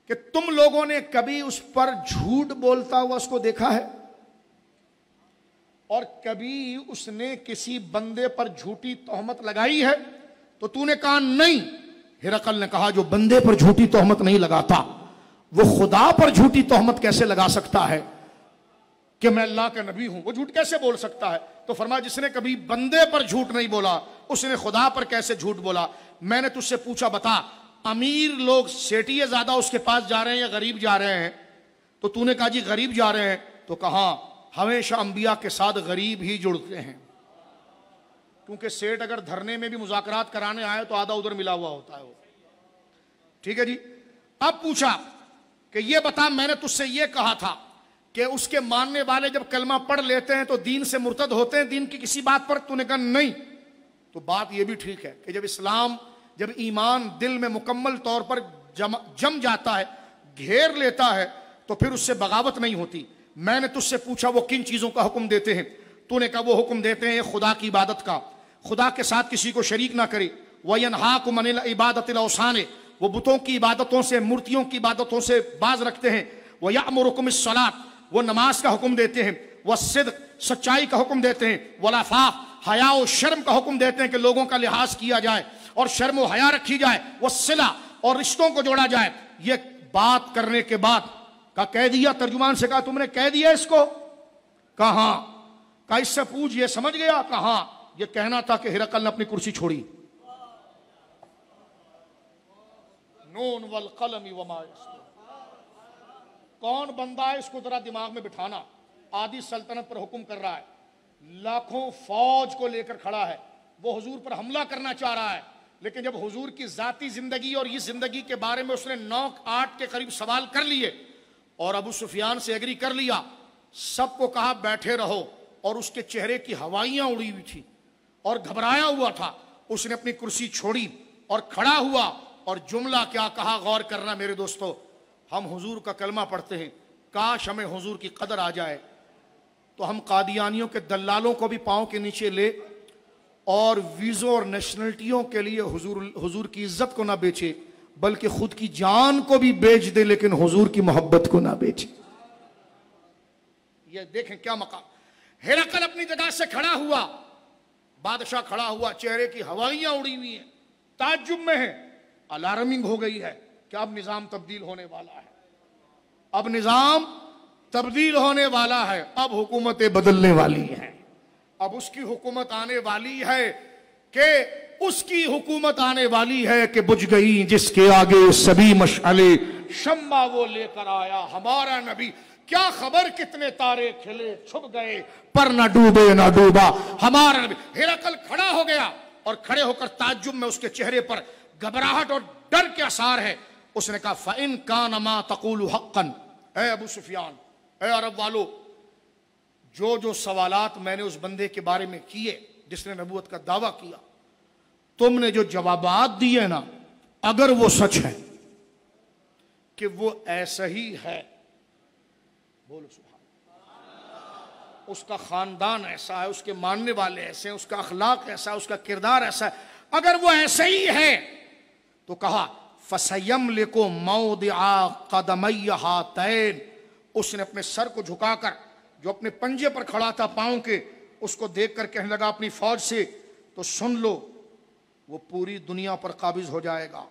S2: کہ تم لوگوں نے کبھی اس پر جھوٹ بولتا ہوا اس کو دیکھا ہے, اور کبھی اس نے کسی بندے پر جھوٹی تہمت لگائی ہے؟ تو تو نے کہا نہیں. ہرقل نے کہا جو بندے پر جھوٹی تہمت نہیں لگاتا وہ خدا پر جھوٹی تہمت کیسے لگا سکتا ہے کہ میں اللہ کا نبی ہوں, وہ جھوٹ کیسے بول سکتا ہے؟ تو فرمایا جس نے کبھی بندے پر جھوٹ نہیں بولا اس نے خدا پر کیسے جھوٹ بولا. میں نے تجھ سے پوچھا بتا امیر لوگ سیٹیے زیادہ اس کے پاس جا رہے ہیں یا غریب جا رہے ہیں؟ تو تو نے کہا جی غریب جا رہے ہیں. تو کہا ہمیشہ انبیاء کے ساتھ غریب ہی جڑتے ہیں, کیونکہ سیٹ اگر دھرنے میں بھی مذاکرات کرانے آئے تو آدھا ادھر ملا ہوا ہوتا ہے وہ. ٹھیک ہے جی. اب پوچھا کہ یہ بتا میں نے تجھ سے یہ کہا تھا کہ اس کے ماننے والے جب کلمہ پڑھ لیتے ہیں تو دین سے مرتد ہوتے ہیں دین کی کسی بات پر؟ تو نے کہا نہیں. تو بات یہ بھی ٹھیک ہے کہ جب اسلام, جب ایمان دل میں مکمل طور پر جم جاتا ہے, گھیر لیتا ہے, تو پھر اس سے بغاوت نہیں ہوتی. میں نے تجھ سے پوچھا وہ کن چیزوں کا حکم دیتے ہیں؟ تو نے کہا وہ حکم دیتے ہیں خدا کی عبادت کا, خدا کے ساتھ کسی کو شریک نہ کرے. وَيَنْهَاكُمْ عَنِ الْعِبَادَةِ الْأَوْثَانِ, وہ بتوں کی عبادتوں سے, مورتیوں کی عبادتوں سے باز رکھتے ہیں. وَيَأْمُرُكُمْ الصَّلَاةِ, وہ نماز کا حکم دیتے ہیں. وَالصِّدْقِ, سچائی کا حکم دیتے ہیں. وَالْعَفَافِ, حیا و شرم کا حکم دیتے ہیں کہ لوگوں کا لحاظ کیا جائے اور شرم و حیا رکھی جائے. وَالصِّلَةِ, اور رشتوں کو جوڑا جائے. یہ بات کرنے کے بعد کہا کہہ دیا, ترجمان سے کہا تم نے کہہ دیا اس کو؟ کہا کہا اس سے پوچھ یہ سمجھ گیا؟ کہا یہ کہنا تھا کہ ہرقل نے اپنی کرسی چھوڑی. نون والقلم وما یسطرون. کون بندہ ہے اس کو ذرا دماغ میں بٹھانا. آدھی سلطنت پر حکم کر رہا ہے, لاکھوں فوج کو لے کر کھڑا ہے, وہ حضور پر حملہ کرنا چاہ رہا ہے, لیکن جب حضور کی ذاتی زندگی اور اس زندگی کے بارے میں اس نے 9-8 کے قریب سوال کر لیے اور ابو سفیان سے ایگری کر لیا, سب کو کہا بیٹھے رہو, اور اس کے چہرے کی ہوائیاں اڑی ہوئی تھی اور گھبرایا ہوا تھا. اس نے اپنی کرسی چھوڑی اور کھڑا ہوا اور جملہ کیا کہا غور کرنا میرے دوستو. ہم حضور کا کلمہ پڑھتے ہیں, کاش ہمیں حضور کی قدر آ جائے تو ہم قادیانیوں کے دلالوں کو بھی پاؤں کے نیچے لے اور ویزوں اور نیشنلٹیوں کے لیے حضور کی عزت کو نہ بیچے, بلکہ خود کی جان کو بھی بیچ دے لیکن حضور کی محبت کو نہ بیچے. یہ دیکھیں کیا مقام. ہرقل اپنی جگہ سے کھڑا ہوا, بادشاہ کھڑا ہوا, چہرے کی ہوائیاں اڑی ہوئی ہیں, تعجب میں ہے, الارمنگ ہو گئی ہے کہ اب نظام تبدیل ہونے والا ہے, اب نظام تبدیل ہونے والا ہے, اب حکومتیں بدلنے والی ہیں, اب اس کی حکومت آنے والی ہے کہ اس کی حکومت آنے والی ہے کہ بجھ گئی جس کے آگے سبھی مشعلے, شمع وہ لے کر آیا ہمارا نبی. کیا خبر کتنے تارے کھلے چھپ گئے پر نہ ڈوبے نہ ڈوبا ہمارا نبی. ہرقل کھڑا ہو گیا اور کھڑے ہو کر تعجب میں اس کے چہرے پر گھبراہٹ اور ڈر کے آثار ہے. اس نے کہا فَإِن كَانَ مَا تَقُولُ حَقًّا, اے ابو سفیان, اے عرب والو, جو سوالات میں نے اس بندے کے بارے میں کیے جس نے نبوت کا دعویٰ کیا, تم نے جو جوابات دیے نا, اگر وہ سچ ہے کہ وہ ایسا ہی ہے, بولو سبحان اللہ, اس کا خاندان ایسا ہے, اس کے ماننے والے ایسے ہیں, اس کا اخلاق ایسا ہے, اس کا کردار ایسا ہے, اگر وہ ایسا ہی ہے تو کہا فَسَيَمْلِكُ مَوْضِعَ قَدَمَيَّ هَاتَيْنِ, اس نے اپنے سر کو جھکا کر جو اپنے پنجے پر کھڑا تھا پاؤں کے, اس کو دیکھ کر کہنے لگا اپنی فوج سے, تو سن لو وہ پوری دنیا پر قابض ہو جائے گا,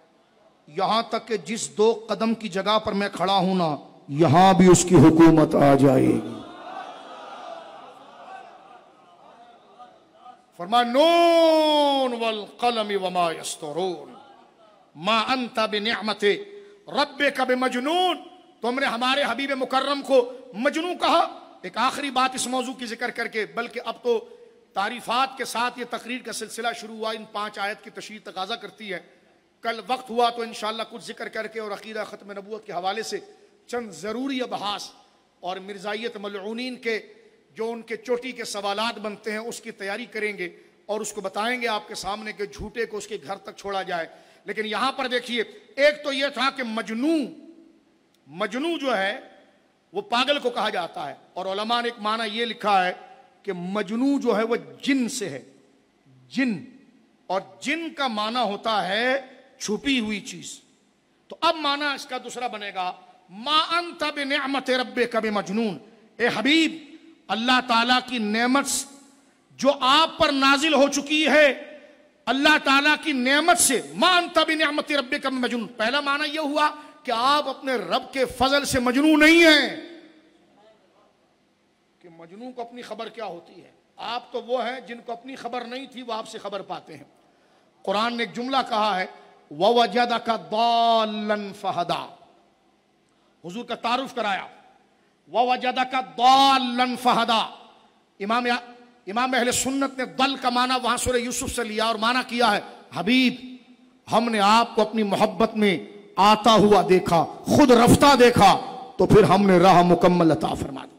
S2: یہاں تک کہ جس 2 قدم کی جگہ پر میں کھڑا ہوں نا, یہاں بھی اس کی حکومت آ جائے گی. فرمایا نون والقلم وما یسطرون ما انت بنعمت ربک بمجنون. تم نے ہمارے حبیب مکرم کو مجنون کہا. ایک آخری بات اس موضوع کی ذکر کر کے, بلکہ اب تو تعریفات کے ساتھ یہ تقریر کا سلسلہ شروع ہوا, ان 5 آیت کی تشریح تقاضا کرتی ہے. کل وقت ہوا تو انشاءاللہ کچھ ذکر کر کے اور عقیدہ ختم نبوت کے حوالے سے چند ضروری ابحاث اور مرزائیت ملعونین کے جو ان کے چوٹی کے سوالات بنتے ہیں اس کی تیاری کریں گے اور اس کو بتائیں گے آپ کے سامنے کہ جھوٹے کو اس کے گھر تک چھوڑا جائے. لیکن یہاں پر دیکھیے, ایک تو یہ تھا کہ مجنون جو ہے وہ پاگل کو کہا جاتا ہے, اور علماء نے ایک معنی یہ لکھا ہے کہ مجنون جو ہے وہ جن سے ہے, جن, اور جن کا معنی ہوتا ہے چھپی ہوئی چیز. تو اب معنی اس کا دوسرا بنے گا ما انت بنعمت ربک بمجنون, اے حبیب اللہ تعالیٰ کی نعمت جو آپ پر نازل ہو چکی ہے, اللہ تعالیٰ کی نعمت سے, ما انت بنعمت ربک بمجنون. پہلا معنی یہ ہوا کہ آپ اپنے رب کے فضل سے مجنون نہیں ہیں, کہ مجنون کو اپنی خبر کیا ہوتی ہے. آپ تو وہ ہیں جن کو اپنی خبر نہیں تھی, وہ آپ سے خبر پاتے ہیں. قرآن نے ایک جملہ کہا ہے وَوَجَدَكَ ضَالًّا فَهَدَىٰ, حضور کا تعارف کرایا, وَوَجَدَكَ ضَالًّا فَهَدَىٰ. امام اہل سنت نے ضل کا معنی وہاں سورہ یوسف سے لیا اور معنی کیا ہے حبیب ہم نے آپ کو اپنی محبت میں آتا ہوا دیکھا, خود رفتہ دیکھا, تو پھر ہم نے راہ مکمل عطا فرما دی.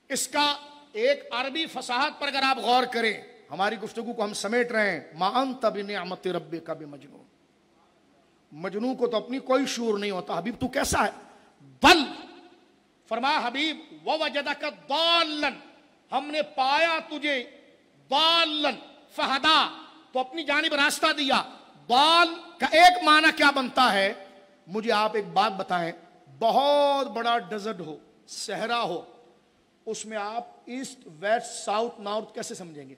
S2: اس کا ایک عربی فصاحت پر اگر آپ غور کریں, ہماری گفتگو کو ہم سمیٹ رہے ہیں, ما انت بنعمت ربک بمجنون. مجنون کو تو اپنی کوئی شعور نہیں ہوتا, حبیب تو کیسا ہے. بل فرمایا حبیب وَوَجَدَكَ ضَالًّا, ہم نے پایا تجھے ضَالًّا فَهَدَىٰ, تو اپنی جانب راستہ دیا. ضال کا ایک معنی کیا بنتا ہے, مجھے آپ ایک بات بتائیں, بہت بڑا ڈیزرٹ ہو, صحرا ہو, اس میں آپ ایسٹ ویسٹ ساؤتھ نارتھ کیسے سمجھیں گے؟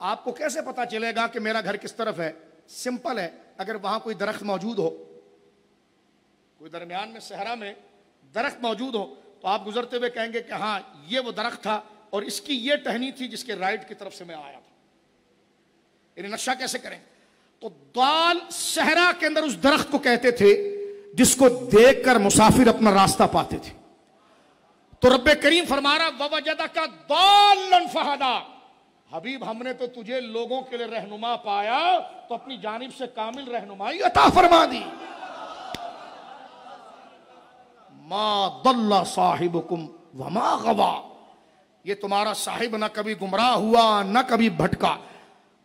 S2: آپ کو کیسے پتا چلے گا کہ میرا گھر کس طرف ہے؟ سمپل ہے, اگر وہاں کوئی درخت موجود ہو, کوئی درمیان میں صحرا میں درخت موجود ہو, تو آپ گزرتے ہوئے کہیں گے کہ ہاں یہ وہ درخت تھا اور اس کی یہ ٹہنی تھی جس کے رائٹ کی طرف سے میں آیا تھا. یعنی نقشہ کیسے کریں؟ تو ضال صحرا کے اندر اس درخت کو کہتے تھے جس کو دیکھ کر مسافر اپنا راستہ پاتے تھے. تو رب کریم فرما رہا وَوَجَدَكَ ضَالًّا فَهَدَىٰ, حبیب ہم نے تو تجھے لوگوں کے لیے رہنما پایا تو اپنی جانب سے کامل رہنمائی عطا فرما دی. ما ضل صاحبکم وما غوا, یہ تمہارا صاحب نہ کبھی گمراہ ہوا نہ کبھی بھٹکا.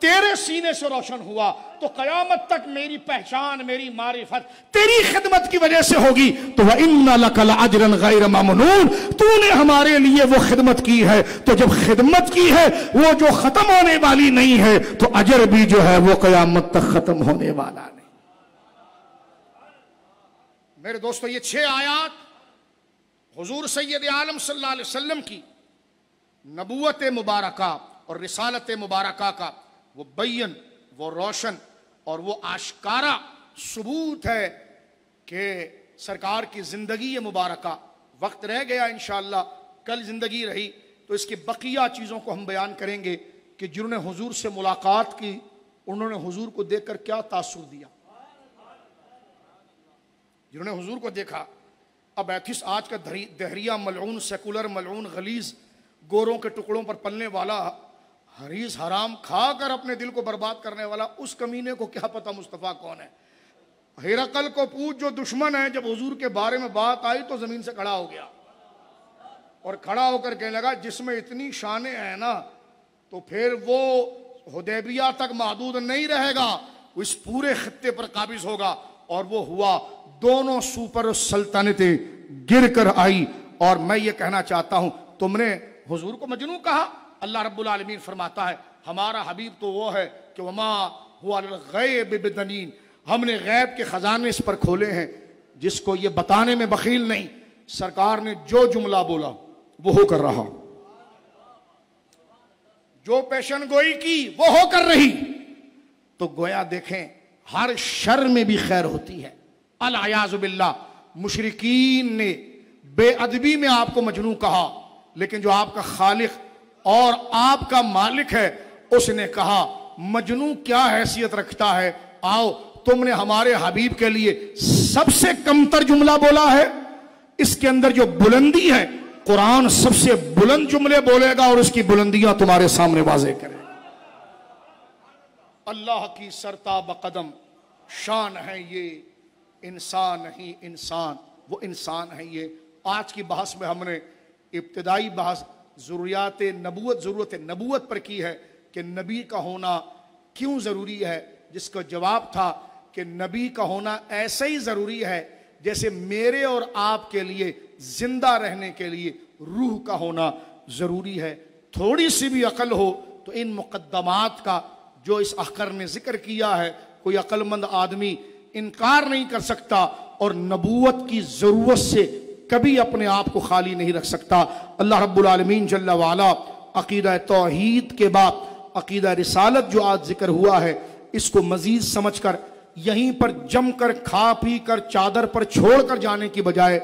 S2: تیرے سینے سے روشن ہوا تو قیامت تک میری پہچان، میری معرفت تیری خدمت کی وجہ سے ہوگی. تو وَإِنَّ لَكَ لَأَجْرًا غَيْرَ مَمْنُونٍ، تو نے ہمارے لیے وہ خدمت کی ہے. تو جب خدمت کی ہے وہ جو ختم ہونے والی نہیں ہے تو اجر بھی جو ہے وہ قیامت تک ختم ہونے والا نہیں. میرے دوستو، یہ 6 آیات حضور سید عالم صلی اللہ علیہ وسلم کی نبوت مبارکہ اور رسالت مبارکہ کا وہ بین، وہ روشن اور وہ آشکارا ثبوت ہے کہ سرکار کی زندگی مبارکہ. وقت رہ گیا، انشاءاللہ کل زندگی رہی تو اس کی بقیہ چیزوں کو ہم بیان کریں گے کہ جنہوں نے حضور سے ملاقات کی انہوں نے حضور کو دیکھ کر کیا تاثر دیا. جنہوں نے حضور کو دیکھا، اب ایتھس آج کا دہریہ ملعون، سیکولر ملعون، غلیظ، گوروں کے ٹکڑوں پر پلنے والا، حریص حرام کھا کر اپنے دل کو برباد کرنے والا، اس کمینے کو کیا پتہ مصطفیٰ کون ہے. ہرقل کو پوچھ جو دشمن ہے، جب حضور کے بارے میں بات آئی تو زمین سے کھڑا ہو گیا اور کھڑا ہو کر کہنے لگا جس میں اتنی شانیں ہیں نا تو پھر وہ حدیبیہ تک محدود نہیں رہے گا، وہ اس پورے خطے پر قابض ہوگا. اور وہ ہوا، دونوں سپر سلطنتیں گر کر آئی. اور میں یہ کہنا چاہتا ہوں، تم نے حضور کو مجنون کہا. اللہ رب العالمین فرماتا ہے ہمارا حبیب تو وہ ہے کہ وما هو علی الغیب بدنین، ہم نے غیب کے خزانے اس پر کھولے ہیں جس کو یہ بتانے میں بخیل نہیں. سرکار نے جو جملہ بولا وہ ہو کر رہا، جو پیشن گوئی کی وہ ہو کر رہی. تو گویا دیکھیں ہر شر میں بھی خیر ہوتی ہے. العیاذ باللہ، مشرکین نے بے ادبی میں آپ کو مجنون کہا، لیکن جو آپ کا خالق اور آپ کا مالک ہے اس نے کہا مجنون کیا حیثیت رکھتا ہے، آؤ تم نے ہمارے حبیب کے لیے سب سے کمتر جملہ بولا ہے، اس کے اندر جو بلندی ہے قرآن سب سے بلند جملے بولے گا اور اس کی بلندیاں تمہارے سامنے واضح کرے گا. اللہ کی سرتاب قدم شان ہے یہ، انسان نہیں انسان، وہ انسان ہے یہ. آج کی بحث میں ہم نے ابتدائی بحث ضروریات نبوت، ضرورت نبوت پر کی ہے کہ نبی کا ہونا کیوں ضروری ہے، جس کا جواب تھا کہ نبی کا ہونا ایسے ہی ضروری ہے جیسے میرے اور آپ کے لیے زندہ رہنے کے لیے روح کا ہونا ضروری ہے. تھوڑی سی بھی عقل ہو تو ان مقدمات کا جو اس اخر نے ذکر کیا ہے کوئی عقل مند آدمی انکار نہیں کر سکتا، اور نبوت کی ضرورت سے کبھی اپنے آپ کو خالی نہیں رکھ سکتا. اللہ رب العالمین جل وعلا عقیدہ توحید کے بعد عقیدہ رسالت جو آج ذکر ہوا ہے اس کو مزید سمجھ کر یہیں پر جم کر کھا پی کر چادر پر چھوڑ کر جانے کی بجائے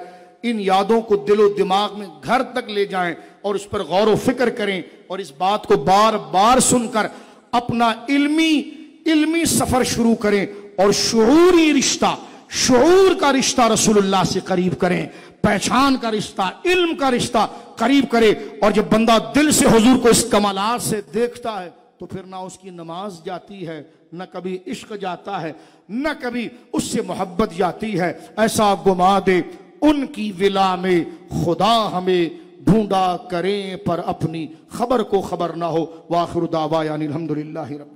S2: ان یادوں کو دل و دماغ میں گھر تک لے جائیں اور اس پر غور و فکر کریں، اور اس بات کو بار بار سن کر اپنا علمی سفر شروع کریں اور شعوری رشتہ، شعور کا رشتہ رسول اللہ سے قریب کریں، پہچان کا رشتہ، علم کا رشتہ قریب کرے. اور جب بندہ دل سے حضور کو اس کمالات سے دیکھتا ہے تو پھر نہ اس کی نماز جاتی ہے، نہ کبھی عشق جاتا ہے، نہ کبھی اس سے محبت جاتی ہے. ایسا گما دے ان کی ولا میں خدا ہمیں ڈھونڈا کریں پر اپنی خبر کو خبر نہ ہو. وآخر دعوانا الحمدللہ رب العالمین.